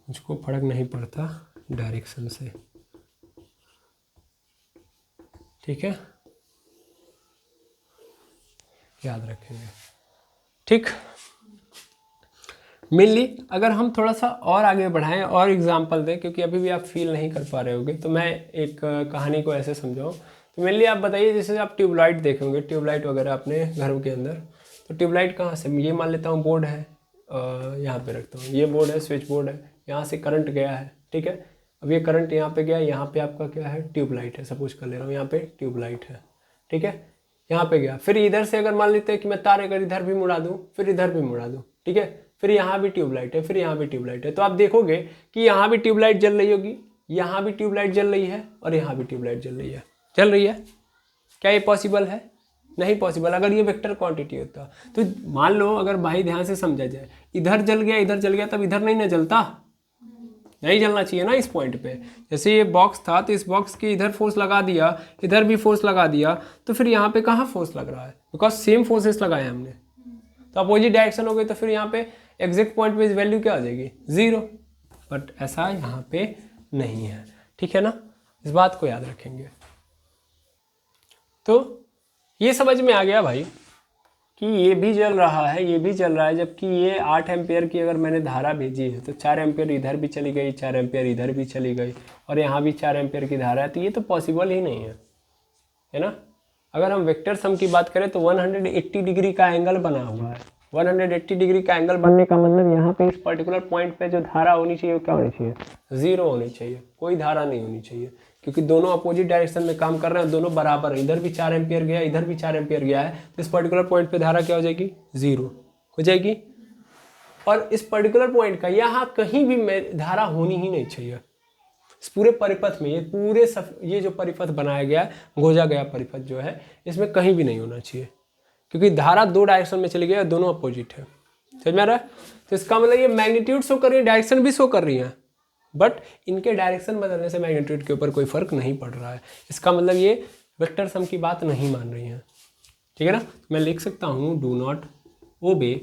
मुझको फर्क नहीं पड़ता डायरेक्शन से, ठीक है, याद रखेंगे, ठीक। मेनली अगर हम थोड़ा सा और आगे बढ़ाएं और एग्जांपल दें, क्योंकि अभी भी आप फील नहीं कर पा रहे होगे, तो मैं एक कहानी को ऐसे समझाऊं। तो मेनली आप बताइए, जैसे आप ट्यूबलाइट देखेंगे, ट्यूबलाइट वगैरह अपने घरों के अंदर, तो ट्यूबलाइट कहाँ से, ये मान लेता हूँ बोर्ड है, यहाँ पे रखता हूँ, ये बोर्ड है, स्विच बोर्ड है, यहाँ से करंट गया है, ठीक है। अब ये करंट यहाँ पे गया, यहाँ पे आपका क्या है, ट्यूबलाइट है, सपोज कर ले रहा हूँ, यहाँ पे ट्यूबलाइट है, ठीक है, यहाँ पे गया। फिर इधर से अगर मान लेते हैं कि मैं तार अगर इधर भी मुड़ा दूँ, फिर इधर भी मुड़ा दूँ, ठीक है, फिर यहाँ भी ट्यूबलाइट है, फिर यहाँ भी ट्यूबलाइट है, तो आप देखोगे कि यहाँ भी ट्यूबलाइट जल रही होगी, यहाँ भी ट्यूबलाइट जल रही है, और यहाँ भी ट्यूबलाइट जल रही है। क्या ये पॉसिबल है? नहीं पॉसिबल। अगर ये वेक्टर क्वांटिटी होता तो मान लो, अगर भाई ध्यान से समझा जाए, इधर जल गया इधर जल गया, तब इधर नहीं ना जलता, नहीं जलना चाहिए ना इस पॉइंट पे। जैसे ये बॉक्स था, तो इस बॉक्स के इधर फोर्स लगा दिया, इधर भी फोर्स लगा दिया, तो फिर यहाँ पे कहाँ फोर्स लग रहा है, बिकॉज सेम फोर्सेस लगाए हमने, तो अपोजिट डायरेक्शन हो गई, तो फिर यहाँ पे एग्जैक्ट पॉइंट पे वैल्यू क्या आ जाएगी, जीरो। बट ऐसा यहाँ पे नहीं है, ठीक है ना, इस बात को याद रखेंगे। तो ये समझ में आ गया भाई कि ये भी जल रहा है, ये भी जल रहा है, जबकि ये 8 एम्पियर की अगर मैंने धारा भेजी है तो 4 एम्पियर इधर भी चली गई, 4 एम्पियर इधर भी चली गई, और यहाँ भी 4 एम्पियर की धारा है, तो ये तो पॉसिबल ही नहीं है ना। अगर हम वेक्टर सम की बात करें तो 180 डिग्री का एंगल बना हुआ है। 180 डिग्री का एंगल बनने का मतलब यहाँ पे इस पर्टिकुलर पॉइंट पे जो धारा होनी चाहिए वो क्या होनी चाहिए, 0 होनी चाहिए, कोई धारा नहीं होनी चाहिए, क्योंकि दोनों अपोजिट डायरेक्शन में काम कर रहे हैं, दोनों बराबर है, इधर भी 4 एम्पियर गया, इधर भी 4 एम्पियर गया है, तो इस पर्टिकुलर पॉइंट पे धारा क्या हो जाएगी, 0 हो जाएगी। और इस पर्टिकुलर पॉइंट का यहाँ कहीं भी धारा होनी ही नहीं चाहिए, इस पूरे परिपथ में, ये जो परिपथ बनाया गया है, गोजा गया परिपथ जो है, इसमें कहीं भी नहीं होना चाहिए, क्योंकि धारा 2 डायरेक्शन में चली गई और दोनों अपोजिट है, समझ में आ रहा है। तो इसका मतलब ये मैग्नीट्यूड शो कर रही है, डायरेक्शन भी शो कर रही है, बट इनके डायरेक्शन बदलने से मैग्नीट्यूड के ऊपर कोई फर्क नहीं पड़ रहा है। इसका मतलब ये वेक्टर सम की बात नहीं मान रही है, ठीक है ना। मैं लिख सकता हूँ do not obey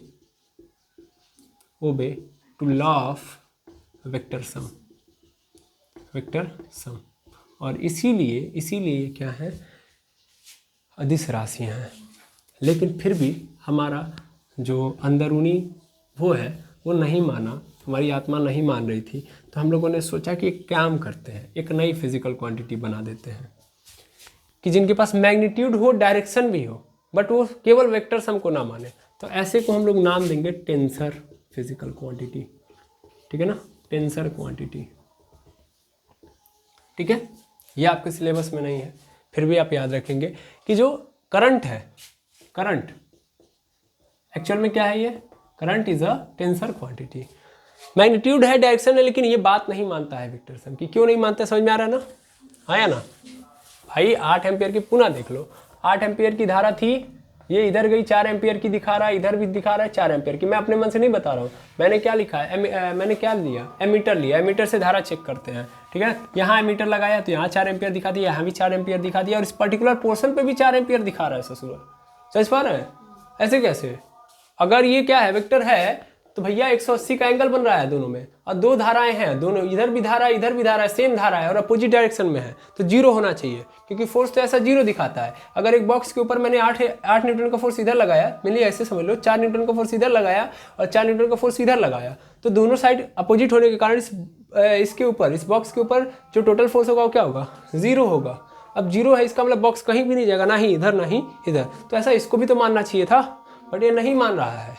to law of vector sum, और इसीलिए क्या है, अदिश राशियाँ हैं, लेकिन फिर भी हमारा जो अंदरूनी वो है वो नहीं माना, हमारी आत्मा नहीं मान रही थी, तो हम लोगों ने सोचा कि एक काम करते हैं, एक नई फिजिकल क्वांटिटी बना देते हैं कि जिनके पास मैग्नीट्यूड हो, डायरेक्शन भी हो, बट वो केवल वेक्टर सम को ना माने। तो ऐसे को हम लोग नाम देंगे टेंसर फिजिकल क्वांटिटी, ठीक है ना, टेंसर क्वांटिटी, ठीक है। ये आपके सिलेबस में नहीं है, फिर भी आप याद रखेंगे कि जो करंट है, करंट एक्चुअल में क्या है, ये current is a tensor quantity, magnitude है, डायरेक्शन है, लेकिन ये बात नहीं मानता है वेक्टर सम की। क्यों नहीं मानता, समझ में आ रहा है ना, आया ना भाई। 8 एम्पियर की पुनः देख लो, 8 एम्पियर की धारा थी, ये इधर गई, 4 एम्पियर की दिखा रहा है, इधर भी दिखा रहा है 4 एम्पियर की। मैं अपने मन से नहीं बता रहा हूँ, मैंने क्या लिखा है, मैंने क्या लिया, एमीटर लिया, एमीटर से धारा चेक करते हैं, ठीक है। यहाँ एमीटर लगाया तो यहाँ 4 एम्पियर दिखा दिया, यहाँ भी 4 एम्पियर दिखा दिया, और इस पर्टिकुलर पोर्शन पे भी 4 एम्पियर दिखा रहा है ससुर, समझ पा रहे हैं। ऐसे कैसे, अगर ये क्या है, वेक्टर है, तो भैया 180 का एंगल बन रहा है दोनों में, और 2 धाराएं हैं, दोनों इधर भी धारा इधर भी धारा है, सेम धारा है और अपोजिट डायरेक्शन में है, तो 0 होना चाहिए, क्योंकि फोर्स तो ऐसा 0 दिखाता है। अगर एक बॉक्स के ऊपर मैंने 8 न्यूटन का फोर्स इधर लगाया, मेरे लिए ऐसे समझ लो, 4 न्यूटन का फोर्स इधर लगाया और 4 न्यूटन का फोर्स इधर लगाया, तो दोनों साइड अपोजिट होने के कारण इसके ऊपर, इस बॉक्स के ऊपर जो टोटल फोर्स होगा वो क्या होगा, 0 होगा। अब 0 है, इसका मतलब बॉक्स कहीं भी नहीं जाएगा, ना ही इधर ना ही इधर, तो ऐसा इसको भी तो मानना चाहिए था, बट ये नहीं मान रहा है,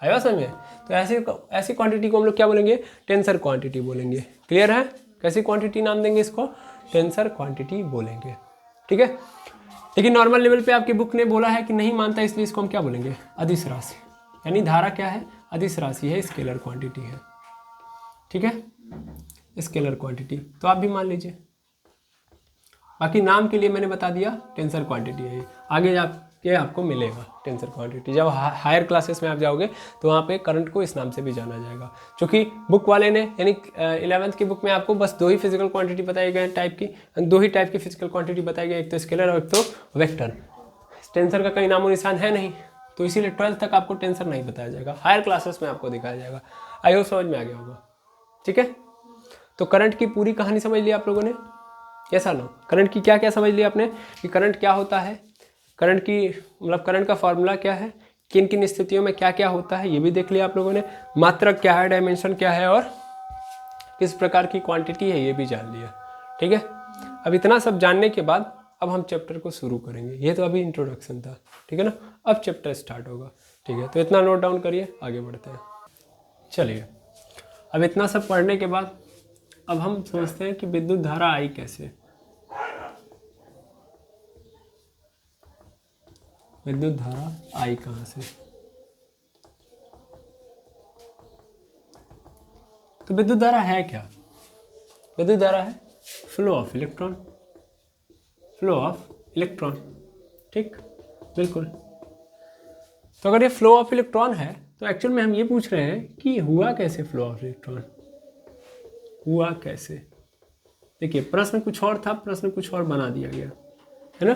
आया समझ में। तो ऐसी क्वांटिटी को हम लोग क्या बोलेंगे, टेंसर क्वांटिटी बोलेंगे। क्लियर है, कैसी क्वांटिटी नाम देंगे इसको, टेंसर क्वांटिटी बोलेंगे, ठीक है। लेकिन नॉर्मल लेवल पे आपकी बुक ने बोला है कि नहीं मानता, इसलिए इसको हम क्या बोलेंगे, अदिश राशि, यानी धारा क्या है, अदिश राशि है, स्केलर क्वांटिटी है, ठीक है, स्केलर क्वांटिटी। तो आप भी मान लीजिए, बाकी नाम के लिए मैंने बता दिया टेंसर क्वांटिटी है, आगे जाके आपको मिलेगा टेंसर क्वांटिटी। जब हायर क्लासेस में आप जाओगे तो वहाँ पे करंट को इस नाम से भी जाना जाएगा, क्योंकि बुक वाले ने, यानी 11th की बुक में आपको बस 2 ही फिजिकल क्वांटिटी बताई गए टाइप की, 2 ही टाइप की फिजिकल क्वांटिटी बताई गई, एक तो स्केलर और एक तो वेक्टर। टेंसर का कहीं नामो निशान है नहीं, तो इसीलिए 12th तक आपको टेंसर नहीं बताया जाएगा, हायर क्लासेस में आपको दिखाया जाएगा। आई होप समझ में आ गया होगा, ठीक है। तो करंट की पूरी कहानी समझ ली आप लोगों ने, ऐसा ना, करंट की क्या क्या समझ लिया आपने, कि करंट क्या होता है, करंट की मतलब करंट का फॉर्मूला क्या है, किन किन स्थितियों में क्या क्या होता है, ये भी देख लिया आप लोगों ने, मात्रक क्या है, डायमेंशन क्या है, और किस प्रकार की क्वांटिटी है, ये भी जान लिया, ठीक है। अब इतना सब जानने के बाद अब हम चैप्टर को शुरू करेंगे, ये तो अभी इंट्रोडक्शन था, ठीक है ना, अब चैप्टर स्टार्ट होगा, ठीक है। तो इतना नोट डाउन करिए, आगे बढ़ते हैं। चलिए, अब इतना सब पढ़ने के बाद अब हम सोचते हैं कि विद्युत धारा आई कैसे, विद्युत धारा आई कहाँ से। तो विद्युत धारा है क्या, विद्युत धारा है flow of electron, flow of electron, ठीक, बिल्कुल। तो अगर ये फ्लो ऑफ इलेक्ट्रॉन है तो एक्चुअल में हम ये पूछ रहे हैं कि हुआ कैसे फ्लो ऑफ इलेक्ट्रॉन, हुआ कैसे। देखिए प्रश्न कुछ और था, प्रश्न कुछ और बना दिया गया है ना।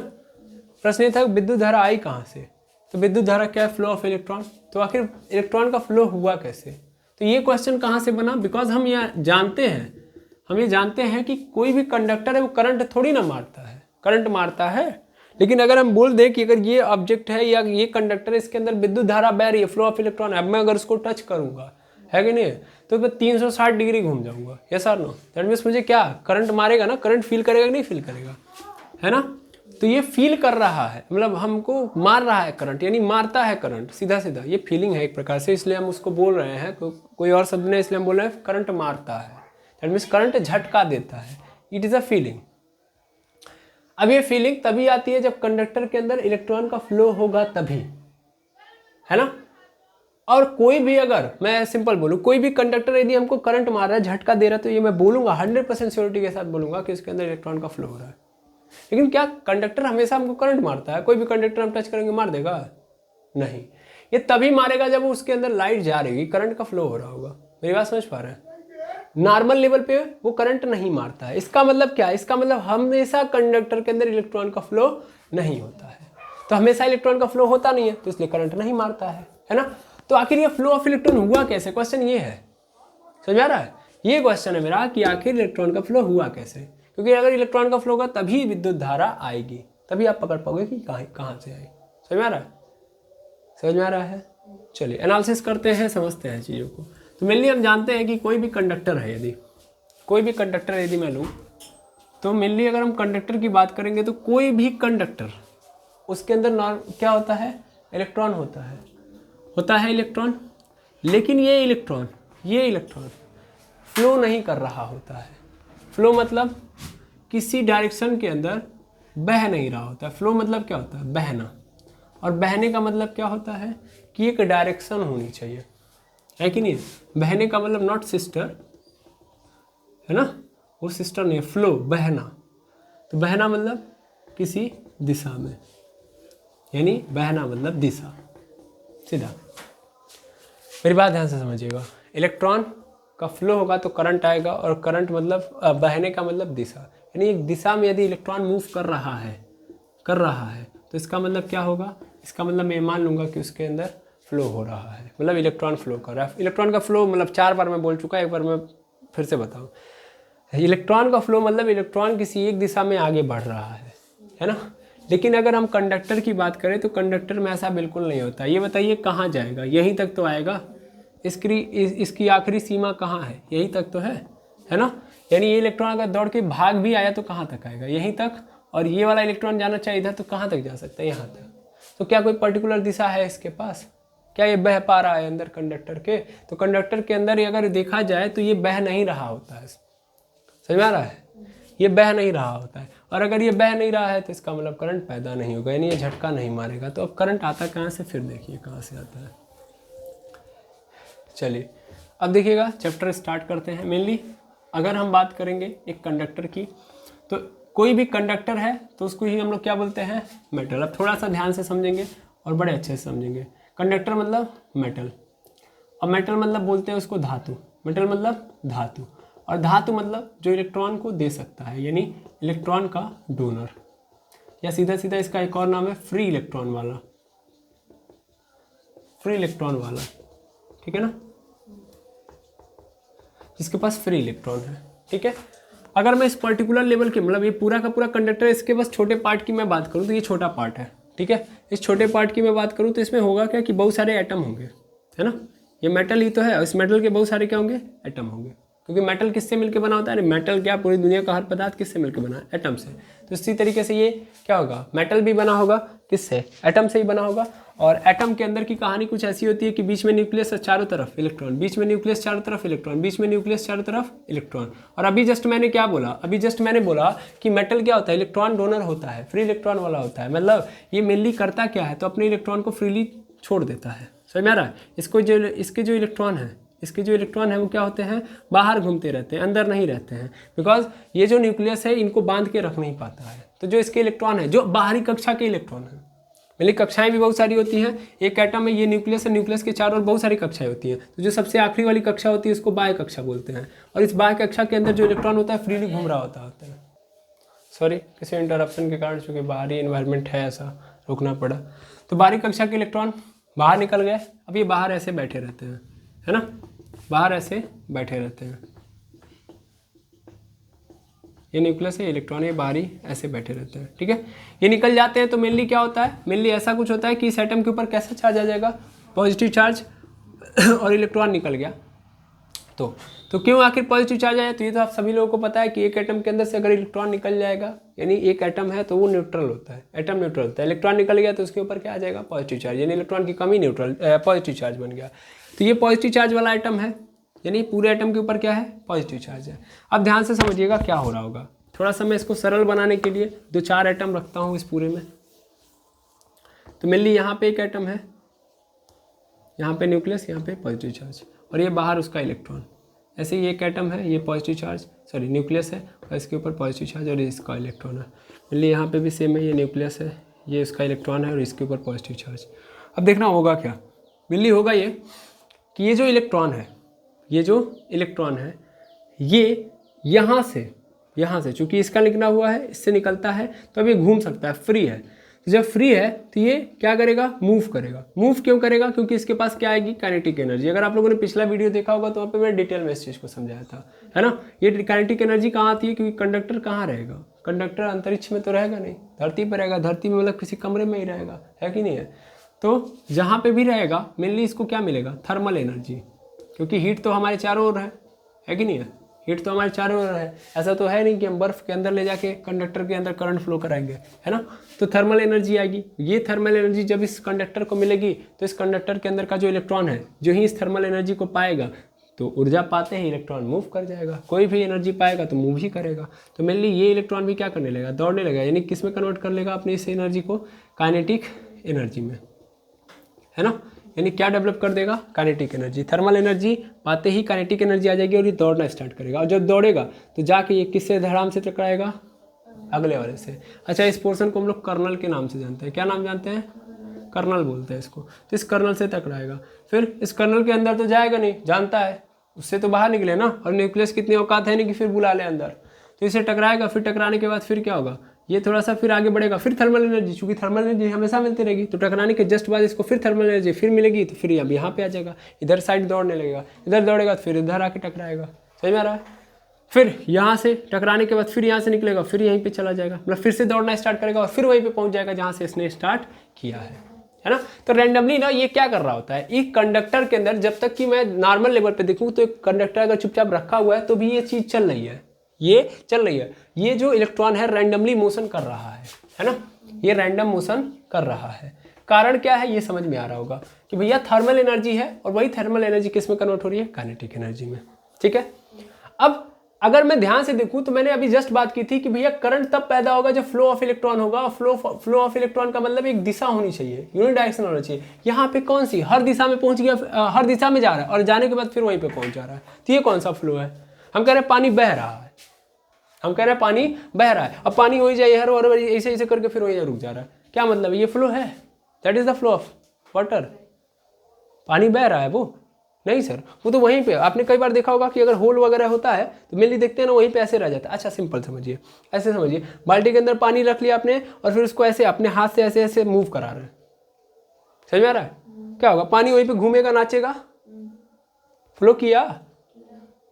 प्रश्न ये था विद्युत धारा आई कहाँ से, तो विद्युत धारा क्या है, फ्लो ऑफ इलेक्ट्रॉन। तो आखिर इलेक्ट्रॉन का फ्लो हुआ कैसे, तो तो ये क्वेश्चन कहाँ से बना? बिकॉज हम ये जानते हैं कि कोई भी कंडक्टर है वो करंट थोड़ी ना मारता है, करंट मारता है। लेकिन अगर हम बोल दें कि अगर ये ऑब्जेक्ट है या ये कंडक्टर है, इसके अंदर विद्युत धारा बह रही है, फ्लो ऑफ इलेक्ट्रॉन, अब मैं अगर उसको टच करूंगा, है कि नहीं, तो मैं 360 डिग्री घूम जाऊंगा, यस और नो? दैट मीन्स मुझे क्या करंट मारेगा ना, करंट फील करेगा कि नहीं फील करेगा, है ना? तो ये फील कर रहा है, मतलब हमको मार रहा है करंट, यानी मारता है करंट सीधा सीधा, ये फीलिंग है एक प्रकार से, इसलिए हम उसको बोल रहे हैं, कोई और शब्द नहीं, इसलिए हम बोल रहे हैं करंट मारता है। दैट मीन्स करंट झटका देता है, इट इज़ अ फीलिंग। अब ये फीलिंग तभी आती है जब कंडक्टर के अंदर इलेक्ट्रॉन का फ्लो होगा तभी, है ना? और कोई भी, अगर मैं सिंपल बोलूँ, कोई भी कंडक्टर यदि हमको करंट मार रहा है, झटका दे रहा है, तो ये मैं बोलूँगा 100% श्योरिटी के साथ बोलूँगा कि इसके अंदर इलेक्ट्रॉन का फ्लो हो रहा है। लेकिन क्या कंडक्टर हमेशा हमको करंट मारता है? कोई भी कंडक्टर हम टच करेंगे मार देगा? नहीं, ये तभी मारेगा जब उसके अंदर लाइट जा रही होगी, करंट का फ्लो हो रहा होगा। मेरी बात समझ पा रहे हैं? नॉर्मल लेवल पे वो करंट नहीं मारता है। इसका मतलब क्या है? इसका मतलब हमेशा कंडक्टर के अंदर इलेक्ट्रॉन का फ्लो नहीं होता है। तो हमेशा इलेक्ट्रॉन का फ्लो होता नहीं है, तो इसलिए करंट नहीं मारता है ना? तो आखिर ये फ्लो ऑफ इलेक्ट्रॉन हुआ कैसे? क्वेश्चन ये है, समझ आ रहा है? ये क्वेश्चन है मेरा कि आखिर इलेक्ट्रॉन का फ्लो हुआ कैसे? क्योंकि अगर इलेक्ट्रॉन का फ्लो होगा तभी विद्युत धारा आएगी, तभी आप पकड़ पाओगे कि कहाँ से आई। समझ में आ रहा है? समझ में आ रहा है? चलिए एनालिसिस करते हैं, समझते हैं चीज़ों को। तो मेनली हम जानते हैं कि कोई भी कंडक्टर है, यदि कोई भी कंडक्टर यदि मैं लूँ, तो मेनली अगर हम कंडक्टर की बात करेंगे तो कोई भी कंडक्टर, उसके अंदर क्या होता है? इलेक्ट्रॉन होता है इलेक्ट्रॉन। लेकिन ये इलेक्ट्रॉन फ्लो नहीं कर रहा होता है। फ्लो मतलब किसी डायरेक्शन के अंदर बह नहीं रहा होता है। फ्लो मतलब क्या होता है? बहना। और बहने का मतलब क्या होता है? कि एक डायरेक्शन होनी चाहिए, है कि नहीं? बहने का मतलब नॉट सिस्टर, है ना? वो सिस्टर नहीं, फ्लो, बहना। तो बहना मतलब किसी दिशा में, यानी बहना मतलब दिशा, सीधा। मेरी बात ध्यान से समझिएगा, इलेक्ट्रॉन का फ्लो होगा तो करंट आएगा, और करंट मतलब बहने का मतलब दिशा, यानी एक दिशा में यदि इलेक्ट्रॉन मूव कर रहा है तो इसका मतलब क्या होगा? इसका मतलब मैं मान लूँगा कि उसके अंदर फ्लो हो रहा है, मतलब इलेक्ट्रॉन फ्लो कर रहा है। इलेक्ट्रॉन का फ्लो मतलब 4 बार मैं बोल चुका, एक बार मैं फिर से बताऊँ। इलेक्ट्रॉन का फ्लो मतलब इलेक्ट्रॉन किसी एक दिशा में आगे बढ़ रहा है ना? लेकिन अगर हम कंडक्टर की बात करें तो कंडक्टर में ऐसा बिल्कुल नहीं होता। ये बताइए कहाँ जाएगा? यहीं तक तो आएगा। इसकी आखिरी सीमा कहाँ है? यहीं तक तो है ना? यानी ये इलेक्ट्रॉन अगर दौड़ के भाग भी आया तो कहाँ तक आएगा? यहीं तक। और ये वाला इलेक्ट्रॉन जाना चाहिए था तो कहाँ तक जा सकता है? यहाँ तक। तो क्या कोई पर्टिकुलर दिशा है इसके पास? क्या ये बह पा रहा है अंदर कंडक्टर के? तो कंडक्टर के अंदर अगर देखा जाए तो ये बह नहीं रहा होता है। समझ में आ रहा है? ये बह नहीं रहा होता है, और अगर ये बह नहीं रहा है तो इसका मतलब करंट पैदा नहीं होगा, यानी ये झटका नहीं मारेगा। तो अब करंट आता कहाँ से? फिर देखिए कहाँ से आता है। चलिए अब देखिएगा, चैप्टर स्टार्ट करते हैं। मेनली अगर हम बात करेंगे एक कंडक्टर की, तो कोई भी कंडक्टर है तो उसको ही हम लोग क्या बोलते हैं? मेटल। अब थोड़ा सा ध्यान से समझेंगे और बड़े अच्छे से समझेंगे। कंडक्टर मतलब मेटल, और मेटल मतलब बोलते हैं उसको धातु। मेटल मतलब धातु, और धातु मतलब जो इलेक्ट्रॉन को दे सकता है, यानी इलेक्ट्रॉन का डोनर, या सीधा सीधा इसका एक और नाम है फ्री इलेक्ट्रॉन वाला। फ्री इलेक्ट्रॉन वाला, ठीक है ना? जिसके पास फ्री इलेक्ट्रॉन है, ठीक है? अगर मैं इस पर्टिकुलर लेवल के, मतलब ये पूरा का पूरा कंडक्टर, इसके बस छोटे पार्ट की मैं बात करूँ तो ये छोटा पार्ट है, ठीक है? इस छोटे पार्ट की मैं बात करूँ तो इसमें होगा क्या कि बहुत सारे एटम होंगे, है ना? ये मेटल ही तो है, इस मेटल के बहुत सारे क्या होंगे? एटम होंगे। क्योंकि मेटल किससे मिलकर बना होता है? मेटल क्या, पूरी दुनिया का हर पदार्थ किससे मिलकर बना है? एटम से। तो इसी तरीके से ये क्या होगा? मेटल भी बना होगा किससे? एटम से ही बना होगा। और एटम के अंदर की कहानी कुछ ऐसी होती है कि बीच में न्यूक्लियस और चारों तरफ इलेक्ट्रॉन, बीच में न्यूक्लियस चारों तरफ इलेक्ट्रॉन, बीच में न्यूक्लियस चारों तरफ इलेक्ट्रॉन। और अभी जस्ट मैंने क्या बोला? अभी जस्ट मैंने बोला कि मेटल क्या होता है? इलेक्ट्रॉन डोनर होता है, फ्री इलेक्ट्रॉन वाला होता है। मतलब ये मेनली करता क्या है? तो अपने इलेक्ट्रॉन को फ्रीली छोड़ देता है। समझ में आ रहा है? इसके जो इलेक्ट्रॉन है वो क्या होते हैं? बाहर घूमते रहते हैं, अंदर नहीं रहते हैं। बिकॉज ये जो न्यूक्लियस है इनको बांध के रख नहीं पाता है। तो जो इसके इलेक्ट्रॉन है, जो बाहरी कक्षा के इलेक्ट्रॉन है, मेरी कक्षाएं भी बहुत सारी होती हैं। एक एटम में ये न्यूक्लियस है, न्यूक्लियस के चारों ओर बहुत सारी कक्षाएं होती हैं। तो जो सबसे आखिरी वाली कक्षा होती है उसको बाह्य कक्षा बोलते हैं। और इस बाह्य कक्षा के अंदर जो इलेक्ट्रॉन होता है फ्रीली घूम रहा होता है। सॉरी, किसी इंटरप्शन के कारण, चूँकि बाहरी इन्वायरमेंट है ऐसा, रुकना पड़ा। तो बाहरी कक्षा के इलेक्ट्रॉन बाहर निकल गए, अब ये बाहर ऐसे बैठे रहते हैं, है ना? बाहर ऐसे बैठे रहते हैं, ये न्यूक्लियस है, इलेक्ट्रॉन ये बाहरी ऐसे बैठे रहते हैं, ठीक है। ये निकल जाते हैं तो मेनली क्या होता है, मेनली ऐसा कुछ होता है कि इस एटम के ऊपर कैसा चार्ज आ जाएगा, पॉजिटिव चार्ज, और इलेक्ट्रॉन निकल गया। तो क्यों आखिर पॉजिटिव चार्ज आया, तो ये तो आप सभी लोगों को पता है कि एक एटम के अंदर से अगर इलेक्ट्रॉन निकल जाएगा, यानी एक एटम है तो वो न्यूट्रल होता है, एटम न्यूट्रल होता है, इलेक्ट्रॉन निकल गया तो उसके ऊपर क्या आ जाएगा, पॉजिटिव चार्ज, यानी इलेक्ट्रॉन की कमी न्यूट्रल पॉजिटिव चार्ज बन गया। तो ये पॉजिटिव चार्ज वाला एटम है, यानी पूरे एटम के ऊपर क्या है, पॉजिटिव चार्ज है। अब ध्यान से समझिएगा क्या हो रहा होगा, थोड़ा सा मैं इसको सरल बनाने के लिए 2-4 एटम रखता हूँ इस पूरे में। तो मेनली यहाँ पे एक एटम है, यहाँ पे न्यूक्लियस, यहाँ पे पॉजिटिव चार्ज, और ये बाहर उसका इलेक्ट्रॉन। ऐसे ही एक एटम है, ये पॉजिटिव चार्ज सॉरी न्यूक्लियस है, और इसके ऊपर पॉजिटिव चार्ज और इसका इलेक्ट्रॉन है। मेनली यहाँ पे भी सेम है, ये न्यूक्लियस है, ये इसका इलेक्ट्रॉन है और इसके ऊपर पॉजिटिव चार्ज। अब देखना होगा क्या, मेनली होगा ये कि ये जो इलेक्ट्रॉन है, ये जो इलेक्ट्रॉन है, ये यहाँ से चूँकि इसका लिखना हुआ है, इससे निकलता है तो अब ये घूम सकता है, फ्री है। तो जब फ्री है तो ये क्या करेगा, मूव करेगा। मूव क्यों करेगा, क्योंकि इसके पास क्या आएगी, काइनेटिक एनर्जी। अगर आप लोगों ने पिछला वीडियो देखा होगा तो वहाँ पे मैंने डिटेल में इस चीज़ को समझाया था, है ना। ये काइनेटिक एनर्जी कहाँ आती है, क्योंकि कंडक्टर कहाँ रहेगा, कंडक्टर अंतरिक्ष में तो रहेगा नहीं, धरती पर रहेगा, धरती में मतलब किसी कमरे में ही रहेगा, है कि नहीं है। तो जहाँ पे भी रहेगा मेनली इसको क्या मिलेगा, थर्मल एनर्जी, क्योंकि हीट तो हमारे चारों ओर है कि नहीं है, हीट तो हमारे चारों ओर है। ऐसा तो है नहीं कि हम बर्फ़ के अंदर ले जाके कंडक्टर के अंदर करंट फ्लो कराएंगे, है ना। तो थर्मल एनर्जी आएगी। ये थर्मल एनर्जी जब इस कंडक्टर को मिलेगी तो इस कंडक्टर के अंदर का जो इलेक्ट्रॉन है, जो ही इस थर्मल एनर्जी को पाएगा तो ऊर्जा पाते ही इलेक्ट्रॉन मूव कर जाएगा। कोई भी एनर्जी पाएगा तो मूव ही करेगा। तो मेनली ये इलेक्ट्रॉन भी क्या करने लगेगा, दौड़ने लगेगा, यानी किस में कन्वर्ट कर लेगा अपनी इस एनर्जी को, काइनेटिक एनर्जी में, है ना। यानी क्या डेवलप कर देगा, काइनेटिक एनर्जी। थर्मल एनर्जी पाते ही काइनेटिक एनर्जी आ जाएगी और ये दौड़ना स्टार्ट करेगा। और जब दौड़ेगा तो जाके ये किससे धड़ाम से टकराएगा, अगले वाले से। अच्छा, इस पोर्शन को हम लोग कर्नल के नाम से जानते हैं। क्या नाम जानते हैं, कर्नल बोलते हैं इसको। तो इस कर्नल से टकराएगा, फिर इस कर्नल के अंदर तो जाएगा नहीं, जानता है, उससे तो बाहर निकले ना। और न्यूक्लियस कितनी औकात है नहीं कि फिर बुला ले अंदर। तो इसे टकराएगा, फिर टकराने के बाद फिर क्या होगा, ये थोड़ा सा फिर आगे बढ़ेगा, फिर थर्मल एनर्जी, चूंकि थर्मल एनर्जी हमेशा मिलती रहेगी, तो टकराने के जस्ट बाद इसको फिर थर्मल एनर्जी फिर मिलेगी, तो फिर अब यहाँ पे आ जाएगा, इधर साइड दौड़ने लगेगा, इधर दौड़ेगा तो फिर इधर आके टकराएगा। समझ में आ रहा है। फिर यहाँ से टकराने के बाद फिर यहाँ से निकलेगा, फिर यहीं पे चला जाएगा, मतलब फिर से दौड़ना स्टार्ट करेगा और फिर वहीं पे पहुँच जाएगा जहाँ से इसने स्टार्ट किया है ना। तो रैंडमली ना ये क्या कर रहा होता है, एक कंडक्टर के अंदर जब तक कि मैं नॉर्मल लेवल पे देखूँ तो एक कंडक्टर अगर चुपचाप रखा हुआ है तो भी ये चीज़ चल रही है, ये चल रही है। ये जो इलेक्ट्रॉन है रैंडमली मोशन कर रहा है ना, ये रैंडम मोशन कर रहा है। कारण क्या है ये समझ में आ रहा होगा कि भैया थर्मल एनर्जी है और वही थर्मल एनर्जी किस में कन्वर्ट हो रही है, काइनेटिक एनर्जी में। ठीक है। अब अगर मैं ध्यान से देखूं तो मैंने अभी जस्ट बात की थी कि भैया करंट तब पैदा होगा जब फ्लो ऑफ इलेक्ट्रॉन होगा। और फ्लो ऑफ इलेक्ट्रॉन का मतलब एक दिशा होनी चाहिए, यूनिट डायरेक्शन होना चाहिए। यहाँ पे कौन सी, हर दिशा में पहुंच गया, हर दिशा में जा रहा है और जाने के बाद फिर वहीं पे पहुंच जा रहा है। तो ये कौन सा फ्लो है, हम कह रहे हैं पानी बह रहा है, हम कह रहे हैं पानी बह रहा है। अब पानी हो ही जाए हर और ऐसे ऐसे करके फिर वहीं रुक जा रहा है, क्या मतलब ये फ्लो है, that is the flow of water. पानी बह रहा है वो नहीं सर, वो तो वहीं पे, आपने कई बार देखा होगा कि अगर होल वगैरह होता है तो मेनली देखते हैं ना वहीं पे ऐसे रह जाता है। अच्छा सिंपल समझिए, ऐसे समझिए, बाल्टी के अंदर पानी रख लिया आपने और फिर उसको ऐसे अपने हाथ से ऐसे ऐसे मूव करा रहे हैं, समझ में आ रहा है। क्या होगा, पानी वहीं पे घूमेगा, नाचेगा, फ्लो किया,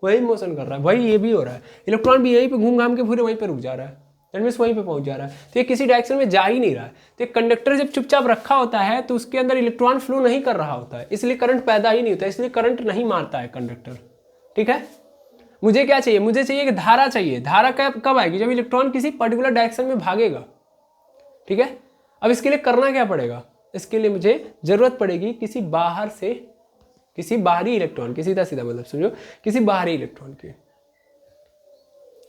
वही मोशन कर रहा है, वही ये भी हो रहा है। इलेक्ट्रॉन भी यहीं पे घूम घाम के पूरे वहीं पे रुक जा रहा है, दैट मीन्स वहीं पे पहुंच जा रहा है। तो ये किसी डायरेक्शन में जा ही नहीं रहा है। तो एक कंडक्टर जब चुपचाप रखा होता है तो उसके अंदर इलेक्ट्रॉन फ्लो नहीं कर रहा होता है, इसलिए करंट पैदा ही नहीं होता है, इसलिए करंट नहीं मारता है कंडक्टर। ठीक है। मुझे क्या चाहिए, मुझे चाहिए कि धारा चाहिए। धारा कब आएगी, जब इलेक्ट्रॉन किसी पर्टिकुलर डायरेक्शन में भागेगा। ठीक है। अब इसके लिए करना क्या पड़ेगा, इसके लिए मुझे जरूरत पड़ेगी किसी बाहर से, किसी बाहरी इलेक्ट्रॉन की, सीधा सीधा मतलब समझो, किसी बाहरी इलेक्ट्रॉन की।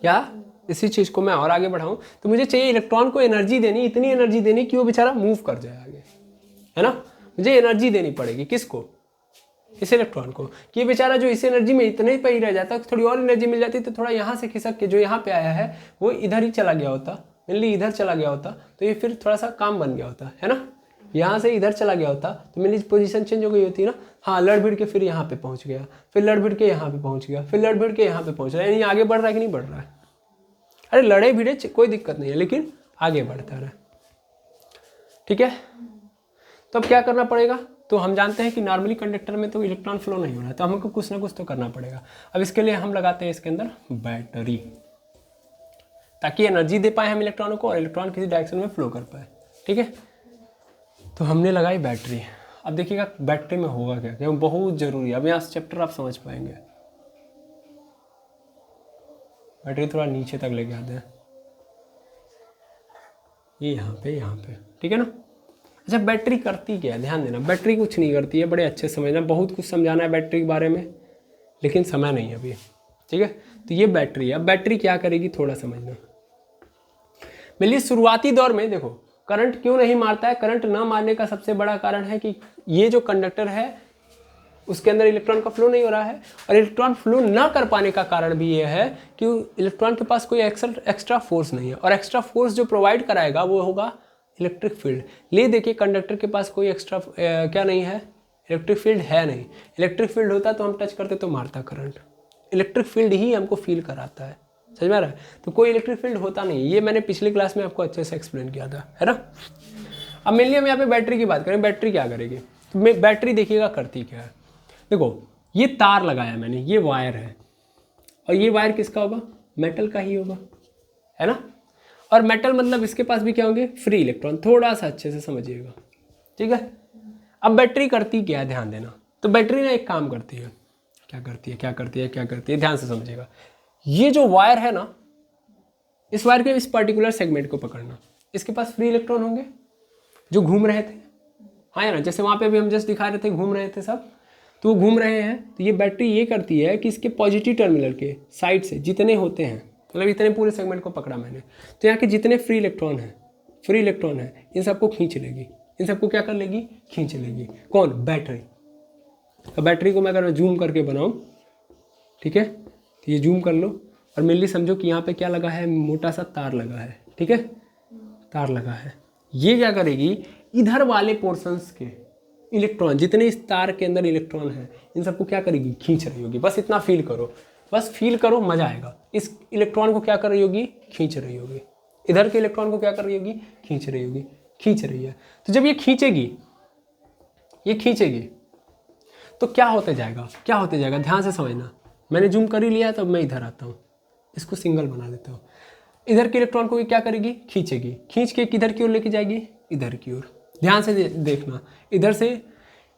या इसी चीज को मैं और आगे बढ़ाऊं तो मुझे चाहिए इलेक्ट्रॉन को एनर्जी देनी, इतनी एनर्जी देनी कि वो बेचारा मूव कर जाए आगे, है ना। मुझे एनर्जी देनी पड़ेगी, किसको, इस इलेक्ट्रॉन को, कि ये बेचारा जो इस एनर्जी में इतने पे ही रह जाता, थोड़ी और एनर्जी मिल जाती तो थोड़ा यहाँ से खिसक के जो यहाँ पे आया है वो इधर ही चला गया होता, मेनली इधर चला गया होता, तो ये फिर थोड़ा सा काम बन गया होता, है ना। यहाँ से इधर चला गया होता तो मेरी पोजीशन चेंज हो गई होती ना। हाँ, लड़ भिड़ के फिर यहाँ पे पहुँच गया, फिर लड़ भिड़ के यहाँ पे पहुँच गया, फिर लड़ भिड़ के यहाँ पे पहुँच रहा है, यानी आगे बढ़ रहा है कि नहीं बढ़ रहा है। अरे लड़े भिड़े कोई दिक्कत नहीं है, लेकिन आगे बढ़ता रहे। ठीक है। तो अब क्या करना पड़ेगा, तो हम जानते हैं कि नॉर्मली कंडक्टर में तो इलेक्ट्रॉन फ्लो नहीं हो रहा है, तो हमको कुछ ना कुछ तो करना पड़ेगा। अब इसके लिए हम लगाते हैं इसके अंदर बैटरी, ताकि एनर्जी दे पाए हम इलेक्ट्रॉनों को और इलेक्ट्रॉन किसी डायरेक्शन में फ्लो कर पाए। ठीक है, तो हमने लगाई बैटरी। अब देखिएगा बैटरी में होगा क्या, क्योंकि बहुत ज़रूरी है। अब यहाँ से चैप्टर आप समझ पाएंगे। बैटरी थोड़ा नीचे तक लेके आते हैं, ये यहाँ पे, ठीक है ना। अच्छा, बैटरी करती क्या है, ध्यान देना, बैटरी कुछ नहीं करती है, बड़े अच्छे समझना, बहुत कुछ समझाना है बैटरी के बारे में, लेकिन समय नहीं है अभी। ठीक है, तो ये बैटरी है। अब बैटरी क्या करेगी थोड़ा समझना। मेरे लिए शुरुआती दौर में देखो करंट क्यों नहीं मारता है, करंट ना मारने का सबसे बड़ा कारण है कि ये जो कंडक्टर है उसके अंदर इलेक्ट्रॉन का फ्लो नहीं हो रहा है, और इलेक्ट्रॉन फ्लो ना कर पाने का कारण भी ये है कि इलेक्ट्रॉन के पास कोई एक्स्ट्रा फोर्स नहीं है, और एक्स्ट्रा फोर्स जो प्रोवाइड कराएगा वो होगा इलेक्ट्रिक फील्ड। ले देखिए कंडक्टर के पास कोई एक्स्ट्रा क्या नहीं है, इलेक्ट्रिक फील्ड है नहीं। इलेक्ट्रिक फील्ड होता तो हम टच करते तो मारता करंट, इलेक्ट्रिक फील्ड ही हमको फील कराता है, समझ में आ रहा है। तो कोई इलेक्ट्रिक फील्ड होता नहीं, ये मैंने पिछली क्लास में आपको अच्छे से एक्सप्लेन किया था, है ना। अब मेनली हम यहाँ पे बैटरी की बात करें, बैटरी क्या करेगी, तो बैटरी देखिएगा करती क्या है। देखो ये तार लगाया मैंने, ये वायर है, और ये वायर किसका होगा, मेटल का ही होगा, है ना। और मेटल मतलब इसके पास भी क्या होंगे, फ्री इलेक्ट्रॉन। थोड़ा सा अच्छे से समझिएगा, ठीक है। अब बैटरी करती क्या है, ध्यान देना। तो बैटरी ना एक काम करती है, क्या करती है, ध्यान से समझिएगा। ये जो वायर है ना, इस वायर के इस पर्टिकुलर सेगमेंट को पकड़ना, इसके पास फ्री इलेक्ट्रॉन होंगे जो घूम रहे थे, हाँ है ना, जैसे वहाँ पे भी हम जस्ट दिखा रहे थे घूम रहे थे सब, तो वो घूम रहे हैं। तो ये बैटरी ये करती है कि इसके पॉजिटिव टर्मिनल के साइड से जितने होते हैं, मतलब इतने पूरे सेगमेंट को पकड़ा मैंने, तो यहाँ के जितने फ्री इलेक्ट्रॉन है इन सबको खींच लेगी, इन सबको क्या कर लेगी, खींच लेगी। कौन, बैटरी। अब बैटरी को मैं अगर जूम करके बनाऊँ, ठीक है, तो ये जूम कर लो, और मेनली समझो कि यहाँ पे क्या लगा है, मोटा सा तार लगा है, ठीक है, तार लगा है। ये क्या करेगी, इधर वाले पोर्शंस के इलेक्ट्रॉन, जितने इस तार के अंदर इलेक्ट्रॉन है, इन सबको क्या करेगी, खींच रही होगी। बस इतना फील करो, बस फील करो, मजा आएगा। इस इलेक्ट्रॉन को क्या कर रही होगी, खींच रही होगी। इधर के इलेक्ट्रॉन को क्या कर रही होगी, खींच रही होगी, खींच रही है। तो जब ये खींचेगी तो क्या होते जाएगा, ध्यान से समझना। मैंने जूम कर ही लिया है, तो मैं इधर आता हूँ, इसको सिंगल बना देता हूँ। इधर के इलेक्ट्रॉन को क्या करेगी, खींचेगी, खींच के किधर की ओर लेके जाएगी, इधर की ओर। ध्यान से देखना, इधर से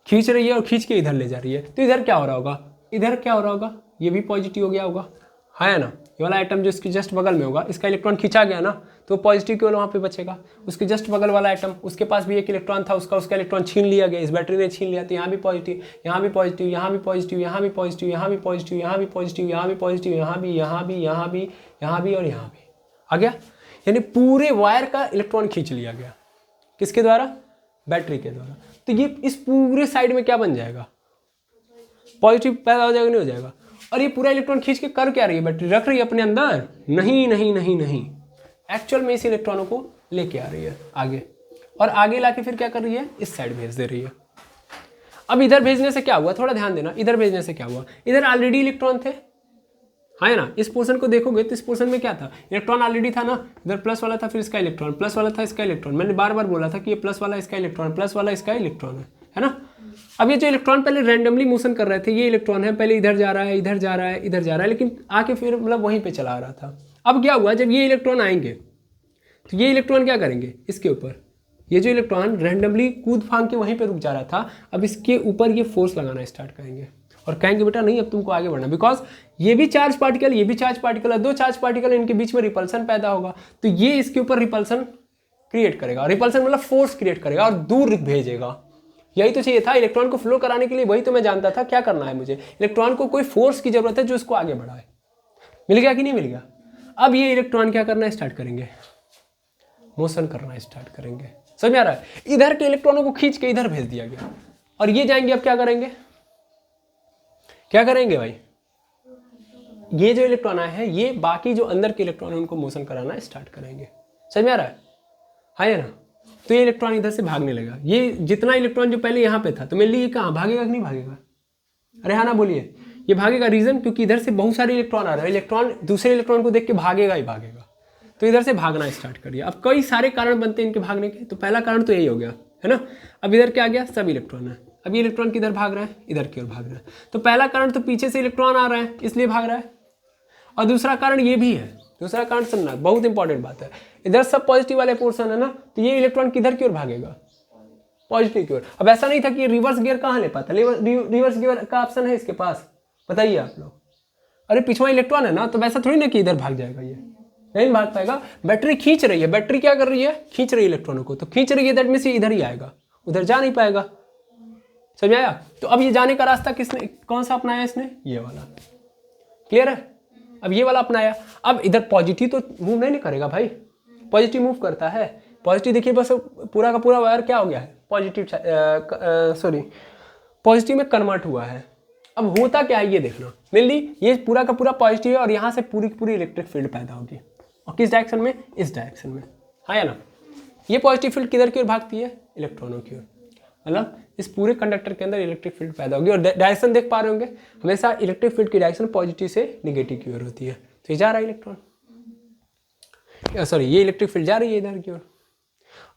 खींच रही है और खींच के इधर ले जा रही है। तो इधर क्या हो रहा होगा, ये भी पॉजिटिव हो गया होगा, है ना। ये वाला आइटम जो इसके जस्ट बगल में होगा, इसका इलेक्ट्रॉन खींचा गया ना, तो पॉजिटिव केवल वहाँ पे बचेगा। उसके जस्ट बगल वाला आइटम, उसके पास भी एक इलेक्ट्रॉन था, उसका इलेक्ट्रॉन छीन लिया गया, इस बैटरी ने छीन लिया। तो यहाँ भी पॉजिटिव, यहाँ भी पॉजिटिव, यहाँ भी पॉजिटिव, यहाँ भी पॉजिटिव, यहाँ भी पॉजिटिव, यहाँ भी पॉजिटिव, यहाँ भी पॉजिटिव, यहाँ भी, यहाँ भी, यहाँ भी, यहाँ भी और यहाँ भी आ गया। यानी पूरे वायर का इलेक्ट्रॉन खींच लिया गया, किसके द्वारा, बैटरी के द्वारा। तो ये इस पूरे साइड में क्या बन जाएगा, पॉजिटिव पैदा हो जाएगा, नहीं हो जाएगा। और ये पूरा इलेक्ट्रॉन खींच के कर क्या रही है, बैटरी रख रही है अपने अंदर, नहीं, एक्चुअल में इस इलेक्ट्रॉनों को लेके आ रही है आगे, और आगे लाके फिर क्या कर रही है, इस साइड भेज दे रही है। अब इधर भेजने से क्या हुआ, थोड़ा ध्यान देना, इधर भेजने से क्या हुआ, इधर ऑलरेडी इलेक्ट्रॉन थे, है ना। इस पोर्शन को देखोगे तो इस पोर्शन में क्या था, इलेक्ट्रॉन ऑलरेडी था ना, इधर प्लस वाला था, फिर इसका इलेक्ट्रॉन, प्लस वाला था, इसका इलेक्ट्रॉन। मैंने बार बार बोला था कि ये प्लस वाला इसका इलेक्ट्रॉन, प्लस वाला इसका इलेक्ट्रॉन है ना। अब ये जो इलेक्ट्रॉन पहले रैंडमली मोशन कर रहे थे, ये इलेक्ट्रॉन है, पहले इधर जा रहा है, इधर जा रहा है, इधर जा रहा है, लेकिन आके फिर मतलब वहीं पे चला आ रहा था। अब क्या हुआ, जब ये इलेक्ट्रॉन आएंगे तो ये इलेक्ट्रॉन क्या करेंगे, इसके ऊपर, ये जो इलेक्ट्रॉन रैंडमली कूद फांग के वहीं पे रुक जा रहा था, अब इसके ऊपर ये फोर्स लगाना स्टार्ट करेंगे, और कहेंगे बेटा नहीं अब तुमको आगे बढ़ना, बिकॉज ये भी चार्ज पार्टिकल, ये भी चार्ज पार्टिकल है, दो चार्ज पार्टिकल, इनके बीच में रिपल्सन पैदा होगा, तो ये इसके ऊपर रिपल्सन क्रिएट करेगा, रिपल्सन मतलब फोर्स क्रिएट करेगा और दूर भेजेगा। यही तो चाहिए था इलेक्ट्रॉन को फ्लो कराने के लिए, वही तो मैं जानता था क्या करना है मुझे, इलेक्ट्रॉन को कोई फोर्स की जरूरत है जो इसको आगे बढ़ाए। मिल गया कि नहीं मिल गया। अब ये इलेक्ट्रॉन क्या करना स्टार्ट करेंगे, मोशन करना स्टार्ट करेंगे, समझ में आ रहा है। इधर के इलेक्ट्रॉनों को खींच के इधर भेज दिया गया, और ये जाएंगे, अब क्या करेंगे भाई, ये जो इलेक्ट्रॉन आए हैं, ये बाकी जो अंदर के इलेक्ट्रॉन है उनको मोशन कराना स्टार्ट करेंगे, समझ में आ रहा है ना। तो ये इलेक्ट्रॉन इधर से भागने लगा, ये जितना इलेक्ट्रॉन जो पहले यहाँ पे था, तो मेरे लिए ये कहाँ भागेगा कि नहीं भागेगा, अरे हाँ ना बोलिए, ये भागेगा। रीजन क्योंकि इधर से बहुत सारे इलेक्ट्रॉन आ रहे हैं, इलेक्ट्रॉन दूसरे इलेक्ट्रॉन को देख के भागेगा ही भागेगा, तो इधर से भागना स्टार्ट करिए। अब कई सारे कारण बनते हैं इनके भागने के, तो पहला कारण तो यही हो गया, है ना। अब इधर क्या आ गया, सब इलेक्ट्रॉन है, अब ये इलेक्ट्रॉन किधर भाग रहा है, इधर की ओर भाग रहा है। तो पहला कारण तो पीछे से इलेक्ट्रॉन आ रहा है इसलिए भाग रहा है, और दूसरा कारण ये भी है। दूसरा कारण सुनना, बहुत इंपॉर्टेंट बात है, इधर सब पॉजिटिव वाले पोर्शन है ना, तो ये इलेक्ट्रॉन किधर की ओर भागेगा, पॉजिटिव की ओर। अब ऐसा नहीं था कि रिवर्स गियर कहाँ ले पाता, रिवर्स गियर का ऑप्शन है इसके पास, बताइए आप लोग। अरे पिछवा इलेक्ट्रॉन है ना, तो वैसा थोड़ी ना कि इधर भाग जाएगा, ये नहीं भाग पाएगा। बैटरी खींच रही है, बैटरी क्या कर रही है, खींच रही है इलेक्ट्रॉनों को, तो खींच रही है दैट मींस ये इधर ही आएगा, उधर जा नहीं पाएगा। समझ आया? तो अब ये जाने का रास्ता किसने, कौन सा अपनाया इसने, ये वाला। क्लियर है? अब ये वाला अपनाया। अब इधर पॉजिटिव तो मूव नहीं करेगा भाई, पॉजिटिव मूव करता है। पॉजिटिव देखिए बस पूरा का पूरा वायर क्या हो गया है, पॉजिटिव पॉजिटिव में कन्वर्ट हुआ है। अब होता क्या है ये देखना, मेनली ये पूरा का पूरा पॉजिटिव है और यहाँ से पूरी की पूरी इलेक्ट्रिक फील्ड पैदा होगी, और किस डायरेक्शन में, इस डायरेक्शन में, हाँ या ना। ये पॉजिटिव फील्ड किधर की ओर भागती है, इलेक्ट्रॉनों की ओर, मतलब इस पूरे कंडक्टर के अंदर इलेक्ट्रिक फील्ड पैदा होगी। और डायरेक्शन देख पा रहे होंगे, हमेशा इलेक्ट्रिक फील्ड की डायरेक्शन पॉजिटिव से निगेटिव की ओर होती है। तो ये जा रहा है इलेक्ट्रॉन, सॉरी ये इलेक्ट्रिक फील्ड जा रही है इधर की ओर,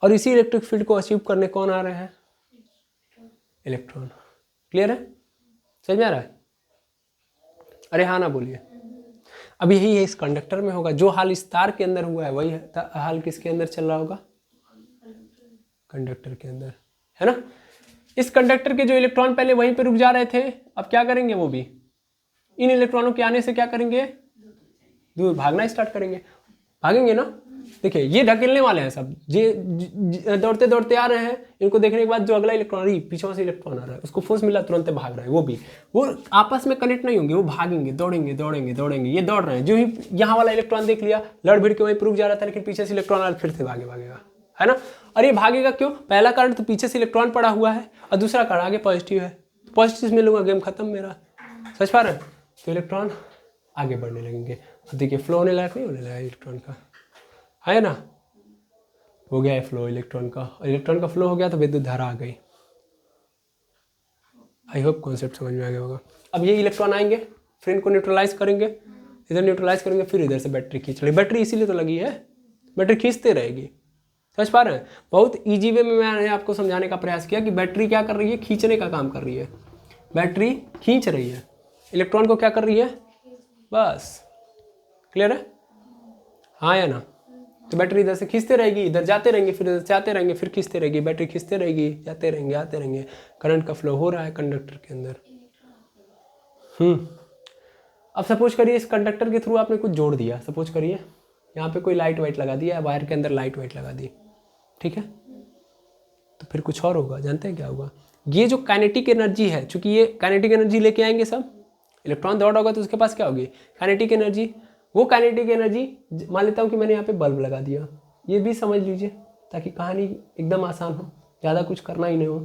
और इसी इलेक्ट्रिक फील्ड को अचीव करने कौन आ रहे हैं, इलेक्ट्रॉन। क्लियर है? समझ में आ रहा है? अरे हाँ ना बोलिए। अब यही है इस कंडक्टर में होगा, जो हाल इस तार के अंदर हुआ है वही हाल किसके अंदर चल रहा होगा, कंडक्टर के अंदर, है ना। इस कंडक्टर के जो इलेक्ट्रॉन पहले वहीं पे रुक जा रहे थे, अब क्या करेंगे, वो भी इन इलेक्ट्रॉनों के आने से क्या करेंगे, दूर भागना स्टार्ट करेंगे, भागेंगे ना। देखिए ये ढकेलने वाले हैं सब, ये दौड़ते दौड़ते आ रहे हैं, इनको देखने के बाद जो अगला इलेक्ट्रॉन पीछे से इलेक्ट्रॉन आ रहा है उसको फोर्स मिला, तुरंत भाग रहा है, वो आपस में कनेक्ट नहीं होंगे, वो भागेंगे, दौड़ेंगे दौड़ेंगे दौड़ेंगे, ये दौड़ रहे हैं। जो ही यहाँ वाला इलेक्ट्रॉन देख लिया, लड़ भिड़ के वहीं रुक जा रहा था, लेकिन पीछे से इलेक्ट्रॉन आ फिर से भागेगा, है ना। और ये भागेगा क्यों, पहला कारण तो पीछे से इलेक्ट्रॉन पड़ा हुआ है, और दूसरा कारण आगे पॉजिटिव है, पॉजिटिव में लूंगा गेम खत्म मेरा, समझ पा रहे हैं। तो इलेक्ट्रॉन आगे बढ़ने लगेंगे, देखिए फ्लो होने लायक नहीं होने लगा इलेक्ट्रॉन का, है ना। हो गया है फ्लो इलेक्ट्रॉन का, इलेक्ट्रॉन का फ्लो हो गया तो विद्युत धारा आ गई। आई होप कॉन्सेप्ट समझ में आ गया होगा। अब ये इलेक्ट्रॉन आएंगे, फिर इनको न्यूट्रलाइज करेंगे, इधर न्यूट्रलाइज करेंगे, फिर इधर से बैटरी खींच रही, बैटरी इसीलिए तो लगी है, बैटरी खींचते रहेगी। समझ पा रहे हैं? बहुत ईजी वे में मैंने आपको समझाने का प्रयास किया कि बैटरी क्या कर रही है, खींचने का काम कर रही है, बैटरी खींच रही है, इलेक्ट्रॉन को क्या कर रही है, बस। क्लियर है? हाँ या ना। तो बैटरी इधर से खींचते रहेगी, इधर जाते रहेंगे, फिर इधर जाते रहेंगे, फिर खींचते रहेगी, बैटरी खींचते रहेगी, जाते रहेंगे आते रहेंगे, करंट का फ्लो हो रहा है कंडक्टर के अंदर। अब सपोज करिए इस कंडक्टर के थ्रू आपने कुछ जोड़ दिया, सपोज करिए यहाँ पे कोई लाइट वाइट लगा दिया, वायर के अंदर लाइट वाइट लगा दी, ठीक है। तो फिर कुछ और होगा, जानते हैं क्या होगा, ये जो काइनेटिक एनर्जी है, चूंकि ये काइनेटिक एनर्जी लेके आएंगे सब, इलेक्ट्रॉन दौड़ होगा तो उसके पास क्या होगी, काइनेटिक एनर्जी। वो काइनेटिक एनर्जी, मान लेता हूँ कि मैंने यहाँ पे बल्ब लगा दिया, ये भी समझ लीजिए ताकि कहानी एकदम आसान हो, ज़्यादा कुछ करना ही नहीं हो।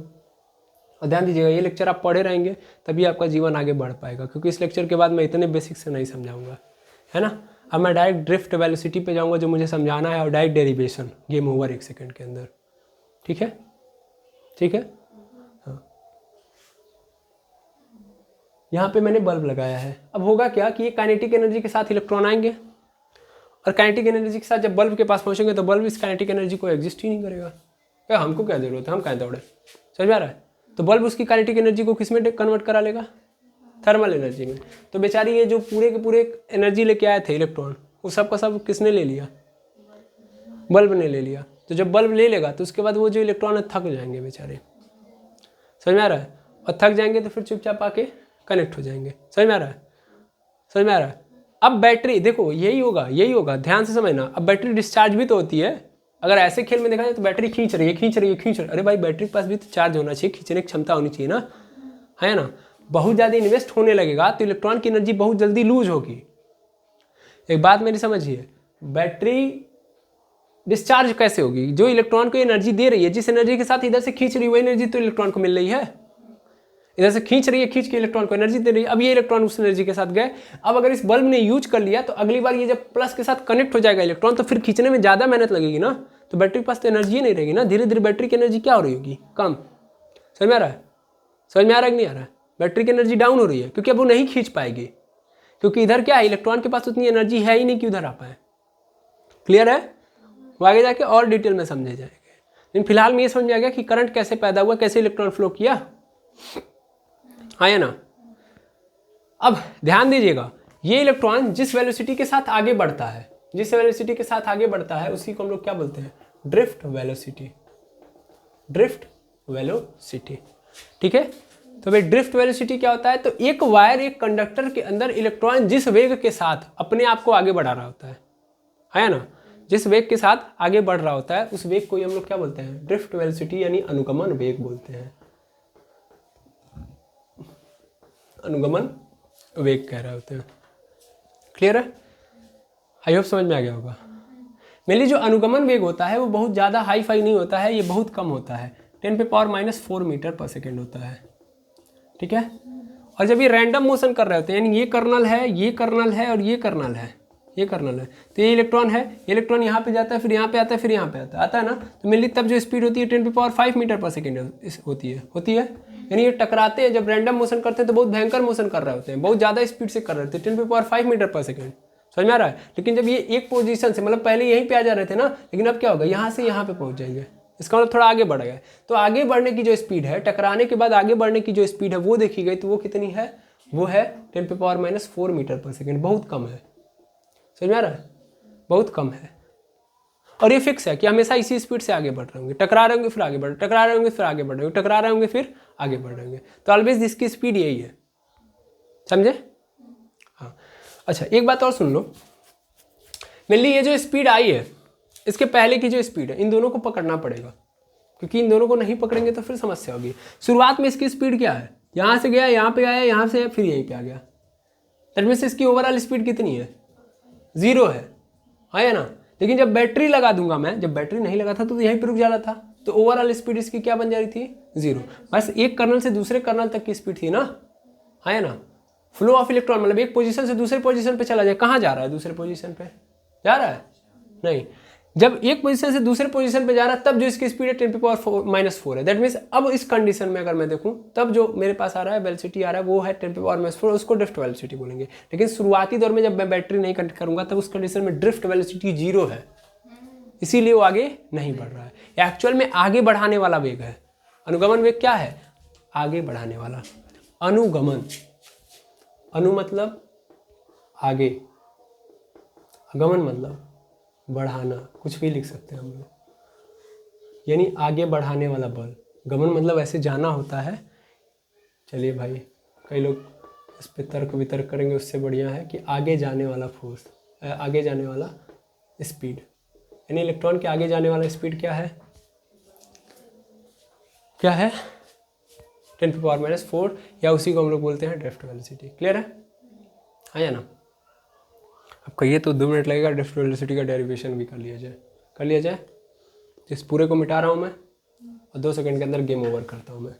और ध्यान दीजिएगा ये लेक्चर आप पढ़े रहेंगे तभी आपका जीवन आगे बढ़ पाएगा, क्योंकि इस लेक्चर के बाद मैं इतने बेसिक से नहीं समझाऊंगा, है ना। अब मैं डायरेक्ट ड्रिफ्ट वेलोसिटी पे जाऊँगा जो मुझे समझाना है, और direct derivation, game over 1 second के अंदर, ठीक है, ठीक है। यहाँ पे मैंने बल्ब लगाया है, अब होगा क्या कि ये काइनेटिक एनर्जी के साथ इलेक्ट्रॉन आएंगे, और काइनेटिक एनर्जी के साथ जब बल्ब के पास पहुँचेंगे तो बल्ब इस काइनेटिक एनर्जी को एग्जिस्ट ही नहीं करेगा, क्या हमको क्या जरूरत है, हम क्या दौड़े, समझ में आ रहा है। तो बल्ब उसकी काइनेटिक एनर्जी को किस में कन्वर्ट करा लेगा, थर्मल एनर्जी में। तो बेचारी ये जो पूरे के पूरे एनर्जी लेके आए थे इलेक्ट्रॉन, वो सब का सब किसने ले लिया, बल्ब ने ले लिया। तो जब बल्ब ले लेगा तो उसके बाद वो जो इलेक्ट्रॉन है थक जाएंगे बेचारे, समझ में आ रहा है। और थक जाएंगे तो फिर चुपचाप आके कनेक्ट हो जाएंगे, समझ में आ रहा है, समझ में आ रहा है। अब बैटरी देखो यही होगा, यही होगा, ध्यान से समझना। अब बैटरी डिस्चार्ज भी तो होती है, अगर ऐसे खेल में देखा जाए तो बैटरी खींच रही है, खींच रही है, खींच रही है। अरे भाई बैटरी के पास भी तो चार्ज होना चाहिए, खींचने की क्षमता होनी चाहिए ना, है ना। बहुत ज़्यादा इन्वेस्ट होने लगेगा तो इलेक्ट्रॉन की एनर्जी बहुत जल्दी लूज होगी। एक बात मेरी समझिए, बैटरी डिस्चार्ज कैसे होगी, जो इलेक्ट्रॉन को एनर्जी दे रही है, जिस एनर्जी के साथ इधर से खींच रही है वही एनर्जी तो इलेक्ट्रॉन को मिल रही है, इधर से खींच रही है, खींच के इलेक्ट्रॉन को एनर्जी दे रही है। अब ये इलेक्ट्रॉन उस एनर्जी के साथ गए, अब अगर इस बल्ब ने यूज कर लिया तो अगली बार ये जब प्लस के साथ कनेक्ट हो जाएगा इलेक्ट्रॉन, तो फिर खींचने में ज़्यादा मेहनत लगेगी ना, तो बैटरी के पास तो एनर्जी नहीं रहेगी ना, धीरे धीरे बैटरी की एनर्जी क्या हो रही होगी, कम। समझ में आ रहा है, समझ में आ रहा है कि नहीं आ रहा है। बैटरी की एनर्जी डाउन हो रही है क्योंकि अब वो नहीं खींच पाएगी, क्योंकि इधर क्या है, इलेक्ट्रॉन के पास उतनी एनर्जी है ही नहीं कि उधर आ पाए। क्लियर है, वो आगे जाके और डिटेल में समझे जाएंगे, लेकिन फिलहाल में ये समझ में आ गया कि करंट कैसे पैदा हुआ, कैसे इलेक्ट्रॉन फ्लो किया, हाँ या ना। अब ध्यान दीजिएगा, ये इलेक्ट्रॉन जिस वेलोसिटी के साथ आगे बढ़ता है, जिस वेलोसिटी के साथ आगे बढ़ता है उसी को हम लोग क्या बोलते हैं, ड्रिफ्ट वेलोसिटी, ड्रिफ्ट वेलोसिटी। ठीक है, तो भाई ड्रिफ्ट वेलोसिटी क्या होता है, तो एक वायर, एक कंडक्टर के अंदर इलेक्ट्रॉन जिस वेग के साथ अपने आप को आगे बढ़ा रहा होता है ना, जिस वेग के साथ आगे बढ़ रहा होता है उस वेग को हम लोग क्या बोलते हैं, ड्रिफ्ट वेलोसिटी यानी अनुगमन वेग बोलते हैं, अनुगमन वेग कह रहे होते हैं। क्लियर है, आई होप समझ में आ गया होगा। मेनली जो अनुगमन वेग होता है वो बहुत ज़्यादा हाई फाई नहीं होता है, ये बहुत कम होता है, 10⁻⁻⁴ मीटर पर सेकेंड होता है। ठीक है, और जब ये रैंडम मोशन कर रहे होते हैं, यानी ये कर्नल है, ये कर्नल है और ये कर्नल है, ये कर्नल है, तो ये इलेक्ट्रॉन है, ये इलेक्ट्रॉन यहाँ पे जाता है, फिर यहाँ पे आता है, फिर यहाँ पे आता है ना, तो मेनली तब जो स्पीड होती है 10⁵ मीटर पर सेकेंड होती है। यानी ये टकराते हैं, जब रैंडम मोशन करते हैं तो बहुत भयंकर मोशन कर रहे होते हैं, बहुत ज़्यादा स्पीड से कर रहे थे, 10⁵ मीटर पर सेकेंड, समझ में आ रहा है। लेकिन जब ये एक पोजीशन से, मतलब पहले यहीं पे आ जा रहे थे ना, लेकिन अब क्या होगा, यहाँ से यहाँ पे पहुँच जाएंगे, इसका मतलब थोड़ा आगे बढ़ गया। तो आगे बढ़ने की जो स्पीड है, टकराने के बाद आगे बढ़ने की जो स्पीड है वो देखी गई, तो वो कितनी है, वो है 10⁻⁴ मीटर पर सेकेंड, बहुत कम है, समझ में आ रहा है, बहुत कम है। और ये फिक्स है कि हमेशा इसी स्पीड से आगे बढ़ रहे होंगे, टकरा रहे होंगे फिर आगे बढ़, टकरा रहे होंगे फिर आगे बढ़ रहे होंगे, टकरा रहे होंगे फिर आगे बढ़ रहे होंगे, तो ऑलवेज इसकी स्पीड यही है, समझे। हाँ, अच्छा एक बात और सुन लो, मेनली ये जो स्पीड आई है, इसके पहले की जो स्पीड है, इन दोनों को पकड़ना पड़ेगा, क्योंकि इन दोनों को नहीं पकड़ेंगे तो फिर समस्या होगी। शुरुआत में इसकी स्पीड क्या है, यहाँ से गया, यहाँ पे आया, यहाँ से फिर यहीं पे आ गया, दैट मीन्स इसकी ओवरऑल स्पीड कितनी है, 0 है ना। लेकिन जब बैटरी लगा दूंगा मैं, जब बैटरी नहीं लगा था तो यहीं पर रुक जा रहा था, तो ओवरऑल स्पीड इसकी क्या बन जा रही थी, 0। बस एक कर्नल से दूसरे कर्नल तक की स्पीड थी ना, है ना। फ्लो ऑफ इलेक्ट्रॉन मतलब एक पोजीशन से दूसरे पोजीशन पे चला जाए, कहाँ जा रहा है, दूसरे पोजीशन पे जा रहा है, नहीं, जब एक पोजीशन से दूसरे पोजीशन पे जा रहा है तब जो इसकी स्पीड है 10⁻⁻⁴ है। दैट मीन्स अब इस कंडीशन में अगर मैं देखूं तब जो मेरे पास आ रहा है वेलोसिटी आ रहा है वो है 10⁻⁻⁴, उसको ड्रिफ्ट वेलोसिटी बोलेंगे। लेकिन शुरुआती दौर में जब मैं बैटरी नहीं कनेक्ट करूंगा तब उस कंडीशन में ड्रिफ्ट वेलोसिटी 0 है, इसीलिए वो आगे नहीं बढ़ रहा है। एक्चुअल में आगे बढ़ाने वाला वेग है, अनुगमन वेग क्या है, आगे बढ़ाने वाला, अनुगमन, अनु मतलब आगे, गमन मतलब बढ़ाना, कुछ भी लिख सकते हैं हम लोग, यानी आगे बढ़ाने वाला बल। गमन मतलब ऐसे जाना होता है। चलिए भाई, कई लोग इस पे तर्क वितर्क करेंगे, उससे बढ़िया है कि आगे जाने वाला फोर्स, आगे जाने वाला स्पीड, यानी इलेक्ट्रॉन के आगे जाने वाला स्पीड क्या है, क्या है 10⁻⁴, या उसी को हम लोग बोलते हैं ड्रिफ्ट वेलोसिटी। क्लियर है, हाँ या ना। अब कहिए तो 2 मिनट लगेगा, ड्रिफ्ट वेलोसिटी का डेरिवेशन भी कर लिया जाए। इस पूरे को मिटा रहा हूँ मैं और 2 सेकंड के अंदर गेम ओवर करता हूँ मैं।